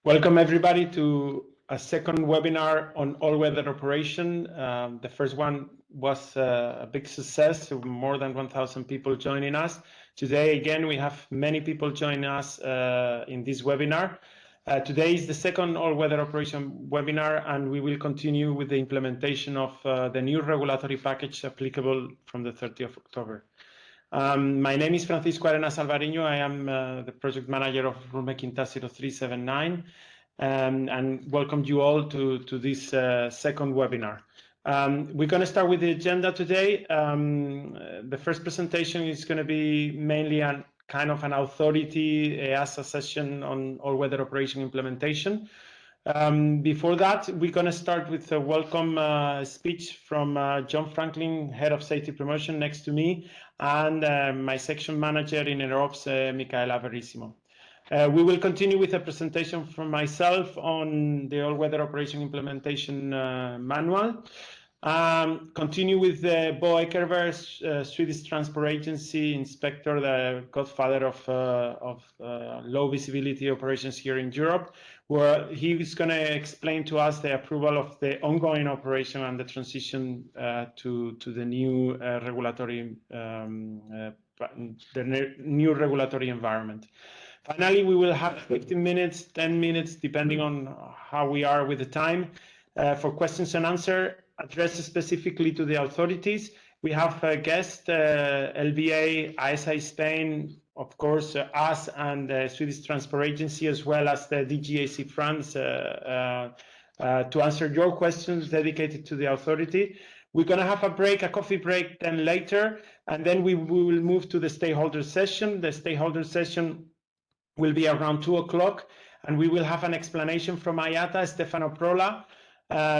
Welcome everybody to a second webinar on all-weather operation. The first one was a big success, so more than 1,000 people joining us. Today, again, we have many people joining us in this webinar. Today is the second all-weather operation webinar, and we will continue with the implementation of the new regulatory package applicable from the 30th of October. My name is Francisco Arenas Alvareño. I am the project manager of Rulemaking Task 0379, and welcome you all to this second webinar. We're going to start with the agenda today. The first presentation is going to be mainly a kind of an authority EASA session on all-weather operation implementation. Before that, we're going to start with a welcome speech from John Franklin, Head of Safety Promotion, next to me, and my section manager in Aerops, Micaela Verissimo. We will continue with a presentation from myself on the all-weather operation implementation manual. Continue with Bo Ekerberg, Swedish Transport Agency Inspector, the godfather of low visibility operations here in Europe, where he is going to explain to us the approval of the ongoing operation and the transition to the new regulatory environment. Finally, we will have 15 minutes, 10 minutes, depending on how we are with the time, for questions and answers addressed specifically to the authorities. We have a guest, LBA, EASA Spain, of course, us and the Swedish Transport Agency, as well as the DGAC France, to answer your questions dedicated to the authority. We're going to have a break, a coffee break, then later, and then we will move to the stakeholder session. The stakeholder session will be around 2 o'clock, and we will have an explanation from IATA, Stefano Prola,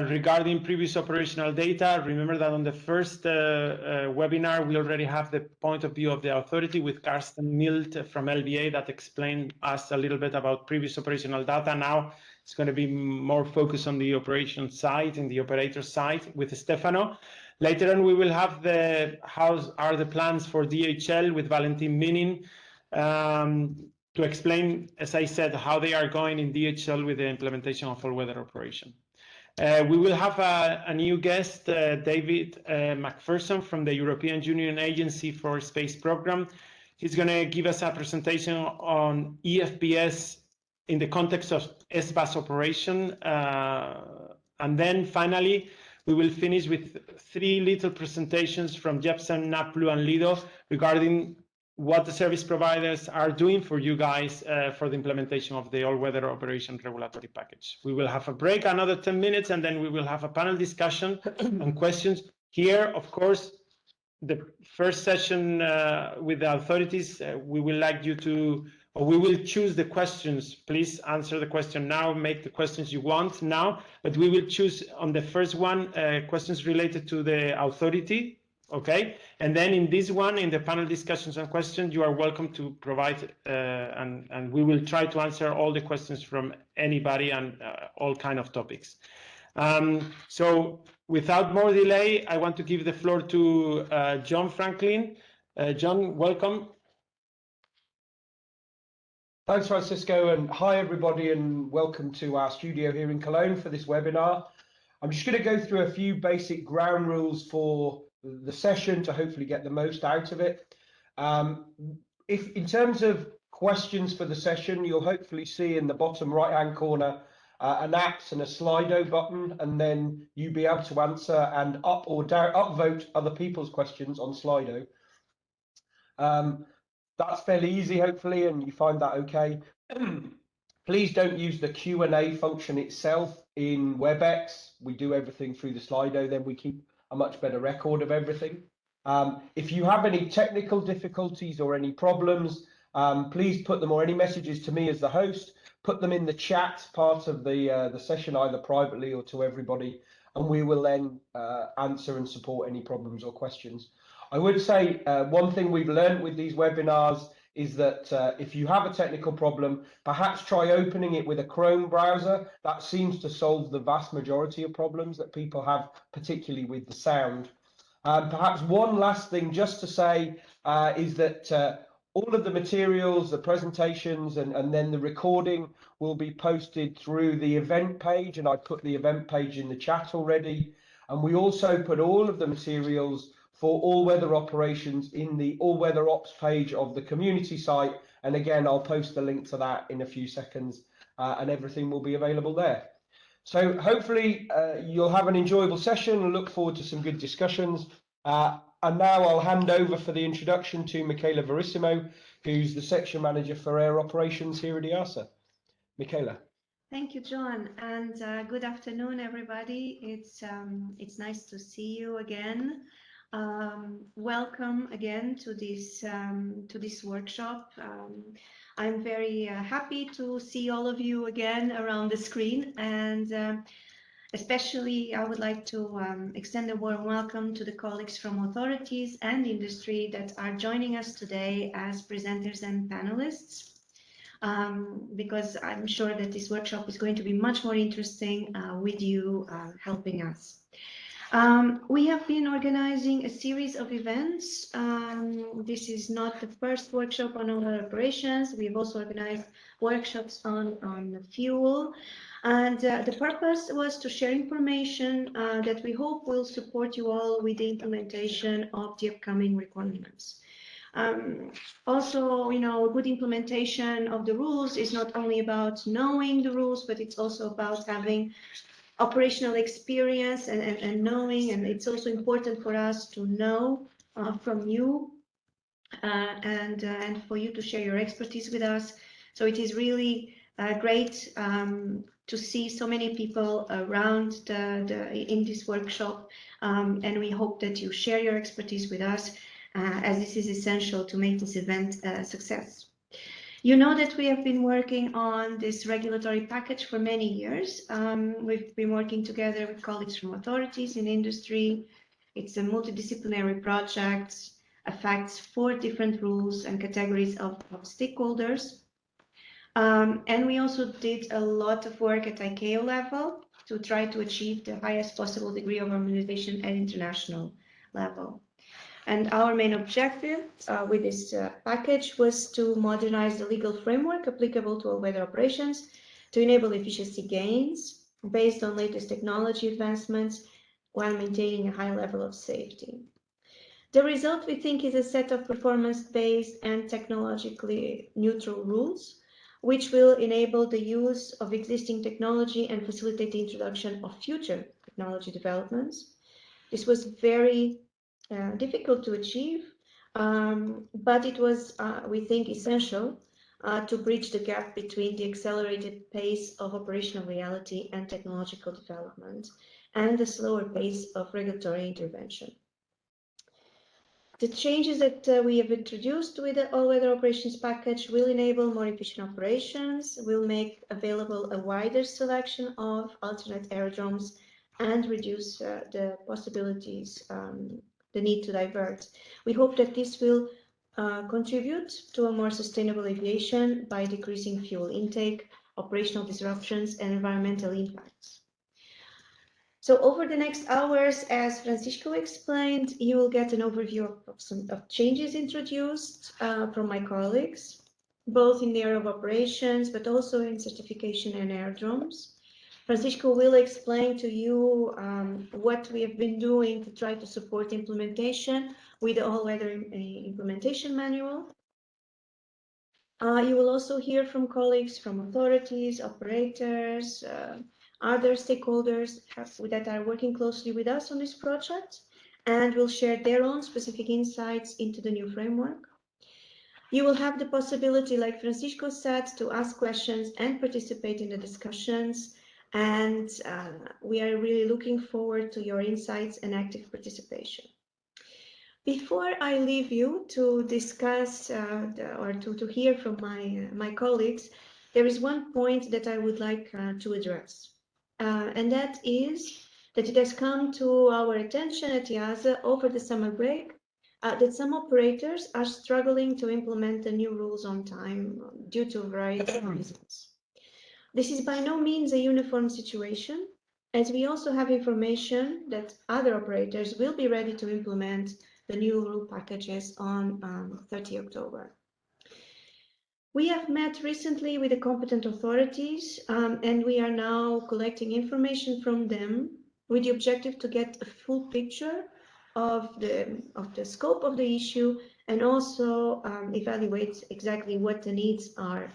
regarding previous operational data. Remember that on the first webinar, we already have the point of view of the authority with Karsten Milt from LBA that explained us a little bit about previous operational data. Now it's going to be more focused on the operation side and the operator side with Stefano. Later on, we will have the how are the plans for DHL with Valentin Minin, to explain, as I said, how they are going in DHL with the implementation of all-weather operation. We will have a new guest, David McPherson from the European Union Agency for Space Program. He's going to give us a presentation on EFVS in the context of SBAS operation. And then finally, we will finish with 3 little presentations from Jepsen, Naplu, and Lido regarding what the service providers are doing for you guys for the implementation of the all-weather operation regulatory package. We will have a break, another 10 minutes, and then we will have a panel discussion and questions. Here, of course, the first session with the authorities, we will like you to, or we will choose the questions. Please answer the question now, make the questions you want now, but we will choose on the first one questions related to the authority. Okay, and then in this one, in the panel discussions and questions, you are welcome to provide, and we will try to answer all the questions from anybody and all kind of topics. So without more delay, I want to give the floor to John Franklin. John, welcome. Thanks, Francisco, and hi everybody, and welcome to our studio here in Cologne for this webinar. I'm just going to go through a few basic ground rules for the session to hopefully get the most out of it. If in terms of questions for the session, you'll hopefully see in the bottom right hand corner an X and a Slido button, and then you'll be able to answer and up or down upvote other people's questions on Slido. That's fairly easy, hopefully, and you find that okay. Please don't use the Q&A function itself in WebEx. We do everything through the Slido, then we keep a much better record of everything. If you have any technical difficulties or any problems, please put them, or any messages to me as the host, put them in the chat part of the session, either privately or to everybody, and we will then answer and support any problems or questions. I would say one thing we've learned with these webinars is that if you have a technical problem, perhaps try opening it with a Chrome browser. That seems to solve the vast majority of problems that people have, particularly with the sound. Perhaps one last thing just to say is that All of the materials, the presentations, and then the recording will be posted through the event page, and I put the event page in the chat already. And we also put all of the materials for all-weather operations in the all-weather ops page of the community site. And again, I'll post the link to that in a few seconds, and everything will be available there. So hopefully you'll have an enjoyable session and look forward to some good discussions. And now I'll hand over for the introduction to Michaela Verissimo, who's the section manager for air operations here at EASA. Michaela. Thank you, John, and good afternoon, everybody. It's nice to see you again. Welcome again to this workshop. I'm very happy to see all of you again around the screen, and especially I would like to extend a warm welcome to the colleagues from authorities and industry that are joining us today as presenters and panelists. Because I'm sure that this workshop is going to be much more interesting with you helping us. We have been organizing a series of events. This is not the first workshop on all our operations. We've also organized workshops on fuel. And the purpose was to share information that we hope will support you all with the implementation of the upcoming requirements. Also, good implementation of the rules is not only about knowing the rules, but it's also about having operational experience and knowing, and it's also important for us to know from you and for you to share your expertise with us. So it is really great to see so many people around in this workshop, and we hope that you share your expertise with us, as this is essential to make this event a success. You know that we have been working on this regulatory package for many years. We've been working together with colleagues from authorities in industry. It's a multidisciplinary project, affects 4 different rules and categories of stakeholders. And we also did a lot of work at ICAO level to try to achieve the highest possible degree of harmonization at international level. And our main objective with this package was to modernize the legal framework applicable to all-weather operations to enable efficiency gains based on latest technology advancements while maintaining a high level of safety. The result, we think, is a set of performance-based and technologically neutral rules, which will enable the use of existing technology and facilitate the introduction of future technology developments. This was very difficult to achieve, but it was, we think, essential to bridge the gap between the accelerated pace of operational reality and technological development and the slower pace of regulatory intervention. The changes that we have introduced with the all-weather operations package will enable more efficient operations, will make available a wider selection of alternate aerodromes, and reduce the possibilities, the need to divert. We hope that this will contribute to a more sustainable aviation by decreasing fuel intake, operational disruptions, and environmental impacts. So over the next hours, as Francisco explained, you will get an overview of some changes introduced from my colleagues, both in the area of operations, but also in certification and aerodromes. Francisco will explain to you what we have been doing to try to support implementation with the all-weather implementation manual. You will also hear from colleagues from authorities, operators, other stakeholders that are working closely with us on this project and will share their own specific insights into the new framework. You will have the possibility, like Francisco said, to ask questions and participate in the discussions, and we are really looking forward to your insights and active participation. Before I leave you to discuss or to hear from my colleagues, there is one point that I would like to address. And that is that it has come to our attention at EASA over the summer break that some operators are struggling to implement the new rules on time due to a variety of reasons. This is by no means a uniform situation, as we also have information that other operators will be ready to implement the new rule packages on 30 October. We have met recently with the competent authorities, and we are now collecting information from them with the objective to get a full picture of the scope of the issue and also evaluate exactly what the needs are.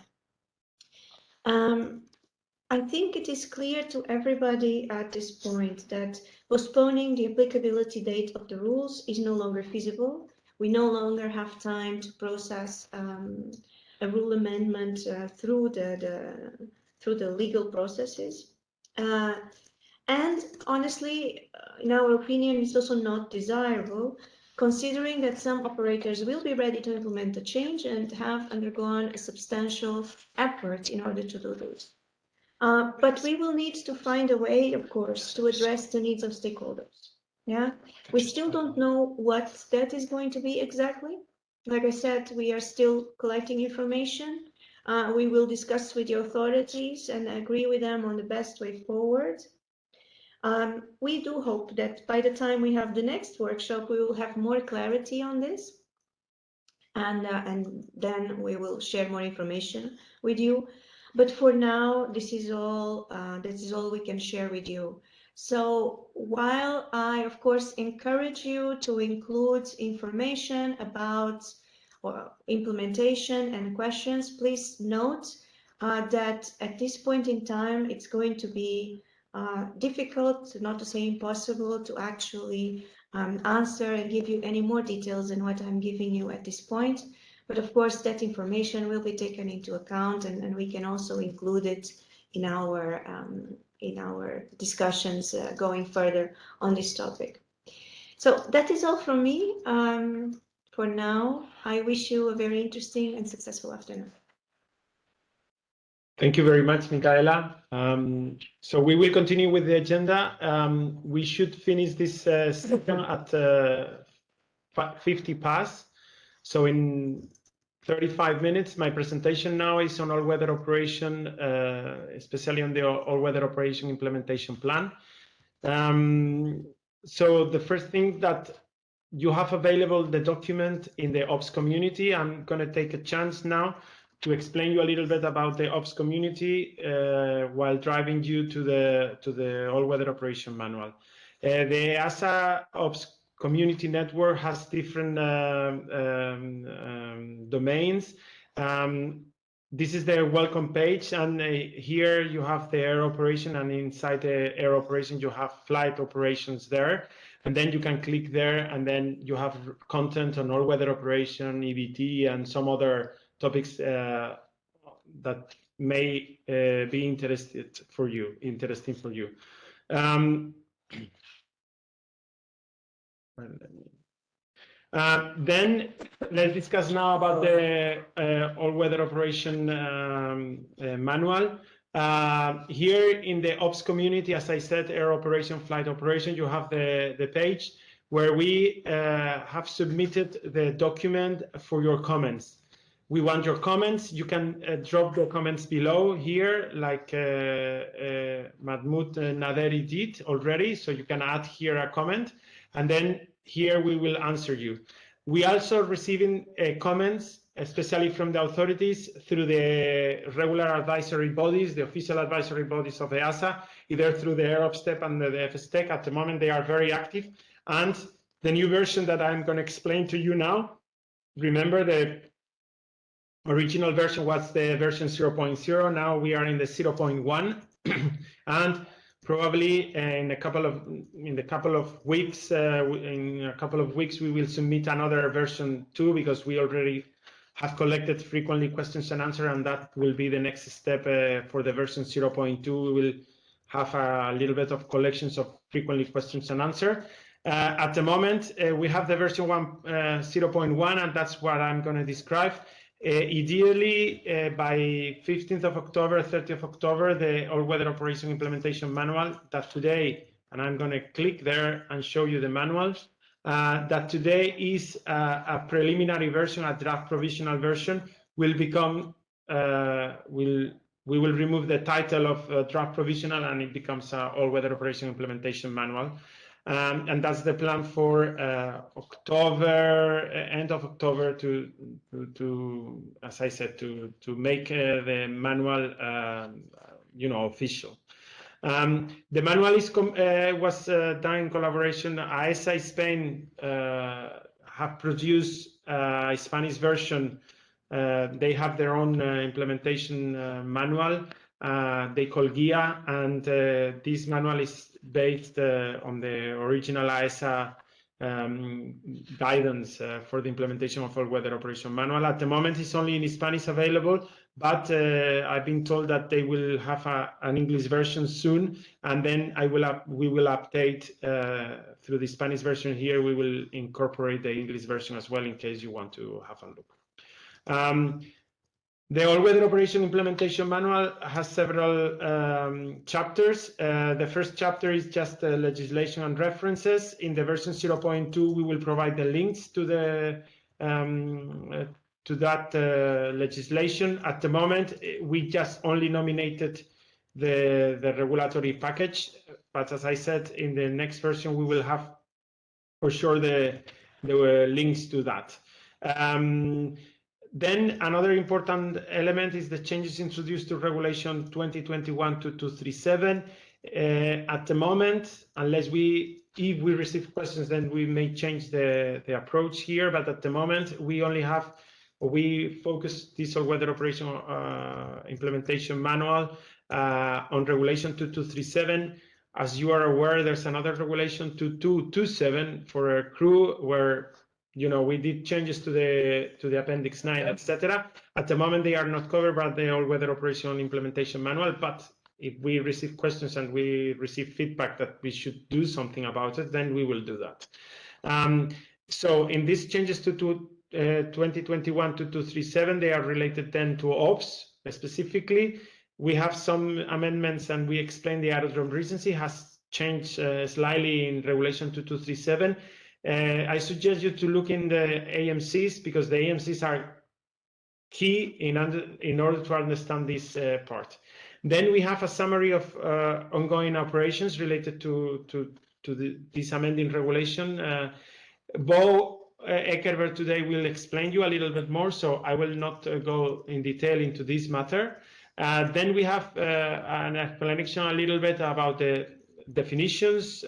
I think it is clear to everybody at this point that postponing the applicability date of the rules is no longer feasible. We no longer have time to process a rule amendment through the legal processes. And honestly, in our opinion, it's also not desirable, considering that some operators will be ready to implement the change and have undergone a substantial effort in order to do this. But we will need to find a way, of course, to address the needs of stakeholders. Yeah, we still don't know what that is going to be exactly. Like I said, we are still collecting information. We will discuss with the authorities and agree with them on the best way forward. We do hope that by the time we have the next workshop, we will have more clarity on this. And then we will share more information with you. But for now, this is all we can share with you. So while I, of course, encourage you to include information about implementation and questions, please note that at this point in time, it's going to be difficult, not to say impossible, to actually answer and give you any more details than what I'm giving you at this point. But of course, that information will be taken into account, and we can also include it in our discussions going further on this topic. So that is all from me. For now, I wish you a very interesting and successful afternoon. Thank you very much, Micaela. So we will continue with the agenda. We should finish this session at 50 past. So in 35 minutes, my presentation now is on all-weather operation, especially on the all-weather operation implementation plan. So the first thing that you have available, the document in the Ops community. I'm going to take a chance now to explain you a little bit about the Ops community while driving you to the all-weather operation manual. The EASA Ops community network has different domains. This is the welcome page, and here you have the air operation, and inside the air operation you have flight operations there, and then you can click there, and then you have content on all-weather operation, EBT, and some other topics that may be interesting for you. Then let's discuss now about the all-weather operation manual. Here in the Ops community, as I said, air operation, flight operation, you have the page where we have submitted the document for your comments. We want your comments. You can drop the comments below here, like Mahmoud Naderi did already. So you can add here a comment, and then here we will answer you. We also receiving comments, especially from the authorities, through the regular advisory bodies, the official advisory bodies of EASA, either through the AeroPSTEP and the FSTEC. At the moment, they are very active. And the new version that I'm going to explain to you now, remember the original version was the version 0.0. Now we are in the 0.1, and probably in a couple of weeks we will submit another version 2, because we already have collected frequently questions and answers, and that will be the next step for the version 0.2. We will have a little bit of collections of frequently questions and answers. At the moment, we have the version 0.1, and that's what I'm going to describe. Ideally, by 15th of October, 30th of October, the all-weather operation implementation manual that today, and I'm going to click there and show you the manuals, that today is a preliminary version, a draft provisional version, will become, we will remove the title of draft provisional, and it becomes an all-weather operation implementation manual. And that's the plan for October, end of October, to as I said, to make the manual, official. The manual was done in collaboration. EASA Spain have produced a Spanish version. They have their own implementation manual. They call GUIA, and this manual is based on the original EASA guidance for the implementation of all-weather operation manual. At the moment, it's only in Spanish available, but I've been told that they will have an English version soon, and then we will update through the Spanish version here. We will incorporate the English version as well in case you want to have a look. The all-weather operation implementation manual has several chapters. The first chapter is just legislation and references. In the version 0.2, we will provide the links to that legislation. At the moment, we just only nominated the regulatory package, but as I said, in the next version, we will have for sure the links to that. Then another important element is the changes introduced to Regulation 2021-237. At the moment, if we receive questions, then we may change the approach here. But at the moment, we focus this all-weather operation implementation manual on Regulation 2237. As you are aware, there's another Regulation 2227 for a crew where we did changes to the Appendix 9, etc. At the moment, they are not covered by the all-weather operation implementation manual, but if we receive questions and we receive feedback that we should do something about it, then we will do that. So in these changes to 2021-237, they are related then to OPS specifically. We have some amendments, and we explain the aerodrome recency has changed slightly in Regulation 2237. I suggest you to look in the AMCs, because the AMCs are key in order to understand this part. Then we have a summary of ongoing operations related to this amending regulation. Bo Eckerberg today will explain you a little bit more, so I will not go in detail into this matter. Then we have an explanation a little bit about the definitions.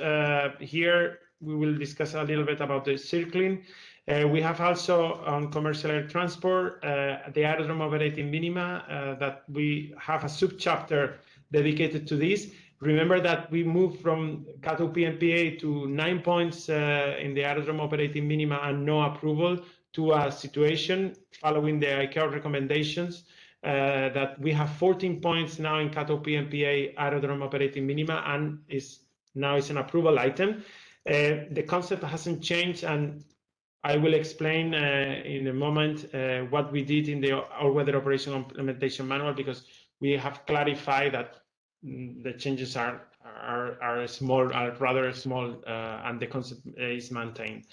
Here we will discuss a little bit about the circling. We have also on commercial air transport, the aerodrome operating minima, that we have a subchapter dedicated to this. Remember that we moved from CATO PMPA to 9 points in the aerodrome operating minima and no approval, to a situation following the ICAO recommendations that we have 14 points now in CATO PMPA aerodrome operating minima, and now it's an approval item. The concept hasn't changed, and I will explain in a moment what we did in the all-weather operation implementation manual, because we have clarified that the changes are rather small, and the concept is maintained.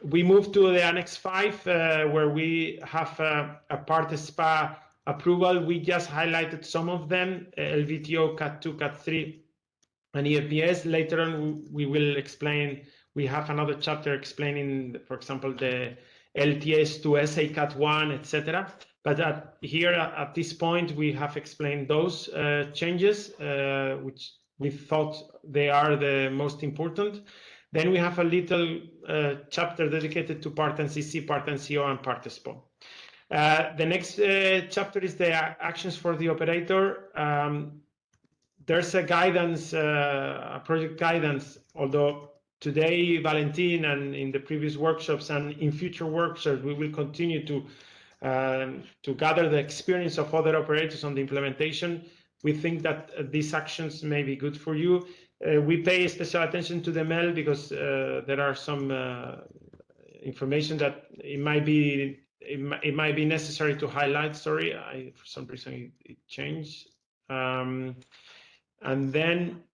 We move to the Annex 5, where we have a part SPA approval. We just highlighted some of them: LVTO, Cat 2, Cat 3, and EFVS. Later on, we will explain. We have another chapter explaining, for example, the LTS to SA Cat 1, etc. But here, at this point, we have explained those changes, which we thought they are the most important. Then we have a little chapter dedicated to Part NCC, Part NCO, and Part SPO. The next chapter is the actions for the operator. There's a guidance, a project guidance, although today, Valentin, and in the previous workshops and in future workshops, we will continue to gather the experience of other operators on the implementation. We think that these actions may be good for you. We pay special attention to the MEL because there are some information that it might be necessary to highlight. Sorry, for some reason it changed. And then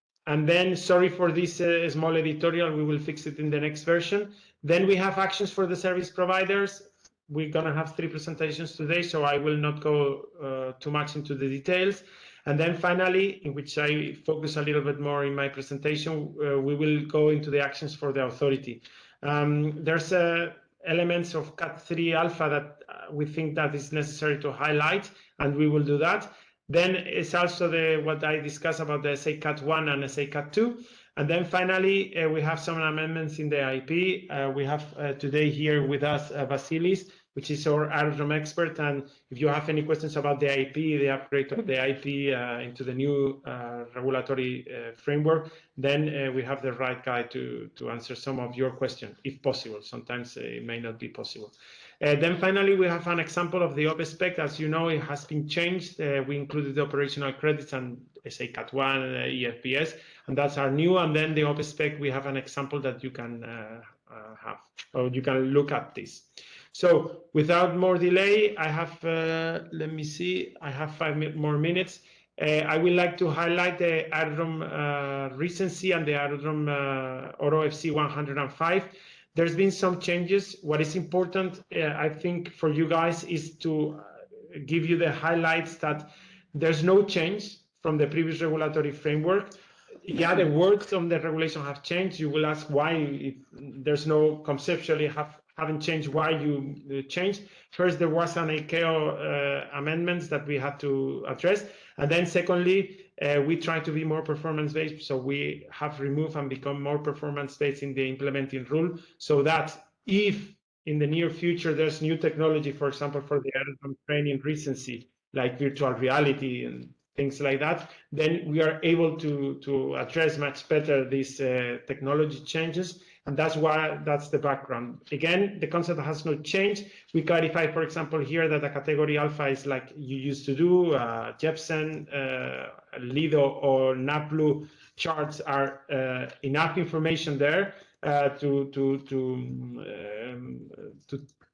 sorry for this small editorial. We will fix it in the next version. Then we have actions for the service providers. we're going to have 3 presentations today, so I will not go too much into the details. And then finally, in which I focus a little bit more in my presentation, we will go into the actions for the authority. There's elements of Cat3 alpha that we think that is necessary to highlight, and we will do that. Then it's also what I discussed about the SA Cat 1 and SA Cat 2. And then finally, we have some amendments in the IP. We have today here with us Vasilis, which is our aerodrome expert. And if you have any questions about the IP, the upgrade of the IP into the new regulatory framework, then we have the right guy to answer some of your questions, if possible. Sometimes it may not be possible. Then finally, we have an example of the OP spec. As you know, it has been changed. We included the operational credits and SA Cat 1 and EFVS, and that's our new. And then the OP spec, we have an example that you can have, or you can look at this. So without more delay, I have, let me see, I have 5 more minutes. I would like to highlight the aerodrome recency and the aerodrome Oro FC 105. There's been some changes. What is important, I think, for you guys is to give you the highlights that there's no change from the previous regulatory framework. Yeah, the words on the regulation have changed. You will ask why there's no conceptually haven't changed, why you changed. First, there was an ICAO amendments that we had to address. And then secondly, we try to be more performance-based. So we have removed and become more performance-based in the implementing rule, so that if in the near future there's new technology, for example, for the aerodrome training recency, like virtual reality and things like that, then we are able to address much better these technology changes. And that's why, that's the background. Again, the concept has not changed. We clarify, for example, here that a category alpha is like you used to do. Jepsen, Lido, or NAPLU charts are enough information there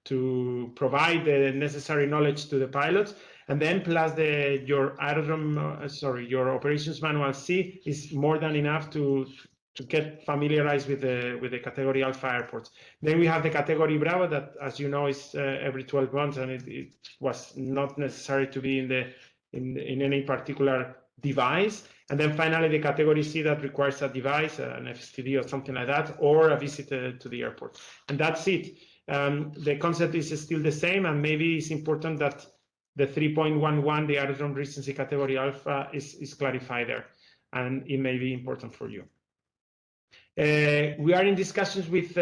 to provide the necessary knowledge to the pilots. And then plus your aerodrome, your operations manual C is more than enough to get familiarized with the category alpha airports. Then we have the category Bravo that, as you know, is every 12 months, and it was not necessary to be in any particular device. And then finally, the category C that requires a device, an FSTD or something like that, or a visit to the airport. And that's it. The concept is still the same, and maybe it's important that the 3.11, the aerodrome recency category alpha, is clarified there, and it may be important for you. We are in discussions with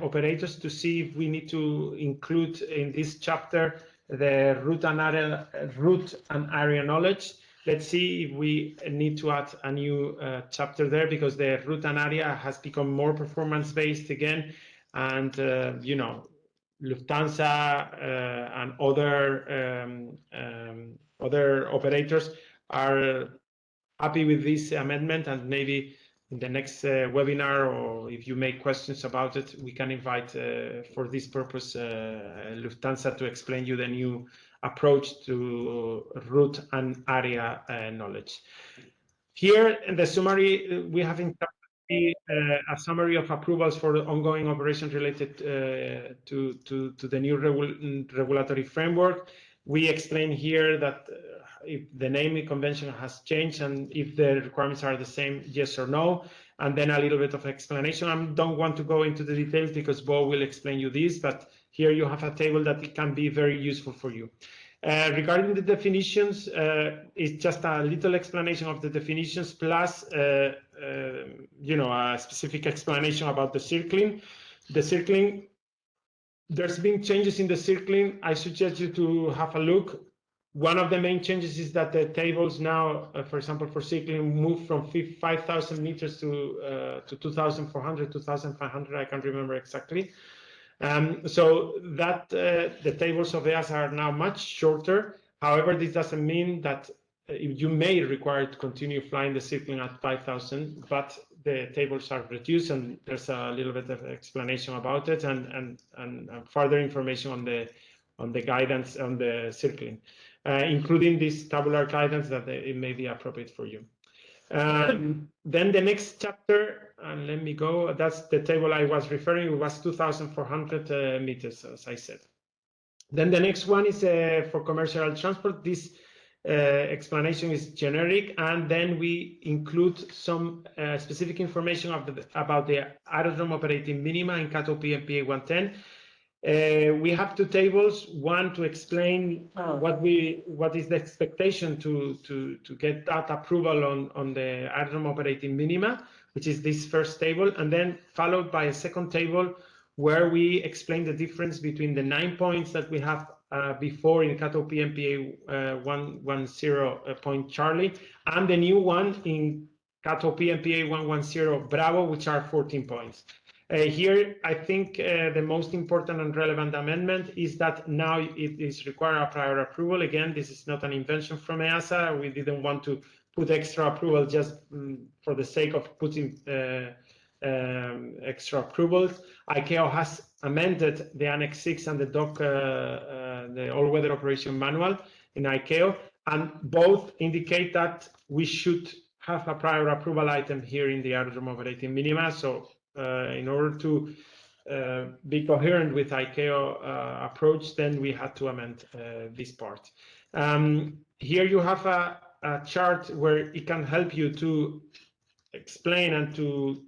operators to see if we need to include in this chapter the route and area knowledge. Let's see if we need to add a new chapter there, because the route and area has become more performance-based again, and you know, Lufthansa and other operators are happy with this amendment, and maybe in the next webinar, or if you make questions about it, we can invite for this purpose Lufthansa to explain you the new approach to route and area knowledge. Here in the summary, we have a summary of approvals for the ongoing operations related to the new regulatory framework. We explain here that if the naming convention has changed and if the requirements are the same, yes or no, and then a little bit of explanation. I don't want to go into the details because Bo will explain you this, but here you have a table that it can be very useful for you. Regarding the definitions, it's just a little explanation of the definitions plus, you know, a specific explanation about the circling. The circling, there's been changes in the circling. I suggest you to have a look. One of the main changes is that the tables now, for example, for circling, move from 5,000 meters to 2,400, 2,500. I can't remember exactly. So that the tables of EASA are now much shorter. However, this doesn't mean that you may require to continue flying the circling at 5,000, but the tables are reduced, and there's a little bit of explanation about it, and further information on the guidance on the circling, including this tabular guidance that it may be appropriate for you. Then the next chapter, and let me go, that's the table I was referring to, was 2,400 meters, as I said. Then the next one is for commercial transport. This explanation is generic, and then we include some specific information about the aerodrome operating minima in CATO PMPA 110. We have two tables, one to explain what is the expectation to get that approval on the aerodrome operating minima, which is this first table, and then followed by a second table where we explain the difference between the 9 points that we have before in CATO PMPA 110 point Charlie and the new one in CATO PMPA 110 Bravo, which are 14 points. Here, I think the most important and relevant amendment is that now it is required a prior approval. Again, this is not an invention from EASA. We didn't want to put extra approval just for the sake of putting extra approvals. ICAO has amended the Annex 6 and the DOC, the all-weather operation manual in ICAO, and both indicate that we should have a prior approval item here in the aerodrome operating minima. So in order to be coherent with ICAO approach, then we had to amend this part. Here you have a chart where it can help you to explain and to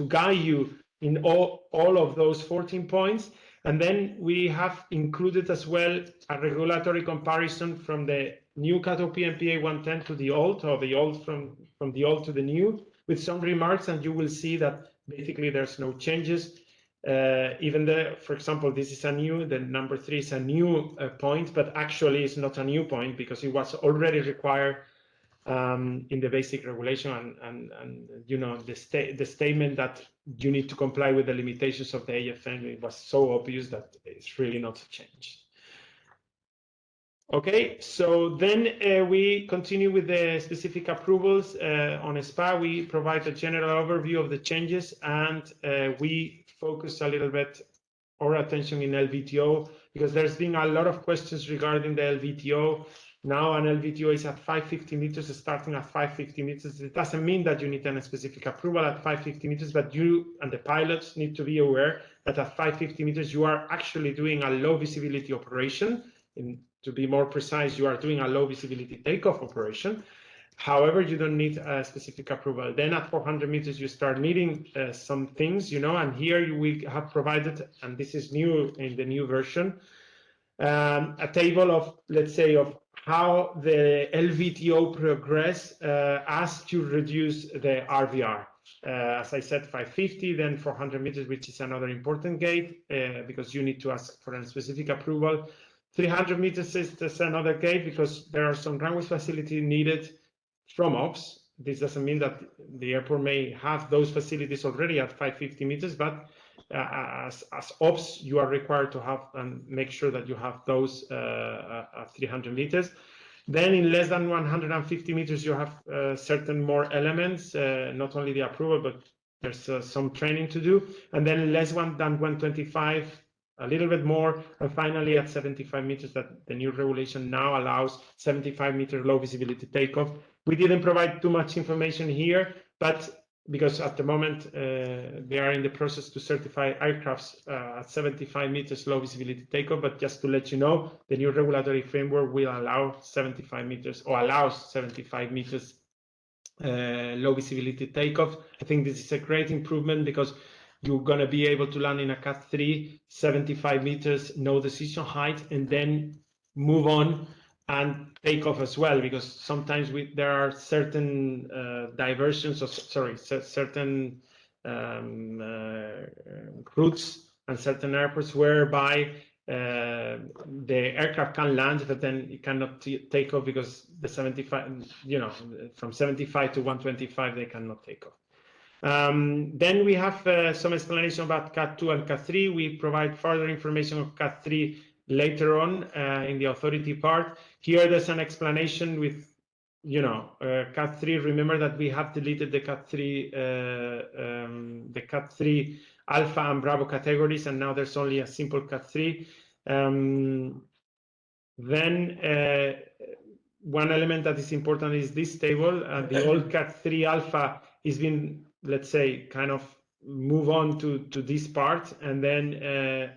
guide you in all of those 14 points. And then we have included as well a regulatory comparison from the new CATO PMPA 110 to the old, or the old from the old to the new, with some remarks, and you will see that basically there's no changes. Even though, for example, this is a new, the number 3 is a new point, but actually it's not a new point because it was already required in the basic regulation, and you know, the statement that you need to comply with the limitations of the AFN, it was so obvious that it's really not a change. Okay, so then we continue with the specific approvals on SPA. We provide a general overview of the changes, and we focus a little bit our attention in LVTO because there's been a lot of questions regarding the LVTO. Now an LVTO is at 550 meters, starting at 550 meters. It doesn't mean that you need a specific approval at 550 meters, but you and the pilots need to be aware that at 550 meters, you are actually doing a low visibility operation. To be more precise, you are doing a low visibility takeoff operation. However, you don't need a specific approval. Then at 400 meters, you start needing some things, you know, and here we have provided, and this is new in the new version, a table of, let's say, of how the LVTO progress as you reduce the RVR. As I said, 550, then 400 meters, which is another important gate because you need to ask for a specific approval. 300 meters is another gate because there are some runway facility needed from ops. This doesn't mean that the airport may have those facilities already at 550 meters, but as ops, you are required to have and make sure that you have those at 300 meters. Then in less than 150 meters, you have certain more elements, not only the approval, but there's some training to do. And then less than 125, a little bit more. And finally, at 75 meters, that the new regulation now allows 75-meter low visibility takeoff. We didn't provide too much information here, but because at the moment they are in the process to certify aircrafts at 75 meters low visibility takeoff. But just to let you know, the new regulatory framework will allow 75 meters or allows 75 meters low visibility takeoff. I think this is a great improvement because you're going to be able to land in a Cat 3, 75 meters, no decision height, and then move on and take off as well, because sometimes there are certain diversions of, certain routes and certain airports whereby the aircraft can land, but then it cannot take off because the 75, you know, from 75 to 125, they cannot take off. Then we have some explanation about Cat 2 and Cat 3. We provide further information on Cat 3 later on in the authority part. Here there's an explanation with, you know, Cat 3. Remember that we have deleted the Cat 3 Alpha and Bravo categories, and now there's only a simple Cat 3. Then one element that is important is this table. The old Cat 3 Alpha is been, let's say, kind of move on to this part, and then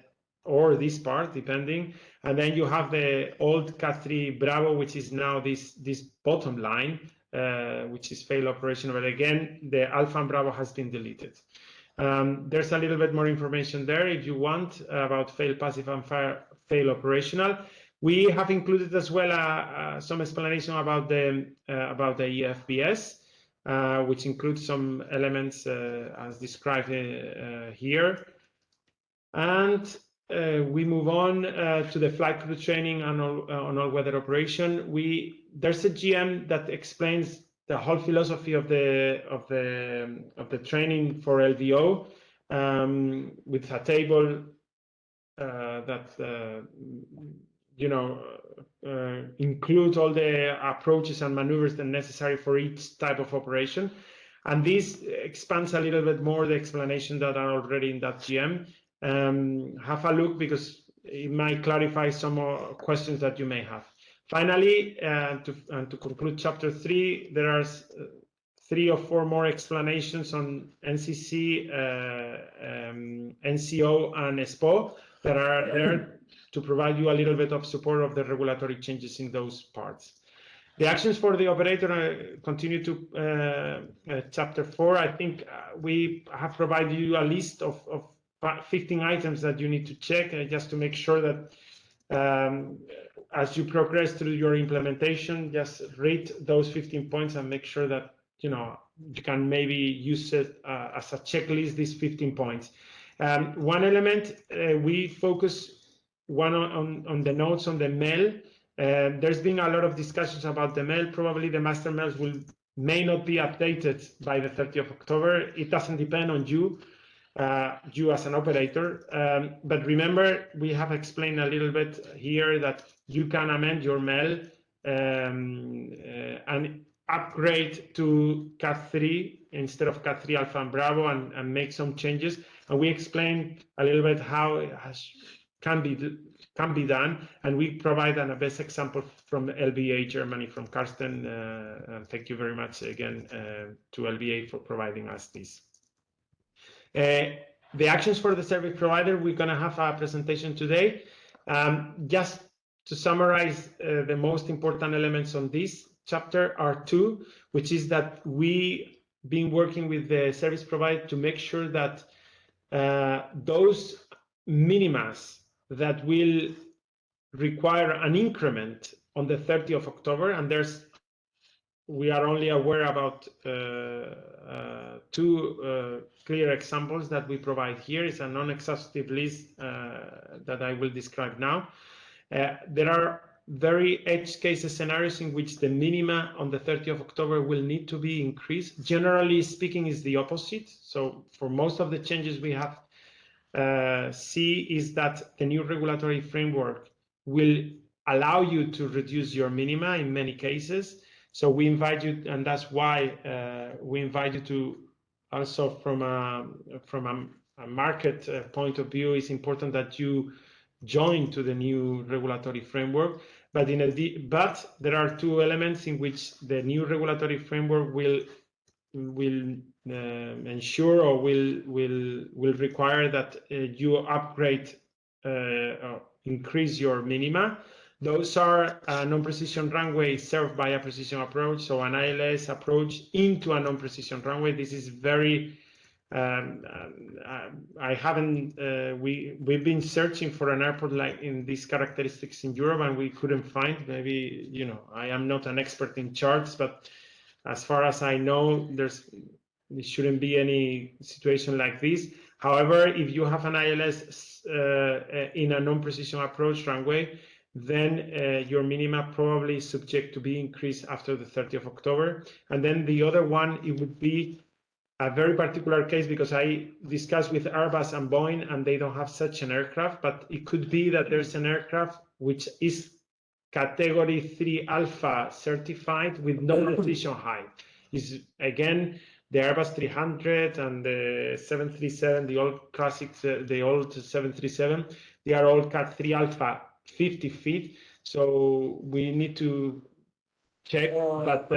or this part, depending. And then you have the old Cat3 Bravo, which is now this bottom line, which is fail operational. But again, the Alpha and Bravo has been deleted. There's a little bit more information there if you want about fail passive and fail operational. We have included as well some explanation about the EFVS, which includes some elements as described here. And we move on to the flight crew training and on all-weather operation. There's a GM that explains the whole philosophy of the training for LVO with a table that includes all the approaches and maneuvers that are necessary for each type of operation. And this expands a little bit more the explanation that are already in that GM. Have a look because it might clarify some more questions that you may have. Finally, to conclude chapter 3, there are 3 or 4 more explanations on NCC, NCO, and SPO that are there to provide you a little bit of support of the regulatory changes in those parts. The actions for the operator continue to chapter 4. I think we have provided you a list of 15 items that you need to check just to make sure that as you progress through your implementation, just read those 15 points and make sure that you can maybe use it as a checklist, these 15 points. One element, we focus on the notes on the mail. There's been a lot of discussions about the mail. Probably the master mails may not be updated by the 30th of October. It doesn't depend on you. You as an operator, but remember, we have explained a little bit here that you can amend your mail and upgrade to Cat3 instead of Cat3 Alpha and Bravo and make some changes. And we explained a little bit how it can be done, and we provide a best example from LBA Germany, from Karsten. And thank you very much again to LBA for providing us this. The actions for the service provider, we're going to have a presentation today. Just to summarize, the most important elements on this chapter are 2, which is that we've been working with the service provider to make sure that those minimas that will require an increment on the 30th of October, and we are only aware about 2 clear examples that we provide here. It's a non-exhaustive list that I will describe now. There are very edge case scenarios in which the minima on the 30th of October will need to be increased. Generally speaking, is the opposite. So for most of the changes we have see is that the new regulatory framework will allow you to reduce your minima in many cases. So we invite you, and that's why we invite you to also from a market point of view, it's important that you join to the new regulatory framework. But there are 2 elements in which the new regulatory framework will ensure or will require that you upgrade or increase your minima. Those are a non-precision runway served by a precision approach, so an ILS approach into a non-precision runway. This is very we've been searching for an airport like in these characteristics in Europe, and we couldn't find. Maybe I am not an expert in charts, but as far as I know, there shouldn't be any situation like this. However, if you have an ILS in a non-precision approach runway, then your minima probably is subject to be increased after the 30th of October. And then the other one, it would be a very particular case, because I discussed with Airbus and Boeing, and they don't have such an aircraft, but it could be that there's an aircraft which is category 3 Alpha certified with no precision height. Is again the Airbus 300 and the 737, the old classics, the old 737, they are all Cat 3 Alpha 50 feet. So we need to check, but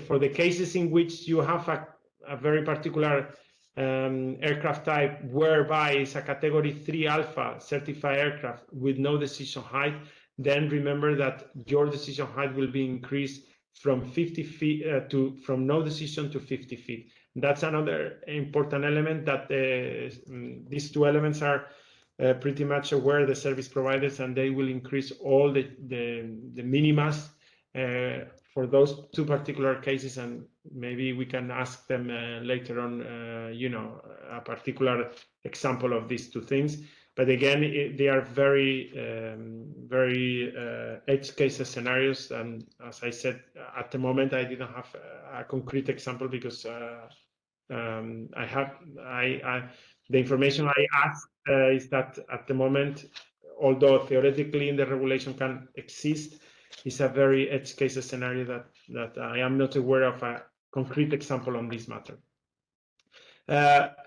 for the cases in which you have a very particular aircraft type whereby it's a category 3 alpha certified aircraft with no decision height, then remember that your decision height will be increased from 50 feet from no decision to 50 feet. That's another important element that these two elements are pretty much aware, the service providers, and they will increase all the minimas for those two particular cases, and maybe we can ask them later on, you know, a particular example of these two things. But again, they are very, very edge case scenarios. And as I said, at the moment, I didn't have a concrete example because the information I asked is that at the moment, although theoretically in the regulation can exist, it's a very edge case scenario that I am not aware of a concrete example on this matter.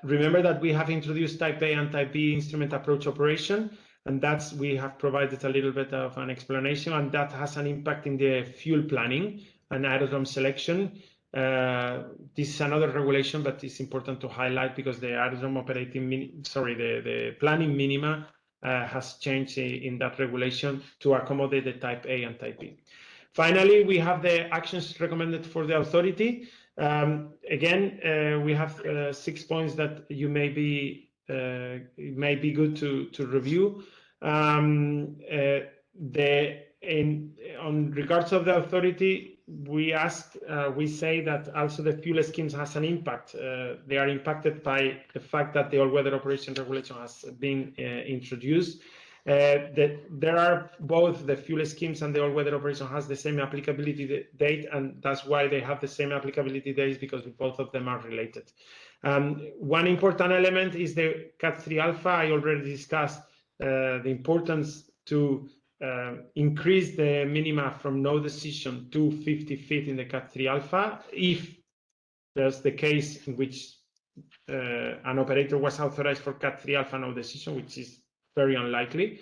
Remember that we have introduced Type A and Type B instrument approach operation, and we have provided a little bit of an explanation, and that has an impact in the fuel planning and aerodrome selection. This is another regulation, but it's important to highlight because the aerodrome the planning minima has changed in that regulation to accommodate the Type A and Type B. Finally, we have the actions recommended for the authority. Again, we have 6 points that it may be good to review. On regards of the authority, we say that also the fuel schemes has an impact. They are impacted by the fact that the all-weather operation regulation has been introduced. There are both the fuel schemes and the all-weather operation has the same applicability date, and that's why they have the same applicability dates, because both of them are related. One important element is the Cat 3 Alpha. I already discussed the importance to increase the minima from no decision to 50 feet in the Cat 3 Alpha, if there's the case in which an operator was authorized for Cat 3 Alpha no decision, which is very unlikely.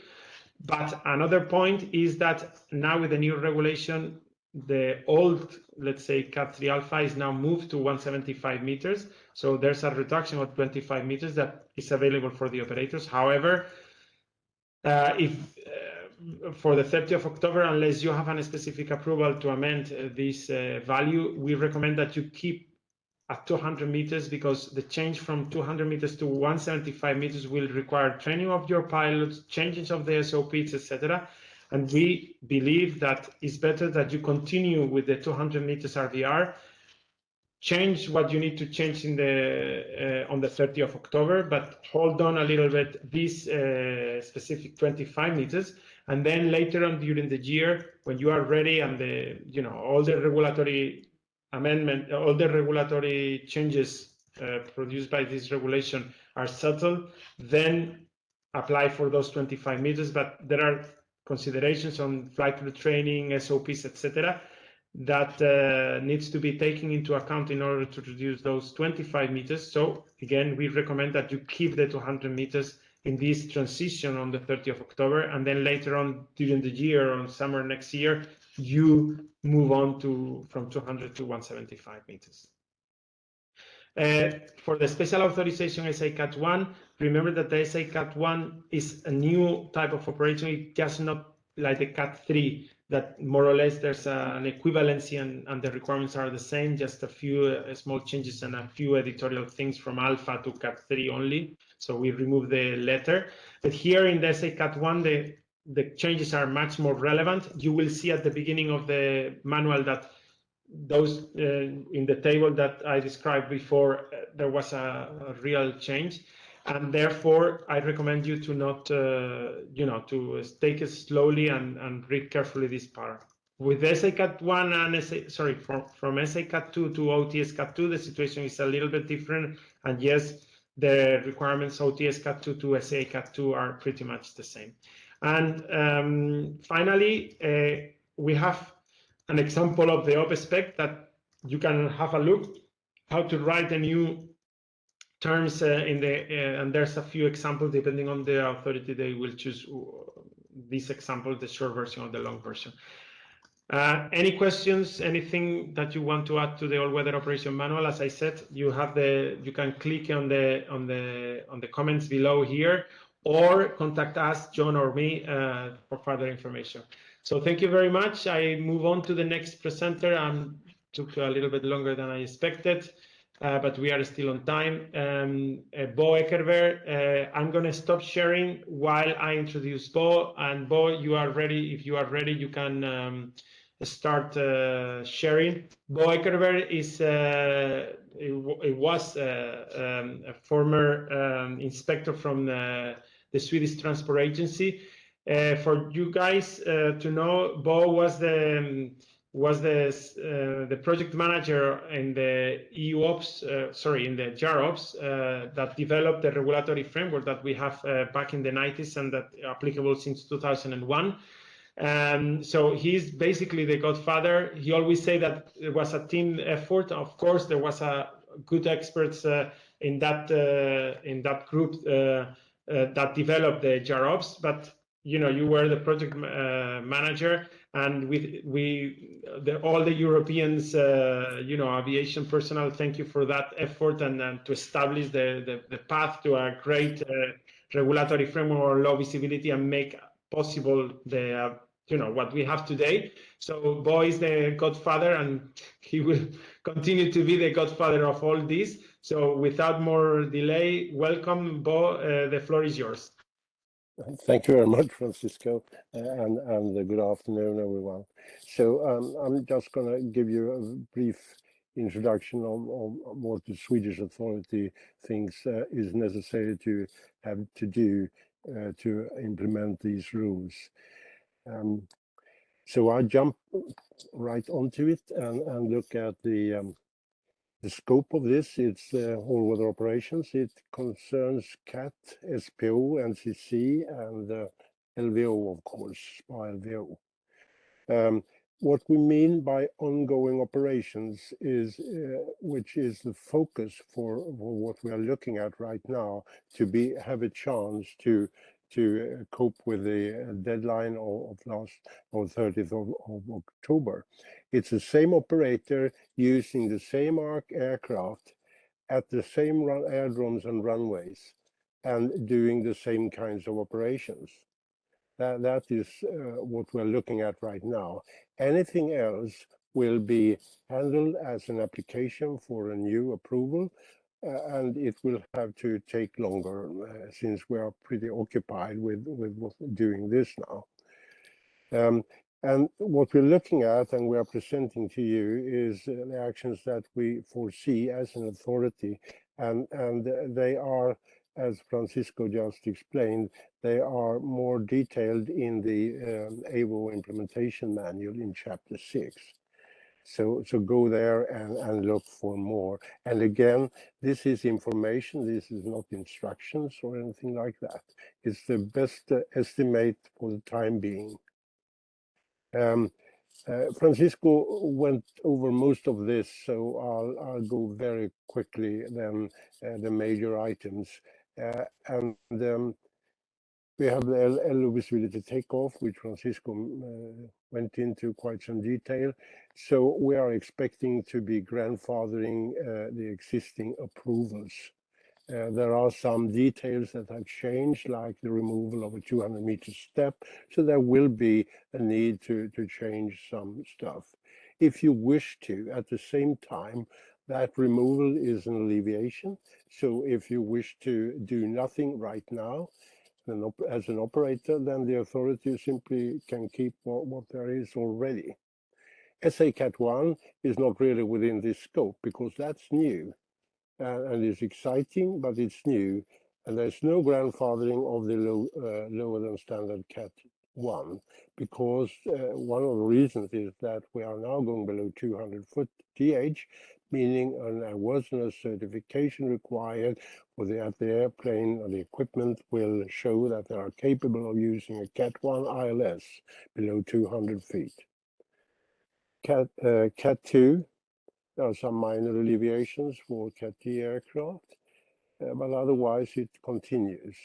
But another point is that now with the new regulation, the old, let's say, Cat 3 Alpha is now moved to 175 meters. So there's a reduction of 25 meters that is available for the operators. However, if for the 30th of October, unless you have a specific approval to amend this value, we recommend that you keep at 200 meters, because the change from 200 meters to 175 meters will require training of your pilots, changes of the SOPs, etc. And we believe that it's better that you continue with the 200 meters RVR, change what you need to change in the on the 30th of October, but hold on a little bit this specific 25 meters, and then later on during the year, when you are ready and all the regulatory amendment, all the regulatory changes produced by this regulation are settled, then apply for those 25 meters. But there are considerations on flight crew training, SOPs, etc., that needs to be taken into account in order to reduce those 25 meters. So again, we recommend that you keep the 200 meters in this transition on the 30th of October, and then later on during the year, on summer next year, you move on from 200 to 175 meters. For the special authorization SA Cat 1, remember that the SA Cat 1 is a new type of operation. It's just not like the Cat 3, that more or less there's an equivalency and the requirements are the same, just a few small changes and a few editorial things from Alpha to Cat 3 only. So we remove the letter. But here in the SA Cat 1, the changes are much more relevant. You will see at the beginning of the manual that those in the table that I described before, there was a real change. And therefore, I recommend you to not, to take it slowly and read carefully this part. With SA Cat 1 and from SA Cat 2 to OTS Cat 2, the situation is a little bit different. And yes, the requirements OTS Cat 2 to SA Cat 2 are pretty much the same. And finally, we have an example of the OPSPEC that you can have a look how to write the new terms and there's a few examples depending on the authority. They will choose this example, the short version or the long version. Any questions? Anything that you want to add to the all-weather operation manual? As I said, you can click on the comments below here, or contact us, John or me, for further information. So thank you very much. I move on to the next presenter. Took a little bit longer than I expected, but we are still on time. Bo Eckerberg. I'm going to stop sharing while I introduce Bo. And Bo, you are ready. If you are ready, you can start sharing. Bo Eckerberg was a former inspector from the Swedish Transport Agency. For you guys to know, Bo was the project manager in the in the JAROPS that developed the regulatory framework that we have back in the 90s and that applicable since 2001. So he's basically the godfather. He always say that it was a team effort. Of course, there was a good experts in that group that developed the JAROPS, but you were the project manager, and all the Europeans, aviation personnel, thank you for that effort and to establish the path to a great regulatory framework or low visibility and make possible the what we have today. So Bo is the godfather, and he will continue to be the godfather of all this. So without more delay, welcome, Bo. The floor is yours. Thank you very much, Francisco, and good afternoon, everyone. So I'm just going to give you a brief introduction on what the Swedish authority thinks is necessary to have to do to implement these rules. So I jump right onto it and look at the scope of this. It's all-weather operations. It concerns CAT, SPO, NCC, and LVO, of course, SPA LVO. What we mean by ongoing operations is, which is the focus for what we are looking at right now, to have a chance to cope with the deadline of 30th of October. It's the same operator using the same aircraft at the same airdromes and runways and doing the same kinds of operations. That is what we're looking at right now. Anything else will be handled as an application for a new approval, and it will have to take longer since we are pretty occupied with doing this now. And what we're looking at and we are presenting to you is the actions that we foresee as an authority, and they are, as Francisco just explained, they are more detailed in the AWO implementation manual in chapter 6. So go there and look for more. And again, this is information, this is not instructions or anything like that. It's the best estimate for the time being. Francisco went over most of this, so I'll go very quickly then the major items. We have the LO visibility takeoff, which Francisco went into quite some detail. So we are expecting to be grandfathering the existing approvals. There are some details that have changed, like the removal of a 200-meter step. So there will be a need to change some stuff. If you wish to, at the same time, that removal is an alleviation. So if you wish to do nothing right now, as an operator, then the authority simply can keep what there is already. SA-CAT 1 is not really within this scope because that's new and it's exciting, but it's new. And there's no grandfathering of the lower than standard CAT 1 because one of the reasons is that we are now going below 200 foot DH, meaning an airworthiness certification required for at the airplane, or the equipment will show that they are capable of using a CAT 1 ILS below 200 feet. CAT 2, there are some minor alleviations for CAT T aircraft, but otherwise it continues.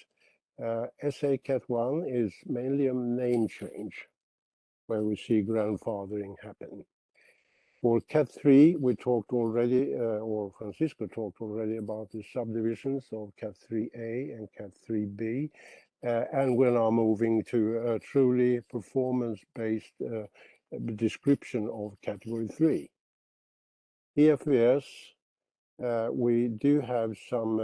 SA-CAT 1 is mainly a name change. where we see grandfathering happen. For Cat 3, we talked already, or Francisco talked already about the subdivisions of Cat 3A and Cat 3B, and we're now moving to a truly performance-based description of Category 3. EFVS, we do have some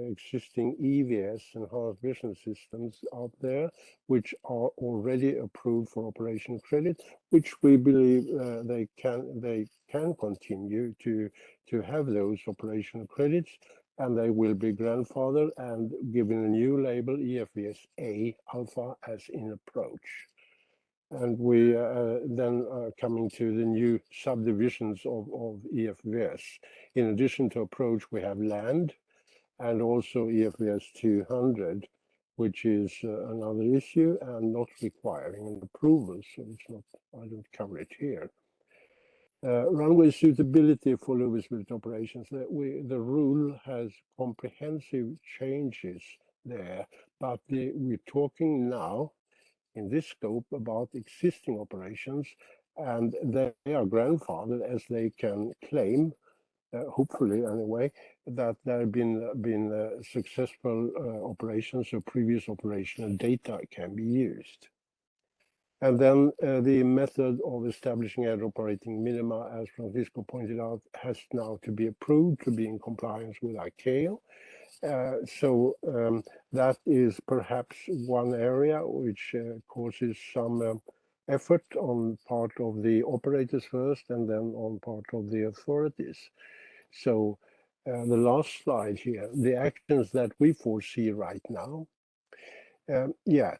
existing EVS, enhanced vision systems, out there, which are already approved for operation credit, which we believe they can continue to have those operational credits, and they will be grandfathered and given a new label, EFVS A Alpha, as in approach. And we then are coming to the new subdivisions of EFVS. In addition to approach, we have land and also EFVS 200, which is another issue and not requiring an approval, so it's not, I don't cover it here. Runway suitability for low visibility operations. The rule has comprehensive changes there, but we're talking now in this scope about existing operations, and they are grandfathered as they can claim, hopefully anyway, that there have been successful operations or previous operational data can be used. And then the method of establishing air operating minima, as Francisco pointed out, has now to be approved to be in compliance with ICAO. That is perhaps one area which causes some effort on part of the operators first and then on part of the authorities. So the last slide here, the actions that we foresee right now.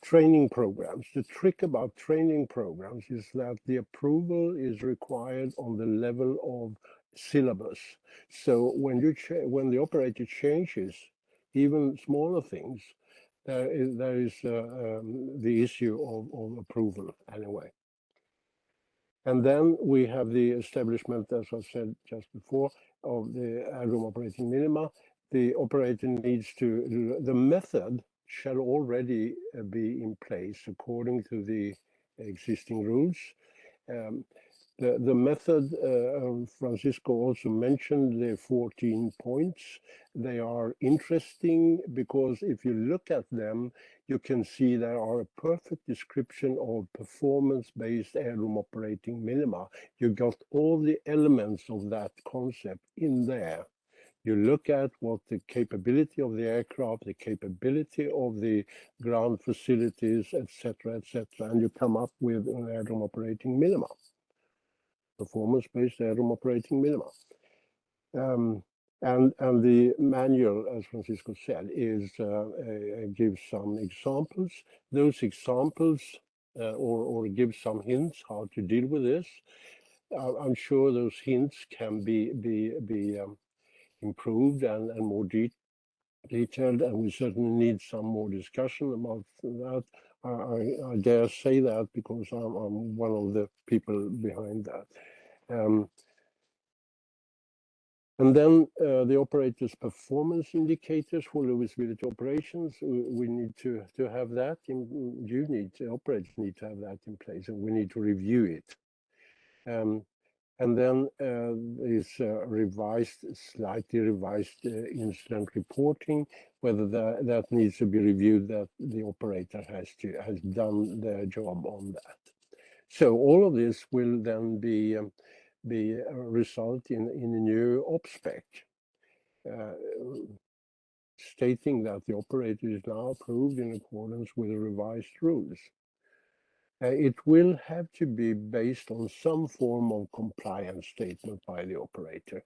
Training programs. The trick about training programs is that the approval is required on the level of syllabus. So when the operator changes even smaller things, there is the issue of approval anyway. And then we have the establishment, as I said just before, of the airroom operating minima. The operator needs to, the method shall already be in place according to the existing rules. The method, Francisco also mentioned the 14 points. They are interesting because if you look at them, you can see there are a perfect description of performance-based airroom operating minima. You got all the elements of that concept in there. You look at what the capability of the aircraft, the capability of the ground facilities, etc., and you come up with an airroom operating minima. Performance-based airroom operating minima. And the manual, as Francisco said, is gives some examples. Those examples or give some hints how to deal with this. I'm sure those hints can be improved and more detailed, and we certainly need some more discussion about that. I dare say that because I'm one of the people behind that. And then the operator's performance indicators for low visibility operations, we need to have that. Operators need to have that in place, and we need to review it. And then is slightly revised incident reporting, whether that needs to be reviewed, that the operator has done their job on that. So all of this will then be result in a new op spec, stating that the operator is now approved in accordance with the revised rules. It will have to be based on some form of compliance statement by the operator.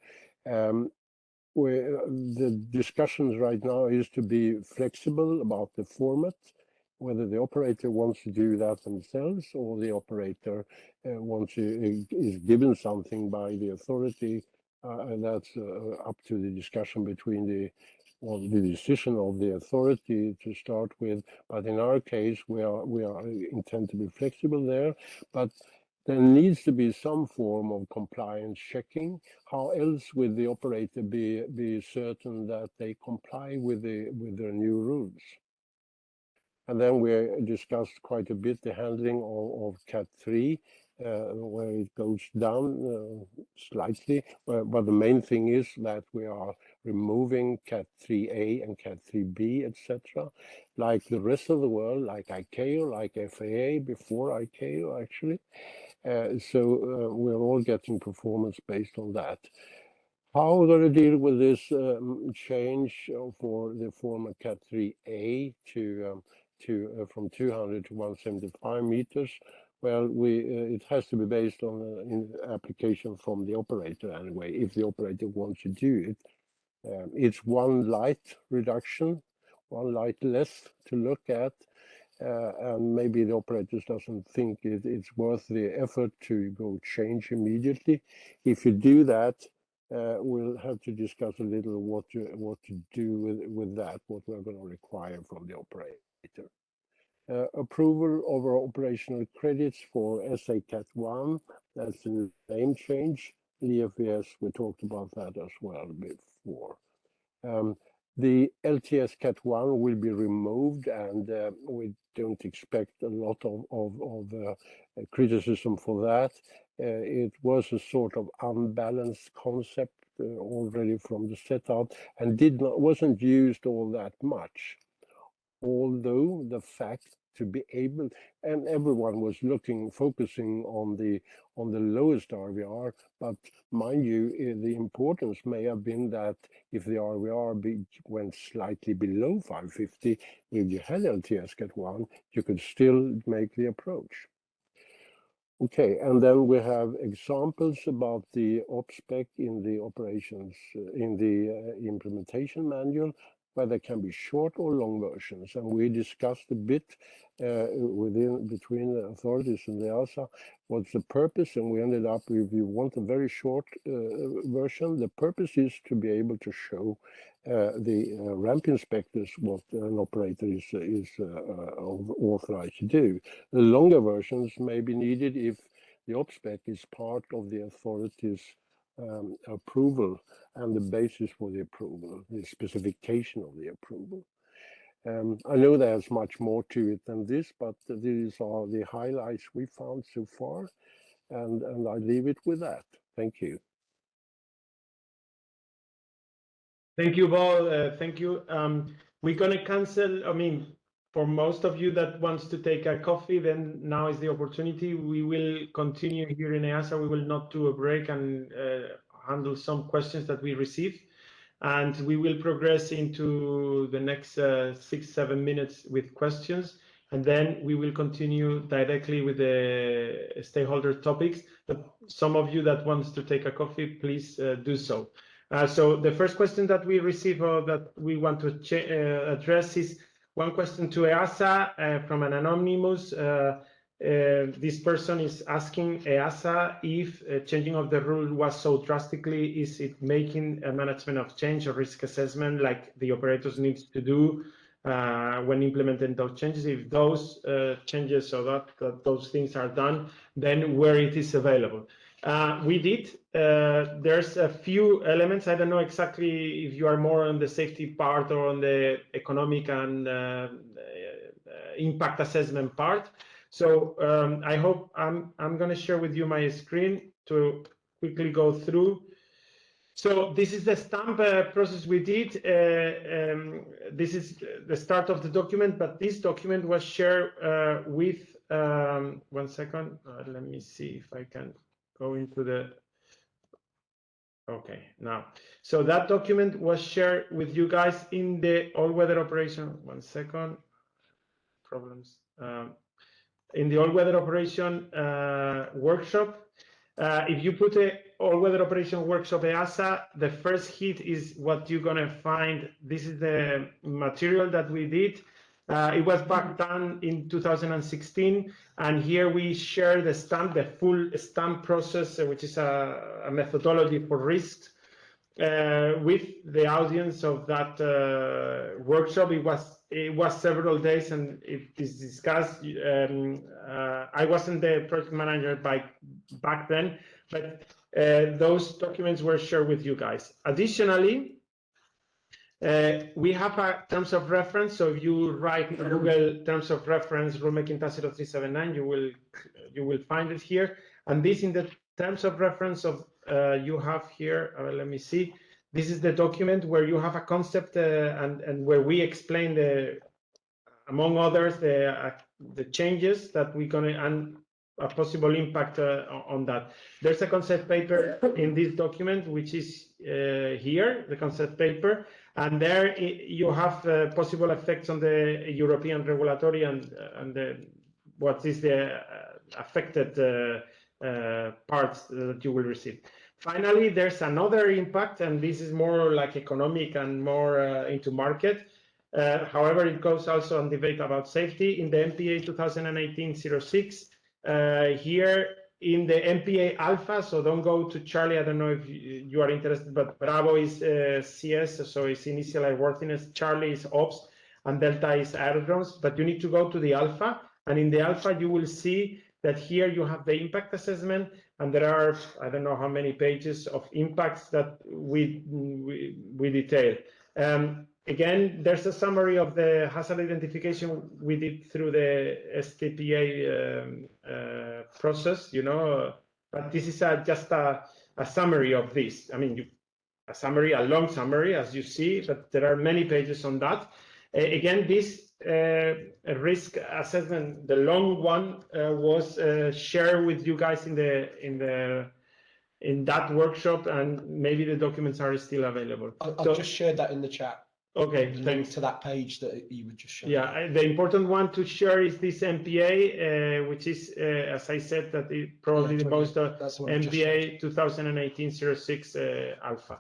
Where the discussions right now is to be flexible about the format, whether the operator wants to do that themselves or the operator is given something by the authority, and that's up to the discussion between the decision of the authority to start with. But in our case, we intend to be flexible there, but there needs to be some form of compliance checking. How else will the operator be certain that they comply with their new rules? And then we discussed quite a bit the handling of Cat 3, where it goes down slightly. But the main thing is that we are removing Cat 3A and Cat 3B, etc., like the rest of the world, like ICAO, like FAA, before ICAO, actually. So we're all getting performance based on that. How we're going to deal with this change for the former Cat 3A to from 200 to 175 meters? Well, it has to be based on an application from the operator anyway, if the operator wants to do it. It's one light reduction, one light less to look at, and maybe the operators doesn't think it's worth the effort to go change immediately. If you do that, we'll have to discuss a little what to do with that, what we're going to require from the operator. Approval of our operational credits for SA Cat 1, that's the name change. EFVS, we talked about that as well before. The LTS Cat 1 will be removed, and we don't expect a lot of criticism for that. It was a sort of unbalanced concept already from the setup, and wasn't used all that much. Although the fact to be able, and everyone was focusing on the lowest RVR, but mind you, the importance may have been that if the RVR went slightly below 550, if you had LTS Cat 1, you could still make the approach. Okay, and then we have examples about the OPSPEC in the operations, in the implementation manual, where there can be short or long versions. And we discussed a bit between the authorities and the EASA what's the purpose, and we ended up, if you want a very short version, the purpose is to be able to show the ramp inspectors what an operator is authorized to do. The longer versions may be needed if the OPSPEC is part of the authority's approval and the basis for the approval, the specification of the approval. I know there's much more to it than this, but these are the highlights we found so far, and I leave it with that. Thank you. Thank you, Paul. Thank you. We're going to cancel, for most of you that wants to take a coffee, then now is the opportunity. We will continue here in EASA. We will not do a break and handle some questions that we receive. And we will progress into the next 6-7 minutes with questions. And then we will continue directly with the stakeholder topics. But some of you that wants to take a coffee, please do so. So the first question that we receive or that we want to address is one question to EASA from an anonymous. This person is asking EASA if changing of the rule was so drastically, is it making a management of change or risk assessment like the operators need to do when implementing those changes? If those changes or those things are done, then where it is available. We did. There's a few elements. I don't know exactly if you are more on the safety part or on the economic and impact assessment part. So I hope I'm going to share with you my screen to quickly go through. So this is the stamp process we did. This is the start of the document, but this document was shared with, one second, let me see if I can go into the, okay, now. So that document was shared with you guys in the all-weather operation, one second, problems. In the all-weather operation workshop. If you put a all-weather operation workshop EASA, the first hit is what you're going to find. This is the material that we did. It was back done in 2016, and here we share the stamp, the full stamp process, which is a methodology for risks, with the audience of that workshop. It was several days, and it is discussed. I wasn't the project manager back then, but those documents were shared with you guys. Additionally, We have a terms of reference, so if you write Google terms of reference rulemaking task 0379, you will find it here. And this in the terms of reference of you have here. Let me see. This is the document where you have a concept and where we explain among others the changes that we're gonna and a possible impact on that. There's a concept paper in this document, which is here, the concept paper, and there you have possible effects on the European regulatory and what is the affected parts that you will receive. Finally, there's another impact, and this is more like economic and more into market. However, it goes also on debate about safety in the MPA 2018-06. Here in the MPA Alpha, so don't go to Charlie. I don't know if you are interested, but Bravo is CS, so it's initial airworthiness. Charlie is Ops, and Delta is aerodromes. But you need to go to the Alpha, and in the Alpha you will see that here you have the impact assessment, and there are I don't know how many pages of impacts that we detail. Again, there's a summary of the hazard identification we did through the STPA process, you know, but this is just a summary of this. I mean, a long summary, as you see, but there are many pages on that. Again, this risk assessment, the long one, was shared with you guys in that workshop, and maybe the documents are still available. I've just shared that in the chat. Okay, The thanks. link to that page that you would just show. Yeah, the important one to share is this MPA, which is, as I said, that it probably the most MPA 2018-06 Alpha.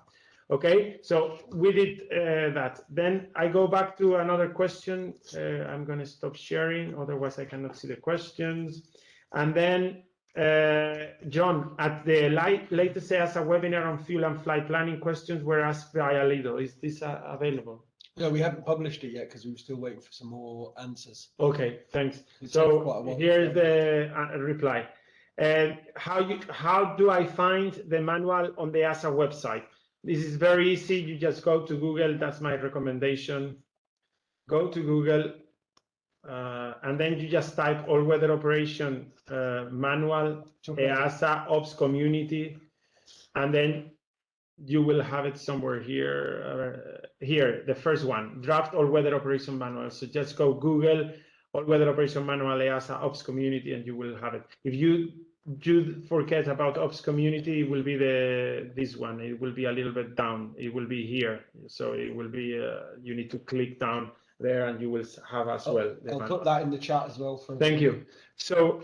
Okay, so we did that. Then I go back to another question. I'm going to stop sharing, otherwise I cannot see the questions. And then, John, at the latest EASA webinar on fuel and flight planning, questions were asked via Lido. Is this available? No, we haven't published it yet because we were still waiting for some more answers. Okay, thanks. So here's the reply. How do I find the manual on the EASA website? This is very easy. You just go to Google. That's my recommendation. Go to Google, and then you just type all-weather operation manual, EASA Ops Community, and then you will have it somewhere here. Here, the first one, draft all-weather operation manual. So just go Google all-weather operation manual EASA Ops Community, and you will have it. If you forget about Ops Community, it will be this one. It will be a little bit down. It will be here. So it will be. You need to click down there, and you will have as well. I'll put that in the chat as well. Thank you. So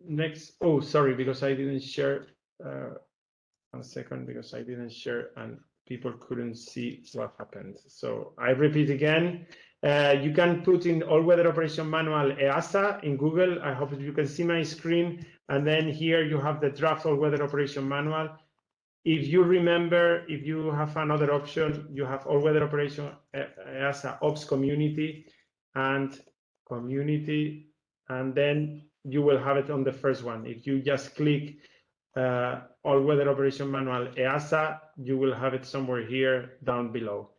next. Oh, sorry, because I didn't share. 1 second, because I didn't share and people couldn't see what happened. So I repeat again. You can put in all-weather operation manual EASA in Google. I hope you can see my screen. And then here you have the draft all-weather operation manual. If you remember, if you have another option, you have all-weather operation EASA Ops Community, and then you will have it on the first one. If you just click all-weather operation manual EASA, you will have it somewhere here down below.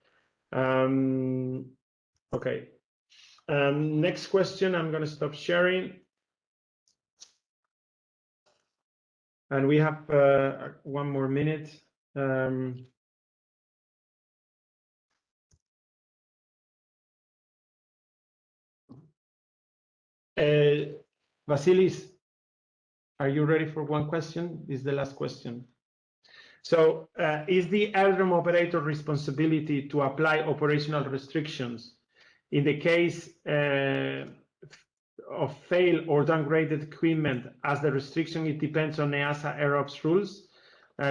Okay. Next question. I'm going to stop sharing. And we have 1 more minute. Vasilis, are you ready for one question? This is the last question. So is the aerodrome operator responsibility to apply operational restrictions in the case of fail or downgraded equipment? As the restriction, it depends on EASA AirOps rules.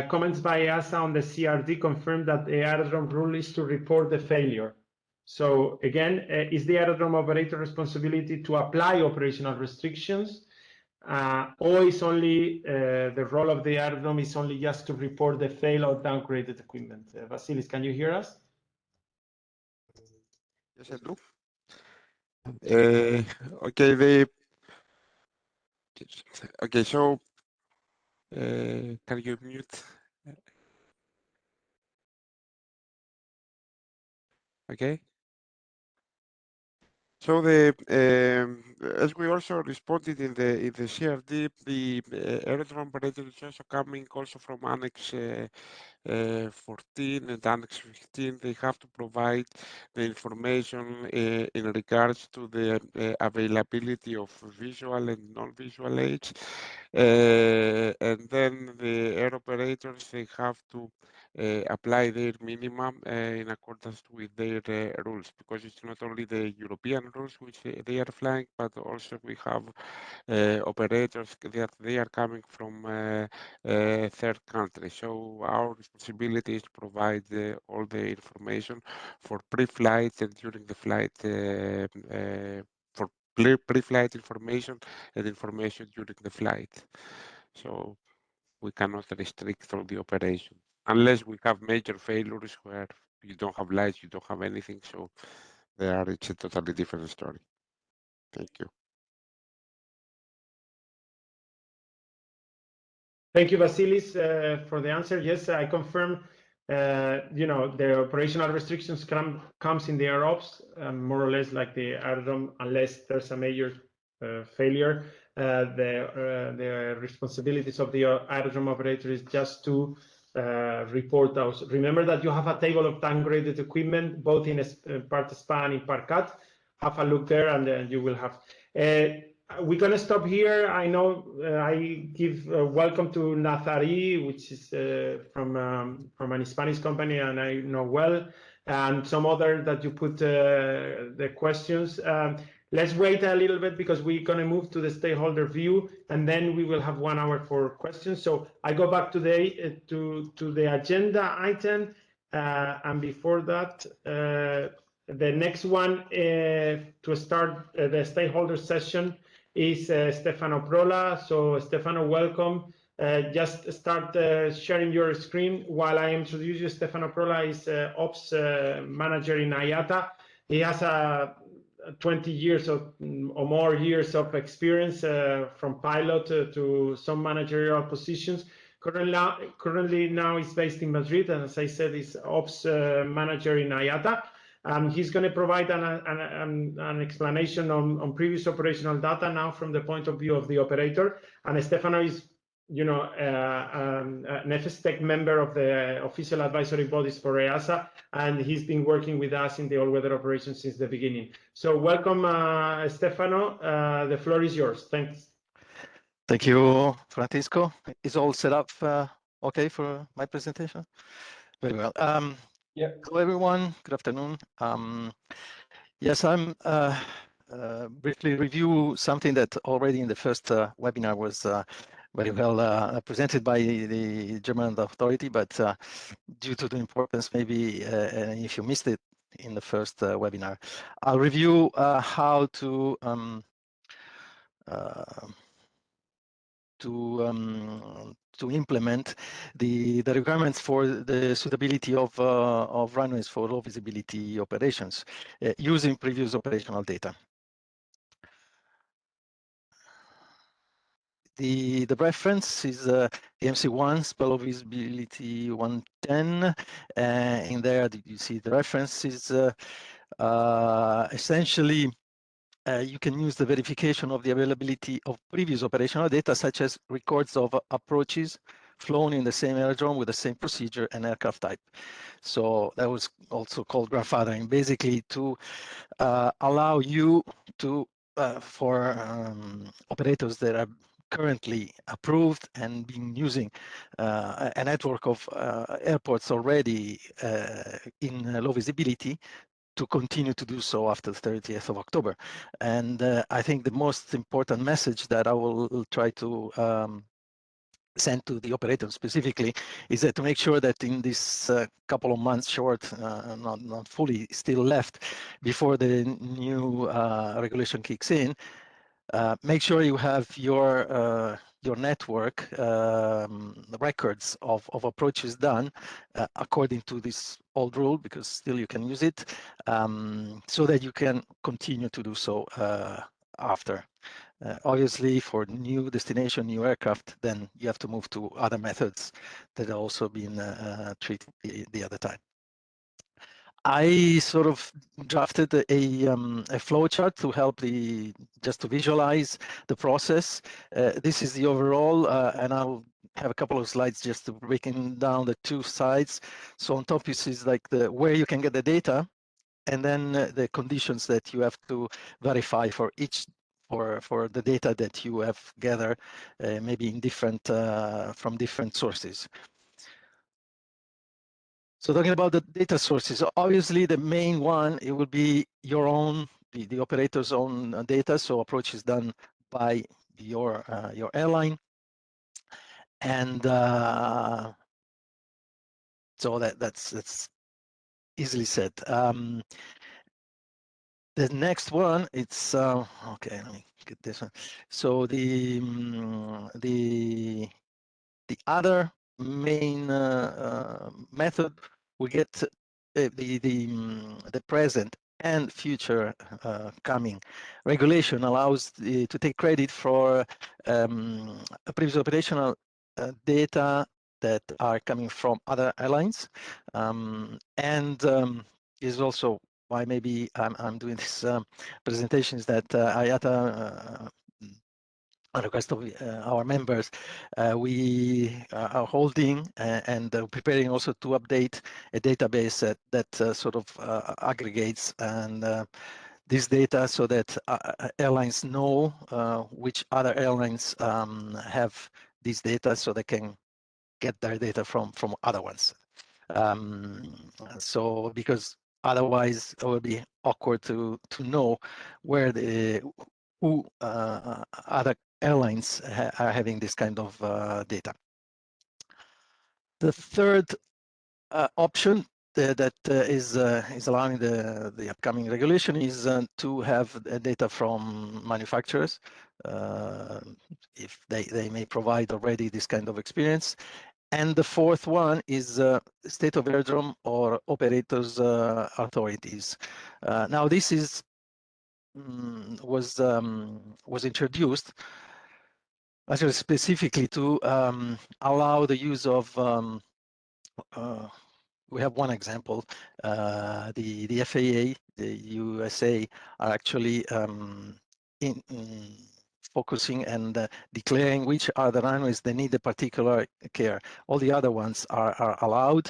Comments by EASA on the CRD confirm that the aerodrome rule is to report the failure. So again, is the aerodrome operator responsibility to apply operational restrictions? Or is only the role of the aerodrome is only just to report the fail or downgraded equipment? Vasilis, can you hear us? Yes, I do. Okay, okay, so can you mute? Okay. So the as we also responded in the CRD, the aerodrome operator is also coming also from Annex 14 and Annex 15. They have to provide the information in regards to the availability of visual and non-visual aids, and then the air operators, they have to apply their minimum in accordance with their rules, because it's not only the European rules which they are flying, but also we have operators that they are coming from third countries. So our responsibility is to provide all the information for pre-flight and during the flight, for pre-flight information and information during the flight. So we cannot restrict all the operation unless we have major failures where you don't have lights, you don't have anything. So there it's a totally different story. Thank you. Thank you, Vasilis, for the answer. Yes, I confirm. The operational restrictions comes in the air ops, more or less like the aerodrome, unless there's a major failure. The responsibilities of the aerodrome operator is just to report those. Remember that you have a table of downgraded equipment, both in part span and part cut. Have a look there, and then you will have. We're going to stop here. I know I give welcome to Nazari, which is from an Spanish company, and I know well, and some other that you put the questions. Let's wait a little bit because we're going to move to the stakeholder view, and then we will have 1 hour for questions. So I go back today to the agenda item, and before that, the next one to start the stakeholder session is Stefano Prola. So Stefano, welcome. Just start sharing your screen while I introduce you. Stefano Prola is Ops Manager in IATA. He has 20 years or more years of experience from pilot to some managerial positions. Currently now he's based in Madrid, and as I said, he's Ops Manager in IATA. He's going to provide an explanation on previous operational data now from the point of view of the operator. And Stefano is, an FSTech member of the official advisory bodies for EASA, and he's been working with us in the all-weather operations since the beginning. So welcome, Stefano. The floor is yours. Thanks. Thank you, Francisco. Is all set up okay for my presentation? Very well. Yeah. Hello, everyone. Good afternoon. Yes, I'm briefly review something that already in the first webinar was very well presented by the German authority, but due to the importance, maybe if you missed it in the first webinar, I'll review how to implement the requirements for the suitability of runways for low visibility operations using previous operational data. The reference is MC1 spell visibility 110. In there, you see the reference is essentially you can use the verification of the availability of previous operational data, such as records of approaches flown in the same aerodrome with the same procedure and aircraft type. So that was also called grandfathering, basically to allow you to, for operators that are currently approved and being using a network of airports already in low visibility, to continue to do so after the 30th of October. And I think the most important message that I will try to send to the operator specifically is that to make sure that in this couple of months short, not fully still left before the new regulation kicks in, make sure you have your network records of approaches done according to this old rule, because still you can use it, so that you can continue to do so after. Obviously, for new destination, new aircraft, then you have to move to other methods that are also been treated the other time. I sort of drafted a flow chart to help just to visualize the process. This is the overall, and I'll have a couple of slides just to breaking down the two sides. So on top is like where you can get the data, and then the conditions that you have to verify for each for the data that you have gathered, maybe in different from different sources. So talking about the data sources, obviously the main one, it will be your own, the operator's own data. So approach is done by your airline, and so that's easily said. The next one, it's okay. Let me get this one. So the other main method, we get the present and future coming. Regulation allows to take credit for previous operational data that are coming from other airlines, and is also why maybe I'm doing this presentation, is that IATA, on request of our members, we are holding and preparing also to update a database that sort of aggregates and this data, so that airlines know which other airlines have this data, so they can get their data from other ones. So because otherwise it would be awkward to know where who other airlines are having this kind of data. The third option that is allowing the upcoming regulation is to have data from manufacturers, if they may provide already this kind of experience. And the fourth one is state of aerodrome or operators authorities. Now this is was introduced actually specifically to allow the use of we have one example. The FAA, the USA, are actually focusing and declaring which are the runways that need a particular care. All the other ones are allowed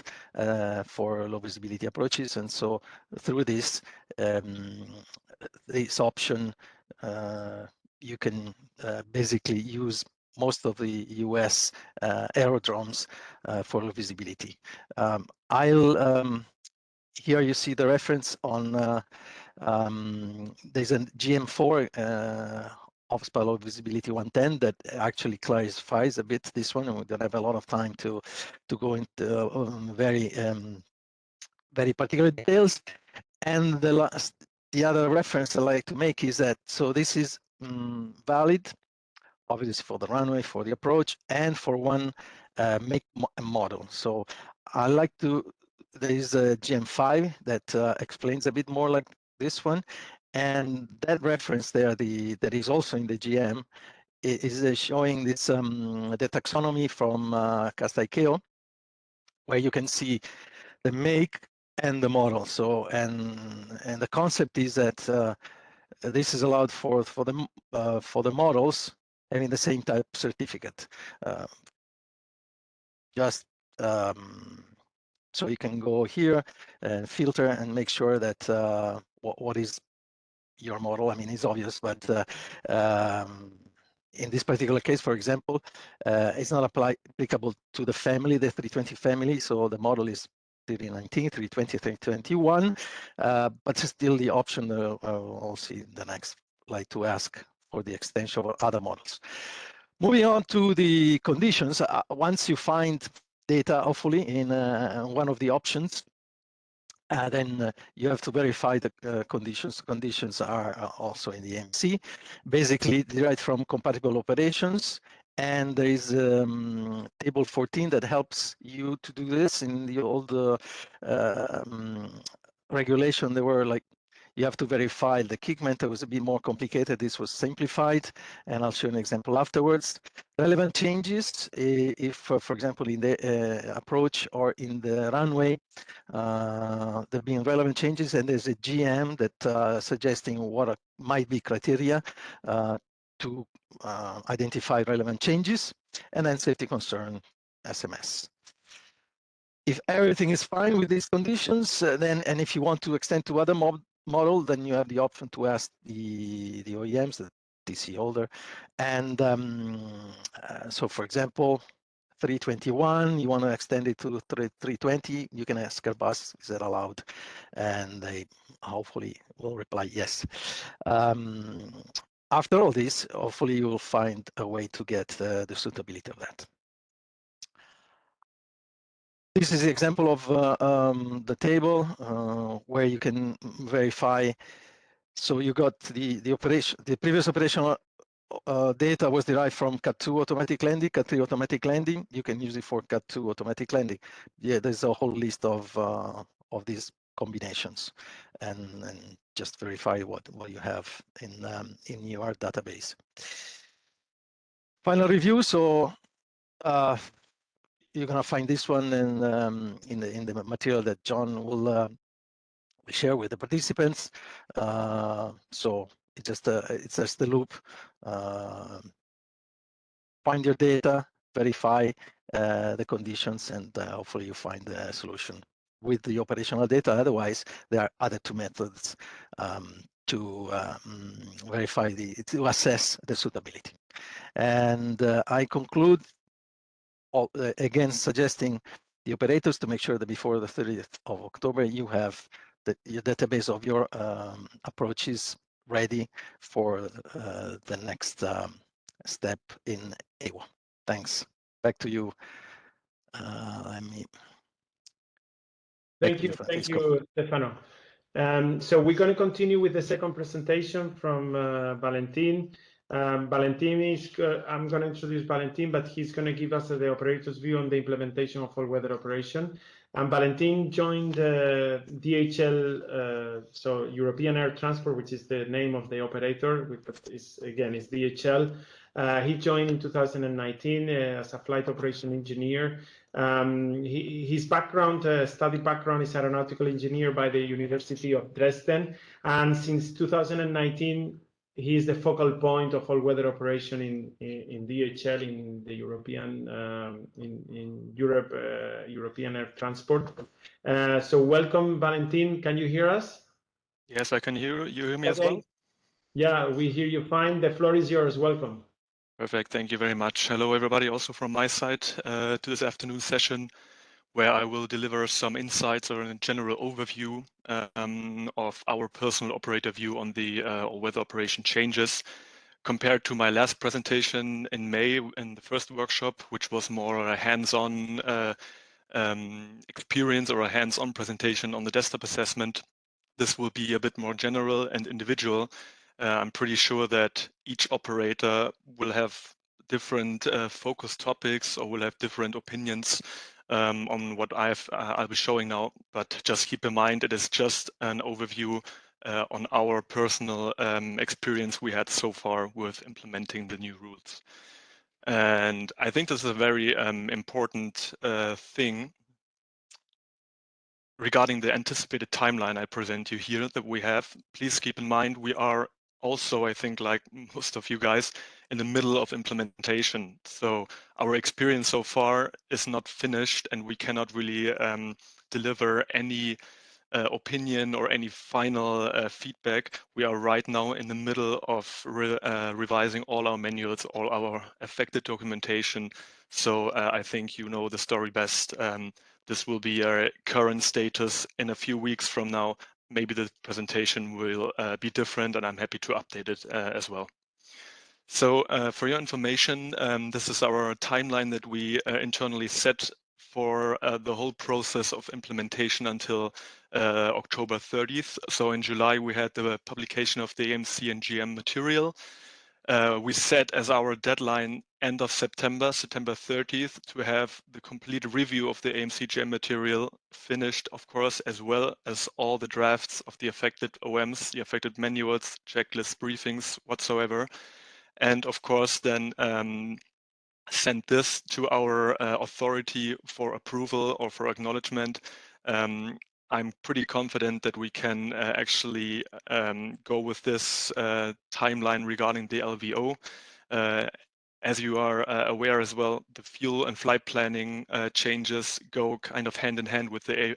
for low visibility approaches, and so through this option, you can basically use most of the US aerodromes for low visibility. Here you see the reference on there's a GM4 Office by Low Visibility 110 that actually clarifies a bit this one, and we don't have a lot of time to go into very particular details. And the other reference I like to make is that, so this is valid obviously for the runway, for the approach, and for one make model. So I like to, there is a GM5 that explains a bit more like this one, and that reference there, that is also in the GM, is showing this the taxonomy from Castaikeo, where you can see the make and the model. So and the concept is that this is allowed for the models having the same type certificate. Just so you can go here and filter and make sure that what is your model. I mean, it's obvious, but in this particular case, for example, it's not applicable to the family, the 320 family. So the model is 319, 320, 321, but still the option, I'll see the next slide, to ask for the extension of other models. Moving on to the conditions, once you find data, hopefully, in one of the options, then you have to verify the conditions. Conditions are also in the MC, basically derived from compatible operations. And there is table 14 that helps you to do this. In the old regulation, there were like, you have to verify the kick method. Was a bit more complicated. This was simplified, and I'll show you an example afterwards. Relevant changes, if, for example, in the approach or in the runway, there have been relevant changes, and there's a GM that suggesting what might be criteria to identify relevant changes, and then safety concern SMS. If everything is fine with these conditions, then, and if you want to extend to other model, then you have the option to ask the OEMs, the TC holder. And so, for example, 321, you want to extend it to 320, you can ask Airbus, is that allowed? And they hopefully will reply yes. After all this, hopefully you will find a way to get the suitability of that. This is the example of the table where you can verify. So you got the previous operational data was derived from CAT2 automatic landing, CAT3 automatic landing. You can use it for CAT2 automatic landing. Yeah, there's a whole list of these combinations, and just verify what you have in your database. Final review. So you're gonna find this one in the material that John will share with the participants. So it's just the loop. Find your data, verify the conditions, and hopefully you find the solution with the operational data. Otherwise, there are other two methods to verify to assess the suitability. And I conclude again suggesting the operators to make sure that before the 30th of October you have your database of your approaches ready for the next step in AWA. Thanks. Back to you. Thank you, Stefano. So we're going to continue with the second presentation from Valentin. Valentin is, I'm going to introduce Valentin, but he's going to give us the operator's view on the implementation of all-weather operation. And Valentin joined DHL, so European Air Transport, which is the name of the operator, which is, again, is DHL. He joined in 2019 as a flight operation engineer. His background, study background, is aeronautical engineer by the University of Dresden, and since 2019 he is the focal point of all-weather operation in DHL in the European in Europe, European Air Transport. So welcome, Valentin. Can you hear us? Yes, I can hear you. You hear me as well? Yeah, we hear you fine. The floor is yours. Welcome. Perfect. Thank you very much. Hello, everybody. Also from my side to this afternoon session, where I will deliver some insights or a general overview of our personal operator view on the all-weather operation changes compared to my last presentation in May in the first workshop, which was more a hands-on experience or a hands-on presentation on the desktop assessment. This will be a bit more general and individual. I'm pretty sure that each operator will have different focus topics or will have different opinions on what I'll be showing now. But just keep in mind, it is just an overview on our personal experience we had so far with implementing the new rules. And I think this is a very important thing regarding the anticipated timeline I present you here that we have. Please keep in mind, we are also, I think, like most of you guys, in the middle of implementation. So our experience so far is not finished, and we cannot really deliver any opinion or any final feedback. We are right now in the middle of revising all our manuals, all our affected documentation. So I think you know the story best. This will be our current status in a few weeks from now. Maybe the presentation will be different, and I'm happy to update it as well. So for your information, this is our timeline that we internally set for the whole process of implementation until October 30th. So in July, we had the publication of the AMC and GM material. We set as our deadline end of September, September 30th, to have the complete review of the AMCGM material finished, of course, as well as all the drafts of the affected OMs, the affected manuals, checklists, briefings, whatsoever. And of course, then send this to our authority for approval or for acknowledgement. I'm pretty confident that we can actually go with this timeline regarding the LVO. As you are aware as well, the fuel and flight planning changes go kind of hand in hand with the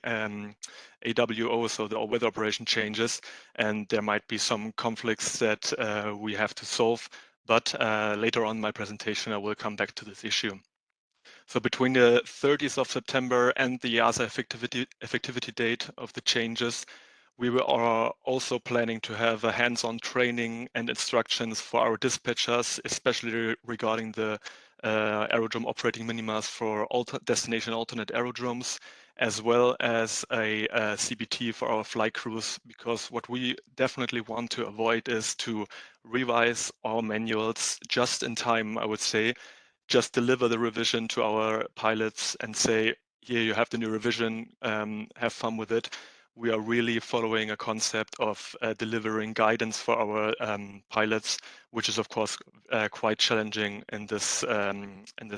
AWO, so the all-weather operation changes, and there might be some conflicts that we have to solve. But later on in my presentation, I will come back to this issue. So between the 30th of September and the EASA effectivity date of the changes, we are also planning to have a hands-on training and instructions for our dispatchers, especially regarding the aerodrome operating minimas for destination alternate aerodromes, as well as a CBT for our flight crews, because what we definitely want to avoid is to revise our manuals just in time, I would say, just deliver the revision to our pilots and say, here you have the new revision, have fun with it. We are really following a concept of delivering guidance for our pilots, which is of course quite challenging in this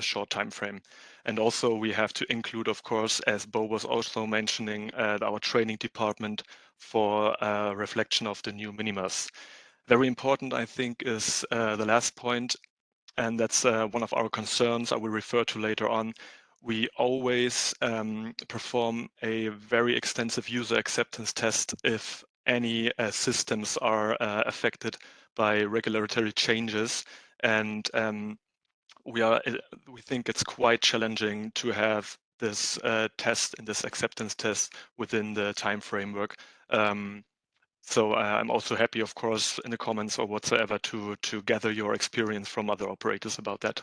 short time frame. And also we have to include, of course, as Bo was also mentioning, our training department for reflection of the new minimas. Very important, I think, is the last point, and that's one of our concerns I will refer to later on. We always perform a very extensive user acceptance test if any systems are affected by regulatory changes, and we think it's quite challenging to have this test and this acceptance test within the time framework. So I'm also happy, of course, in the comments or whatsoever to gather your experience from other operators about that.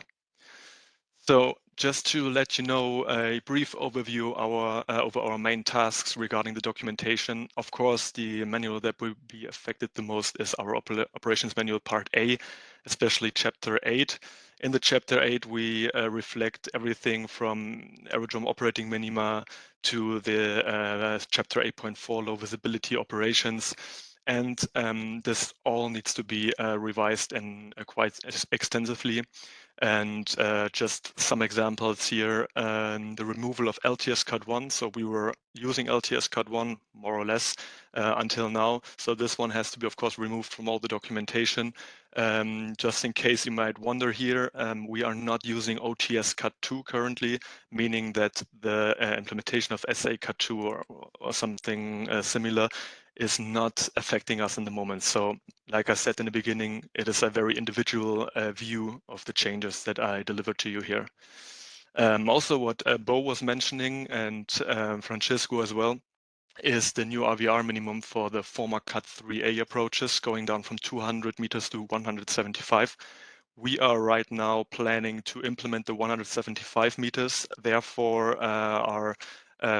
So just to let you know a brief overview over our main tasks regarding the documentation. Of course, the manual that will be affected the most is our operations manual part A, especially chapter 8. In the chapter 8, we reflect everything from aerodrome operating minima to the chapter 8.4 low visibility operations. And this all needs to be revised and quite extensively. And just some examples here, the removal of LTS Cut 1. So we were using LTS Cut 1 more or less until now. So this one has to be, of course, removed from all the documentation. Just in case you might wonder here, we are not using OTS Cut 2 currently, meaning that the implementation of SA Cut 2 or something similar is not affecting us in the moment. So like I said in the beginning, it is a very individual view of the changes that I delivered to you here. Also what Bo was mentioning and Francisco as well, is the new RVR minimum for the former Cut 3A approaches, going down from 200 meters to 175. We are right now planning to implement the 175 meters, therefore are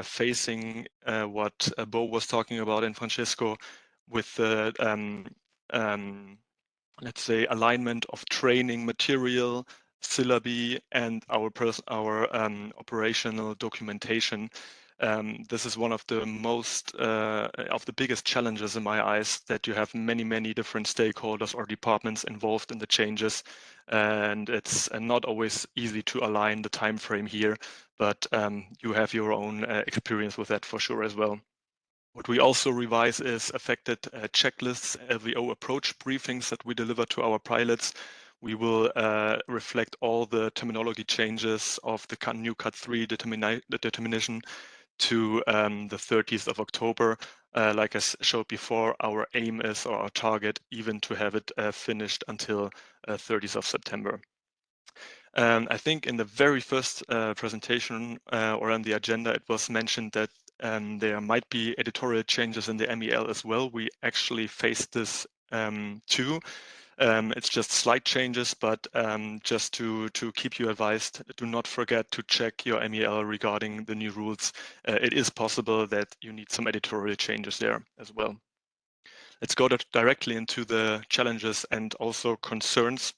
facing what Bo was talking about and Francisco with the, let's say, alignment of training material, syllabi, and our operational documentation. This is one of the biggest challenges in my eyes, that you have many different stakeholders or departments involved in the changes, and it's not always easy to align the time frame here, but you have your own experience with that for sure as well. What we also revise is affected checklists, LVO approach briefings that we deliver to our pilots. We will reflect all the terminology changes of the new Cut 3 determination to the 30th of October. Like I showed before, our aim is, or our target, even to have it finished until 30th of September. I think in the very first presentation or on the agenda, it was mentioned that there might be editorial changes in the MEL as well. We actually faced this too. It's just slight changes, but just to keep you advised, do not forget to check your MEL regarding the new rules. It is possible that you need some editorial changes there as well. Let's go directly into the challenges and also concerns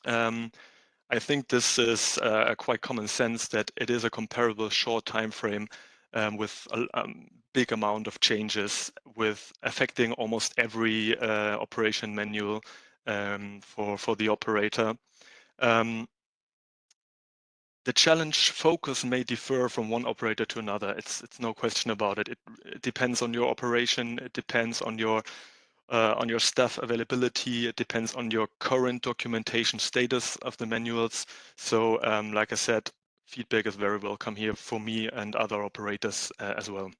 I think this is a quite common sense that it is a comparable short time frame with a big amount of changes, with affecting almost every operation manual for the operator. The challenge focus may differ from one operator to another. It's no question about it. It depends on your operation. It depends on your staff availability. It depends on your current documentation status of the manuals. So, like I said, feedback is very welcome here for me and other operators as well.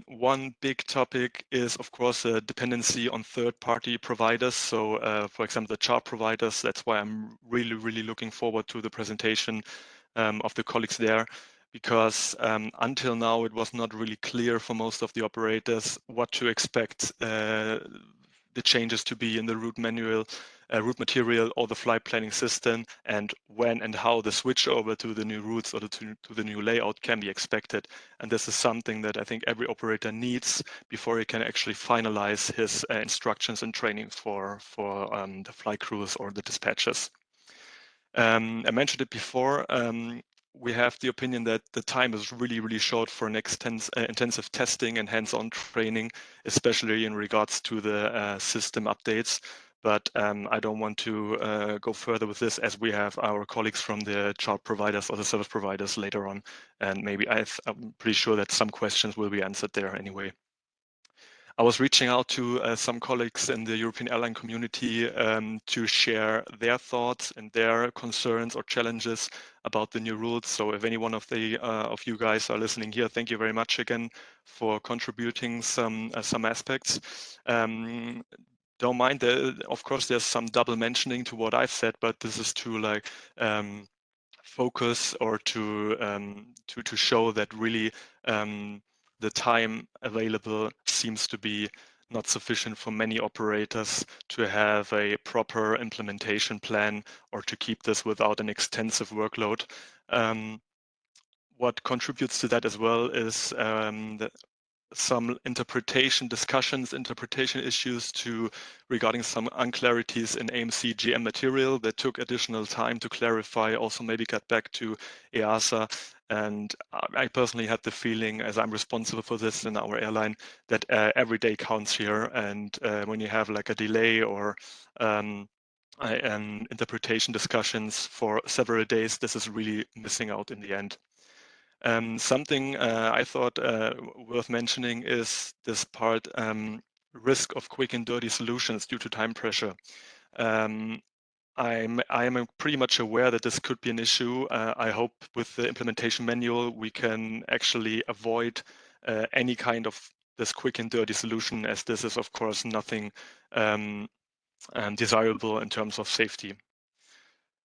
One big topic is, of course, a dependency on third-party providers. So, for example, the chart providers. That's why I'm really looking forward to the presentation of the colleagues there, because until now it was not really clear for most of the operators what to expect the changes to be in the route manual, route material, or the flight planning system, and when and how the switch over to the new routes or to the new layout can be expected. And this is something that I think every operator needs before he can actually finalize his instructions and training for the flight crews or the dispatchers. I mentioned it before. We have the opinion that the time is really short for an intensive testing and hands-on training, especially in regards to the system updates. But I don't want to go further with this, as we have our colleagues from the chart providers or the service providers later on, and maybe I'm pretty sure that some questions will be answered there anyway. I was reaching out to some colleagues in the European airline community to share their thoughts and their concerns or challenges about the new rules. So if any one of you guys are listening here, thank you very much again for contributing some aspects. Don't mind, of course, there's some double mentioning to what I've said, but this is to focus or to show that really the time available seems to be not sufficient for many operators to have a proper implementation plan or to keep this without an extensive workload. What contributes to that as well is some interpretation issues regarding some unclarities in AMC GM material that took additional time to clarify, also maybe get back to EASA. And I personally had the feeling, as I'm responsible for this in our airline, that every day counts here. And when you have like a delay or interpretation discussions for several days, this is really missing out in the end. Something I thought worth mentioning is this part, risk of quick and dirty solutions due to time pressure. I am pretty much aware that this could be an issue. I hope with the implementation manual we can actually avoid any kind of this quick and dirty solution, as this is of course nothing desirable in terms of safety.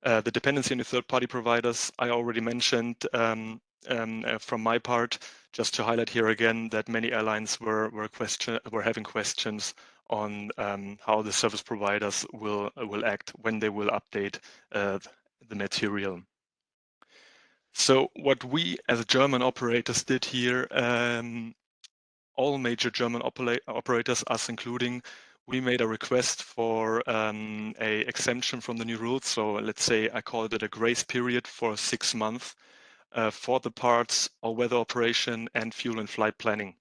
The dependency on the third-party providers I already mentioned. From my part, just to highlight here again that many airlines were having questions on how the service providers will act when they will update the material. So what we as German operators did here, all major German operators, us including, we made a request for a exemption from the new rules. So let's say I called it a grace period for 6 months. For the parts or weather operation and fuel and flight planning.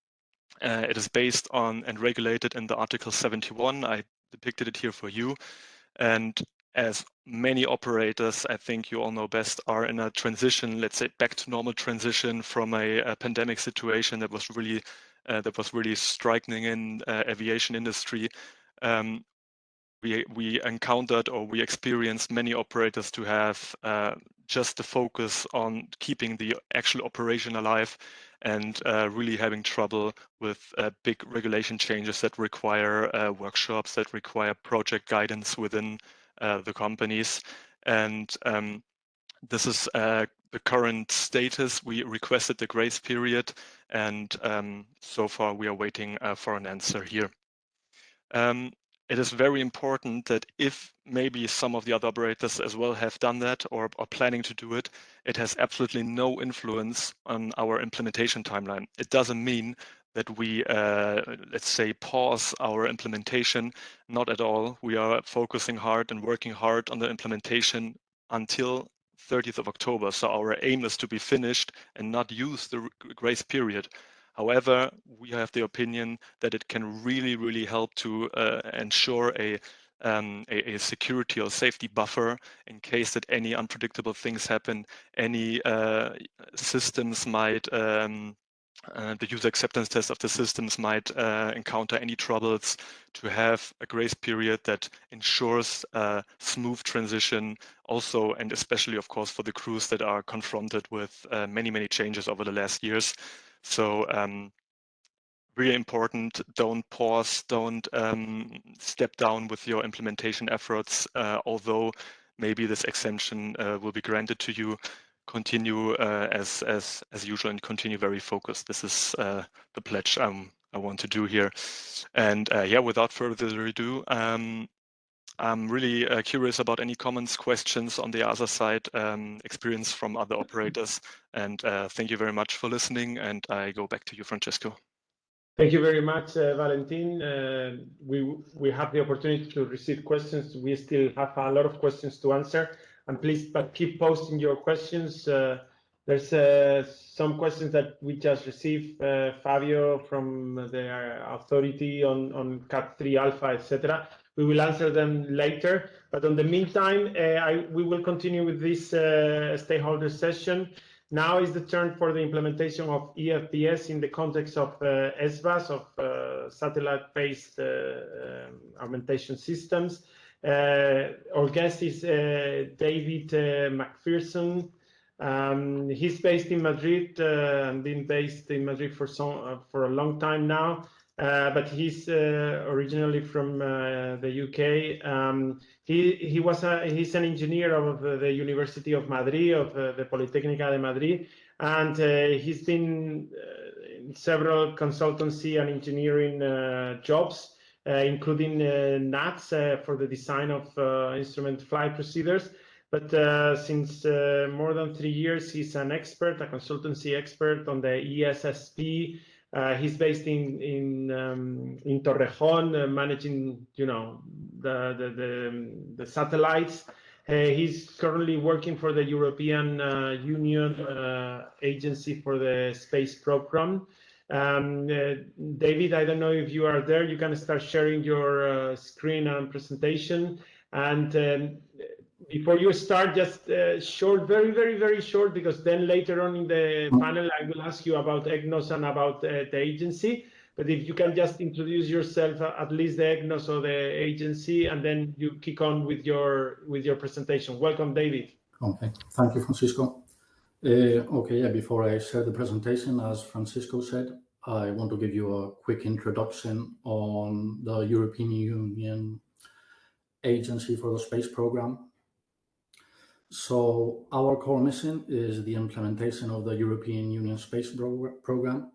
It is based on and regulated in the Article 71. I depicted it here for you. And as many operators, I think you all know best, are in a transition, let's say back to normal transition from a pandemic situation that was really striking in aviation industry. We encountered or we experienced many operators to have just the focus on keeping the actual operation alive and really having trouble with big regulation changes that require workshops, that require project guidance within the companies. And this is the current status. We requested the grace period, and so far we are waiting for an answer here. It is very important that if maybe some of the other operators as well have done that or are planning to do it, it has absolutely no influence on our implementation timeline. It doesn't mean that we, let's say, pause our implementation. Not at all. We are focusing hard and working hard on the implementation until 30th of October. So our aim is to be finished and not use the grace period. However, we have the opinion that it can really, really help to ensure a security or safety buffer in case that any unpredictable things happen, any systems might, the user acceptance test of the systems might encounter any troubles, to have a grace period that ensures a smooth transition also, and especially, of course, for the crews that are confronted with many, many changes over the last years. So really important, don't pause, don't step down with your implementation efforts, although maybe this exemption will be granted to you. Continue as usual and continue very focused. This is the pledge I want to do here. And yeah, without further ado, I'm really curious about any comments, questions on the EASA side, experience from other operators. And thank you very much for listening. And I go back to you, Francisco. Thank you very much, Valentin. We have the opportunity to receive questions. We still have a lot of questions to answer, and please keep posting your questions. There's some questions that we just received, Fabio from the authority on Cat3 Alpha, etc. We will answer them later, but in the meantime, we will continue with this stakeholder session. Now is the turn for the implementation of EFVS in the context of SBAS, of satellite-based augmentation systems. Our guest is David McPherson. He's based in Madrid and been based in Madrid for a long time now. But he's originally from the UK. He's an engineer of the University of Madrid, of the Politécnica de Madrid, and he's been in several consultancy and engineering jobs, including NATS for the design of instrument flight procedures. But since more than 3 years, he's an expert, a consultancy expert on the ESSP. He's based in Torrejón, managing, the satellites. He's currently working for the European Union Agency for the Space Program. David, I don't know if you are there. You can start sharing your screen and presentation. And before you start, just short, very, very, very short, because then later on in the panel, I will ask you about EGNOS and about the agency. But if you can just introduce yourself, at least the EGNOS or the agency, and then you kick on with your presentation. Welcome, David. Okay, thank you, Francisco. Okay, yeah, before I share the presentation, as Francisco said, I want to give you a quick introduction on the European Union Agency for the Space Program. So our core mission is the implementation of the European Union Space Program,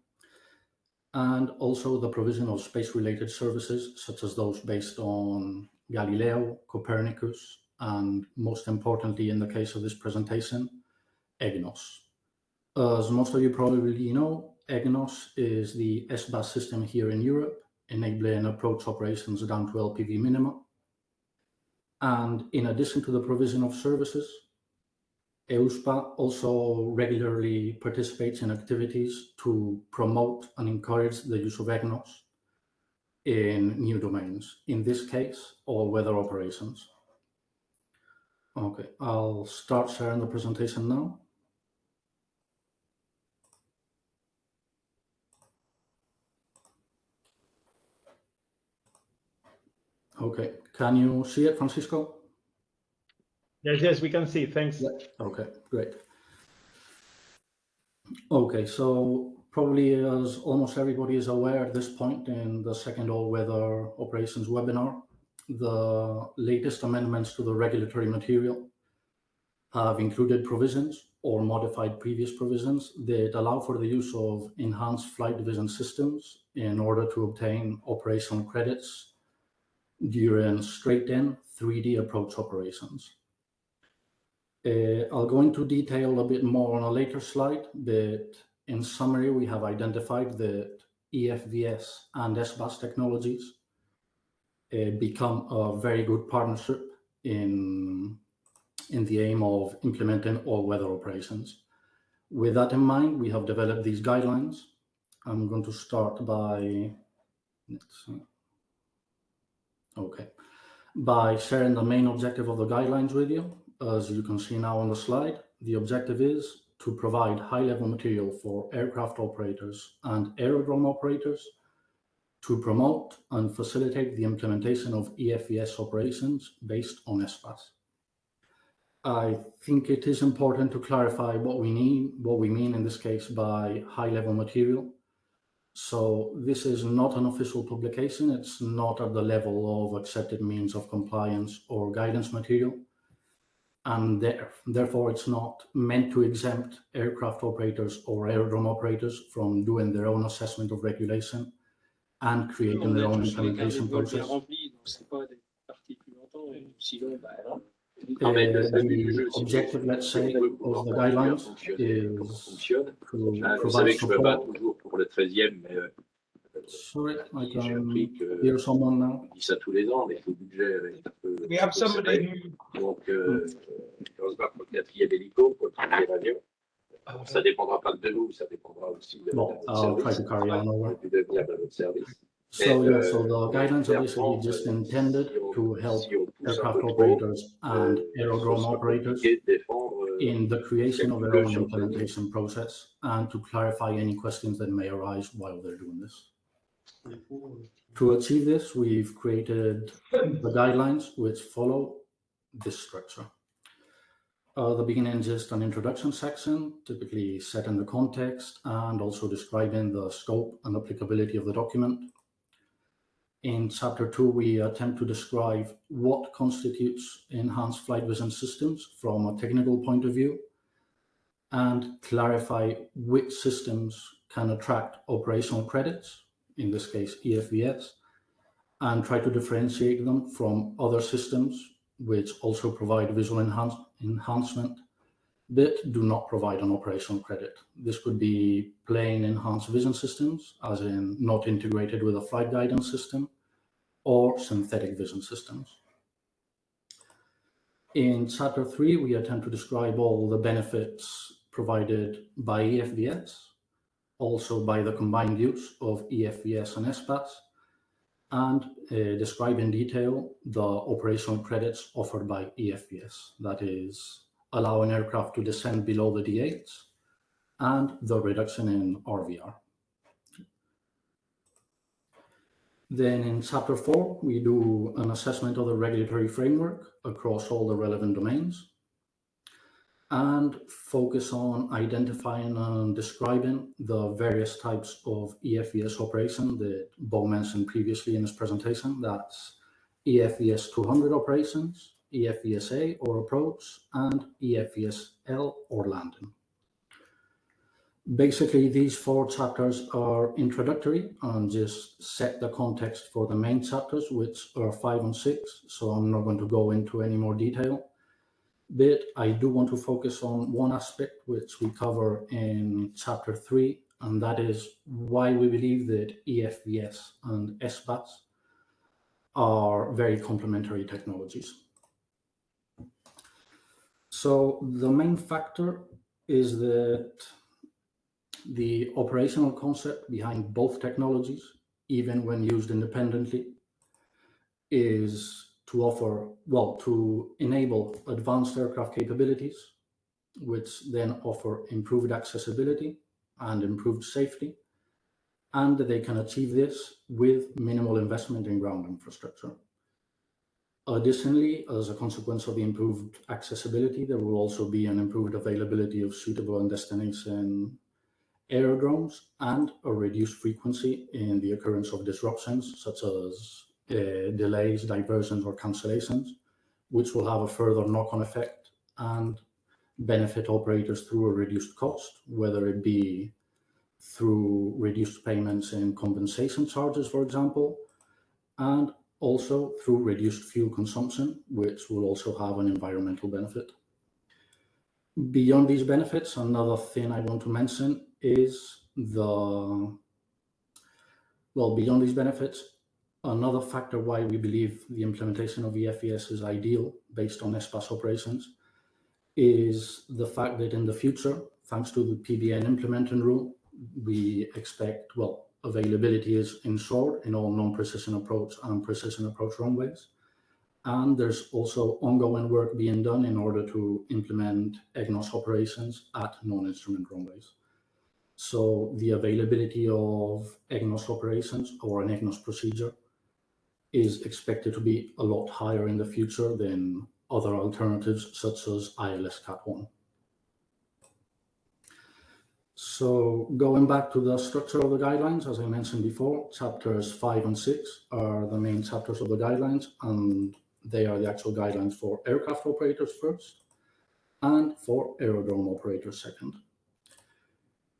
and also the provision of space-related services, such as those based on Galileo, Copernicus, and most importantly, in the case of this presentation, EGNOS. As most of you probably know, EGNOS is the SBAS system here in Europe, enabling approach operations down to LPV minima. And in addition to the provision of services, EUSPA also regularly participates in activities to promote and encourage the use of EGNOS in new domains, in this case, all-weather operations. Okay, I'll start sharing the presentation now. Okay, can you see it, Francisco? Yes, we can see. Thanks. Yeah. Okay, great. Okay, so probably as almost everybody is aware at this point in the second all-weather operations webinar, the latest amendments to the regulatory material have included provisions or modified previous provisions that allow for the use of enhanced flight division systems in order to obtain operational credits during straight-in 3D approach operations. I'll go into detail a bit more on a later slide, but in summary, we have identified that EFVS and SBAS technologies become a very good partnership in the aim of implementing all-weather operations. With that in mind, we have developed these guidelines. I'm going to start by, by sharing the main objective of the guidelines with you. As you can see now on the slide, the objective is to provide high-level material for aircraft operators and aerodrome operators to promote and facilitate the implementation of EFVS operations based on SBAS. I think it is important to clarify what we mean in this case by high-level material. So this is not an official publication. It's not at the level of accepted means of compliance or guidance material. And therefore, it's not meant to exempt aircraft operators or aerodrome operators from doing their own assessment of regulation and creating their own implementation process. The objective, let's say, of the guidelines is to provide support. Sorry, I can hear someone now. We have somebody who... Well, I'll try to carry on over. So yeah, so the guidelines are basically just intended to help aircraft operators and aerodrome operators in the creation of their own implementation process and to clarify any questions that may arise while they're doing this. To achieve this, we've created the guidelines which follow this structure. The beginning is just an introduction section, typically set in the context and also describing the scope and applicability of the document. In Chapter 2, we attempt to describe what constitutes enhanced flight vision systems from a technical point of view and clarify which systems can attract operational credits, in this case EFVS, and try to differentiate them from other systems which also provide visual enhancement but do not provide an operational credit. This could be plain enhanced vision systems, as in not integrated with a flight guidance system, or synthetic vision systems. In Chapter 3, we attempt to describe all the benefits provided by EFVS, also by the combined use of EFVS and SBAS, and describe in detail the operational credits offered by EFVS, that is, allowing aircraft to descend below the D8s and the reduction in RVR. Then in Chapter 4, we do an assessment of the regulatory framework across all the relevant domains and focus on identifying and describing the various types of EFVS operation that Bo mentioned previously in his presentation. That's EFVS 200 operations, EFVS-A or approach, and EFVS-L or landing. Basically, these 4 chapters are introductory and just set the context for the main chapters, which are 5 and 6. So I'm not going to go into any more detail, but I do want to focus on one aspect which we cover in Chapter 3, and that is why we believe that EFVS and SBAS are very complementary technologies. So the main factor is that the operational concept behind both technologies, even when used independently, is to offer, well, to enable advanced aircraft capabilities, which then offer improved accessibility and improved safety, and they can achieve this with minimal investment in ground infrastructure. Additionally, as a consequence of the improved accessibility, there will also be an improved availability of suitable and destination aerodromes and a reduced frequency in the occurrence of disruptions such as delays, diversions, or cancellations, which will have a further knock-on effect and benefit operators through a reduced cost, whether it be through reduced payments in compensation charges, for example, and also through reduced fuel consumption, which will also have an environmental benefit. Beyond these benefits, another thing I want to mention is the Well, beyond these benefits, another factor why we believe the implementation of EFVS is ideal based on SBAS operations is the fact that in the future, thanks to the PBN implementing rule, we expect, well, availability is ensured in all non-precision approach and precision approach runways. And there's also ongoing work being done in order to implement EGNOS operations at non-instrument runways. So the availability of EGNOS operations or an EGNOS procedure is expected to be a lot higher in the future than other alternatives such as ILS Cat 1. So going back to the structure of the guidelines, as I mentioned before, chapters 5 and 6 are the main chapters of the guidelines, and they are the actual guidelines for aircraft operators first and for aerodrome operators second.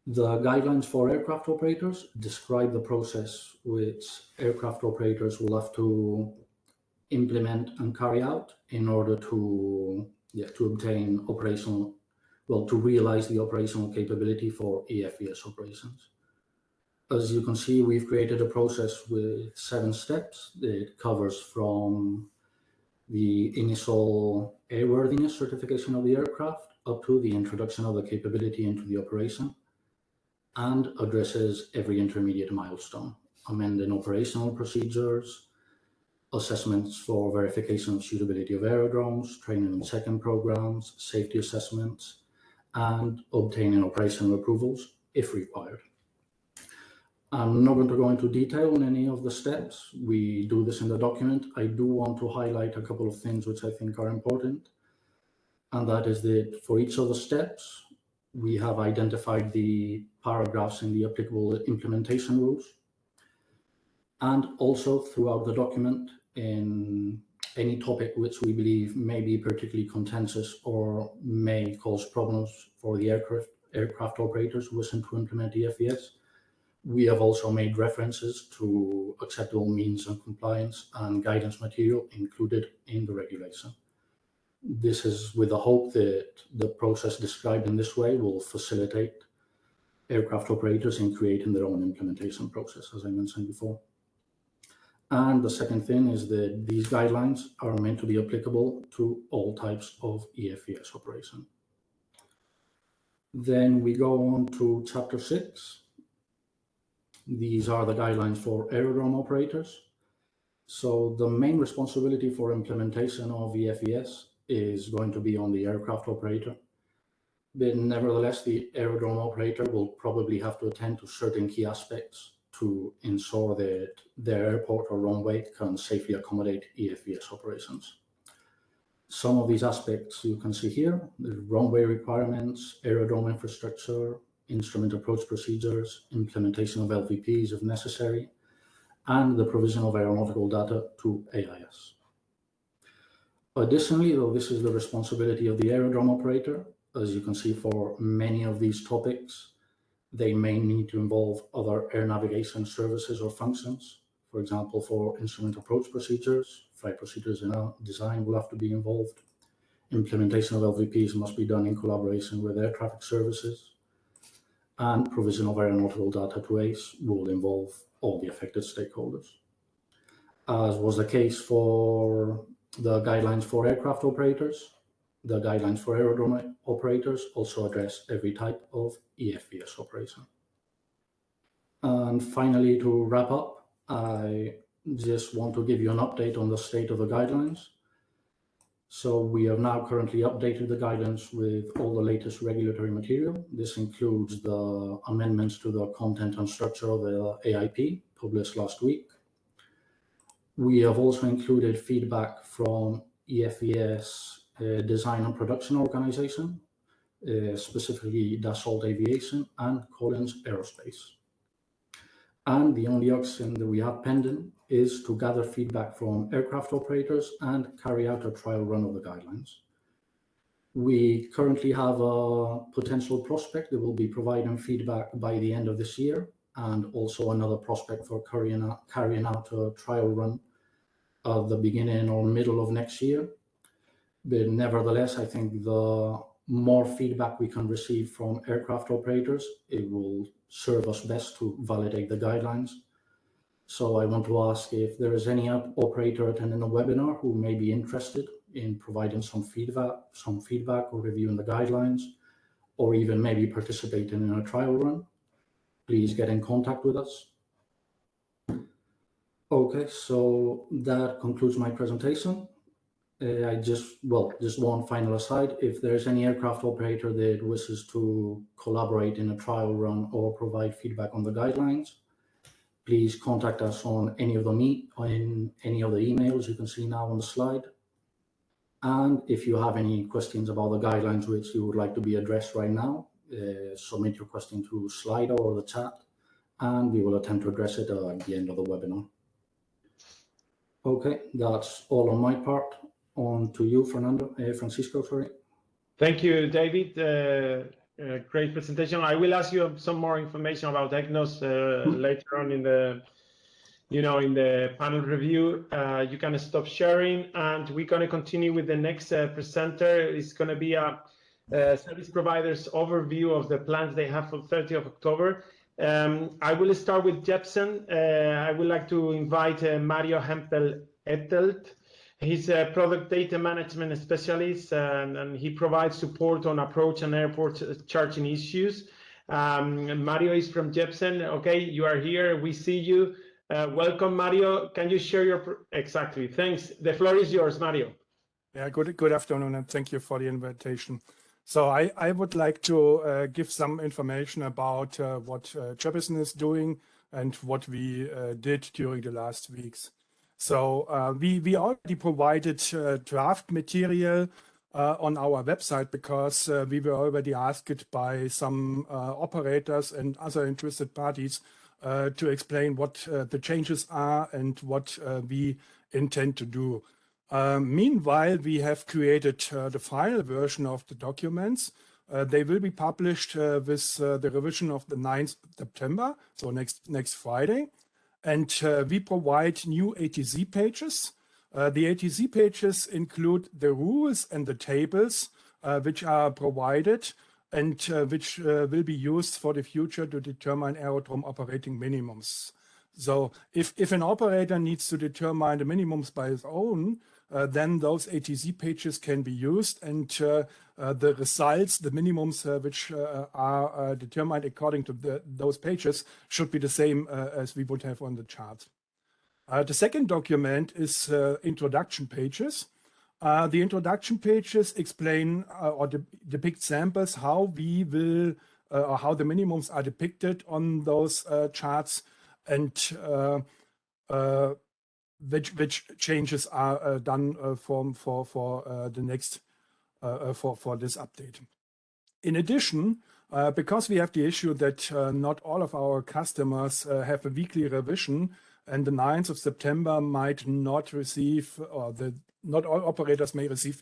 The guidelines for aircraft operators describe the process which aircraft operators will have to implement and carry out in order to obtain operational, well, to realize the operational capability for EFVS operations. As you can see, we've created a process with 7 steps. It covers from the initial airworthiness certification of the aircraft up to the introduction of the capability into the operation, and addresses every intermediate milestone, amending operational procedures, assessments for verification of suitability of aerodromes, training and checking programs, safety assessments, and obtaining operational approvals if required. I'm not going to go into detail on any of the steps. We do this in the document. I do want to highlight a couple of things which I think are important, and that is that for each of the steps, we have identified the paragraphs in the applicable implementation rules. And also throughout the document, in any topic which we believe may be particularly contentious or may cause problems for the aircraft operators who listen to implement EFVS, we have also made references to acceptable means of compliance and guidance material included in the regulation. This is with the hope that the process described in this way will facilitate aircraft operators in creating their own implementation process, as I mentioned before. And the second thing is that these guidelines are meant to be applicable to all types of EFVS operation. Then we go on to chapter 6. These are the guidelines for aerodrome operators. So the main responsibility for implementation of EFVS is going to be on the aircraft operator. But nevertheless, the aerodrome operator will probably have to attend to certain key aspects to ensure that their airport or runway can safely accommodate EFVS operations. Some of these aspects you can see here: the runway requirements, aerodrome infrastructure, instrument approach procedures, implementation of LVPs if necessary, and the provision of aeronautical data to AIS. Additionally, though this is the responsibility of the aerodrome operator, as you can see for many of these topics, they may need to involve other air navigation services or functions. For example, for instrument approach procedures, flight procedures and design will have to be involved. Implementation of LVPs must be done in collaboration with air traffic services. And provision of aeronautical data to ACE will involve all the affected stakeholders. As was the case for the guidelines for aircraft operators, the guidelines for aerodrome operators also address every type of EFVS operation. And finally, to wrap up, I just want to give you an update on the state of the guidelines. So we have now currently updated the guidance with all the latest regulatory material. This includes the amendments to the content and structure of the AIP published last week. We have also included feedback from EFVS Design and Production Organization, specifically Dassault Aviation and Collins Aerospace. And the only action that we have pending is to gather feedback from aircraft operators and carry out a trial run of the guidelines. We currently have a potential prospect that will be providing feedback by the end of this year, and also another prospect for carrying out a trial run at the beginning or middle of next year. But nevertheless, I think the more feedback we can receive from aircraft operators, it will serve us best to validate the guidelines So I want to ask if there is any operator attending the webinar who may be interested in providing some feedback or reviewing the guidelines, or even maybe participating in a trial run. Please get in contact with us. Okay, so that concludes my presentation. Just one final aside. If there's any aircraft operator that wishes to collaborate in a trial run or provide feedback on the guidelines, please contact us on any of the emails you can see now on the slide. And if you have any questions about the guidelines which you would like to be addressed right now, submit your question through Slido or the chat, and we will attempt to address it at the end of the webinar. Okay, that's all on my part. On to you, Francisco, sorry. Thank you, David. Great presentation. I will ask you some more information about EGNOS later on in the, in the panel review. You can stop sharing, and we're going to continue with the next presenter. It's going to be a service provider's overview of the plans they have for 30th of October. I will start with Jepsen. I would like to invite Mario Hempel-Ettelt. He's a product data management specialist, and he provides support on approach and airport charging issues. Mario is from Jepsen. Okay, you are here. We see you. Welcome, Mario. Can you share your... Exactly. Thanks. The floor is yours, Mario. Yeah, good afternoon, and thank you for the invitation. So I would like to give some information about what Jepsen is doing and what we did during the last weeks. So we already provided draft material on our website because we were already asked by some operators and other interested parties to explain what the changes are and what we intend to do. Meanwhile, we have created the final version of the documents. They will be published with the revision of the 9th September, so next Friday. And we provide new ATC pages. The ATC pages include the rules and the tables which are provided and which will be used for the future to determine aerodrome operating minimums. So if an operator needs to determine the minimums by his own, then those ATC pages can be used, and the results, the minimums which are determined according to those pages should be the same as we would have on the chart. The second document is introduction pages. The introduction pages explain or depict samples how we will or how the minimums are depicted on those charts, and which changes are done for the next for this update. In addition, because we have the issue that not all of our customers have a weekly revision, and the 9th of September might not receive, or not all operators may receive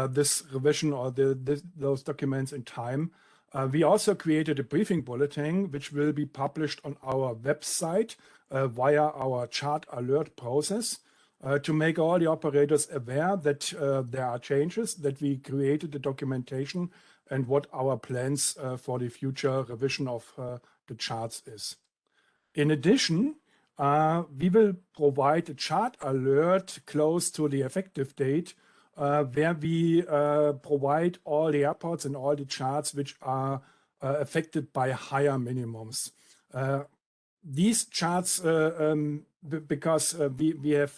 this revision or those documents in time. We also created a briefing bulletin, which will be published on our website via our chart alert process to make all the operators aware that there are changes, that we created the documentation, and what our plans for the future revision of the charts is. In addition, we will provide a chart alert close to the effective date where we provide all the airports and all the charts which are affected by higher minimums. These charts, because we have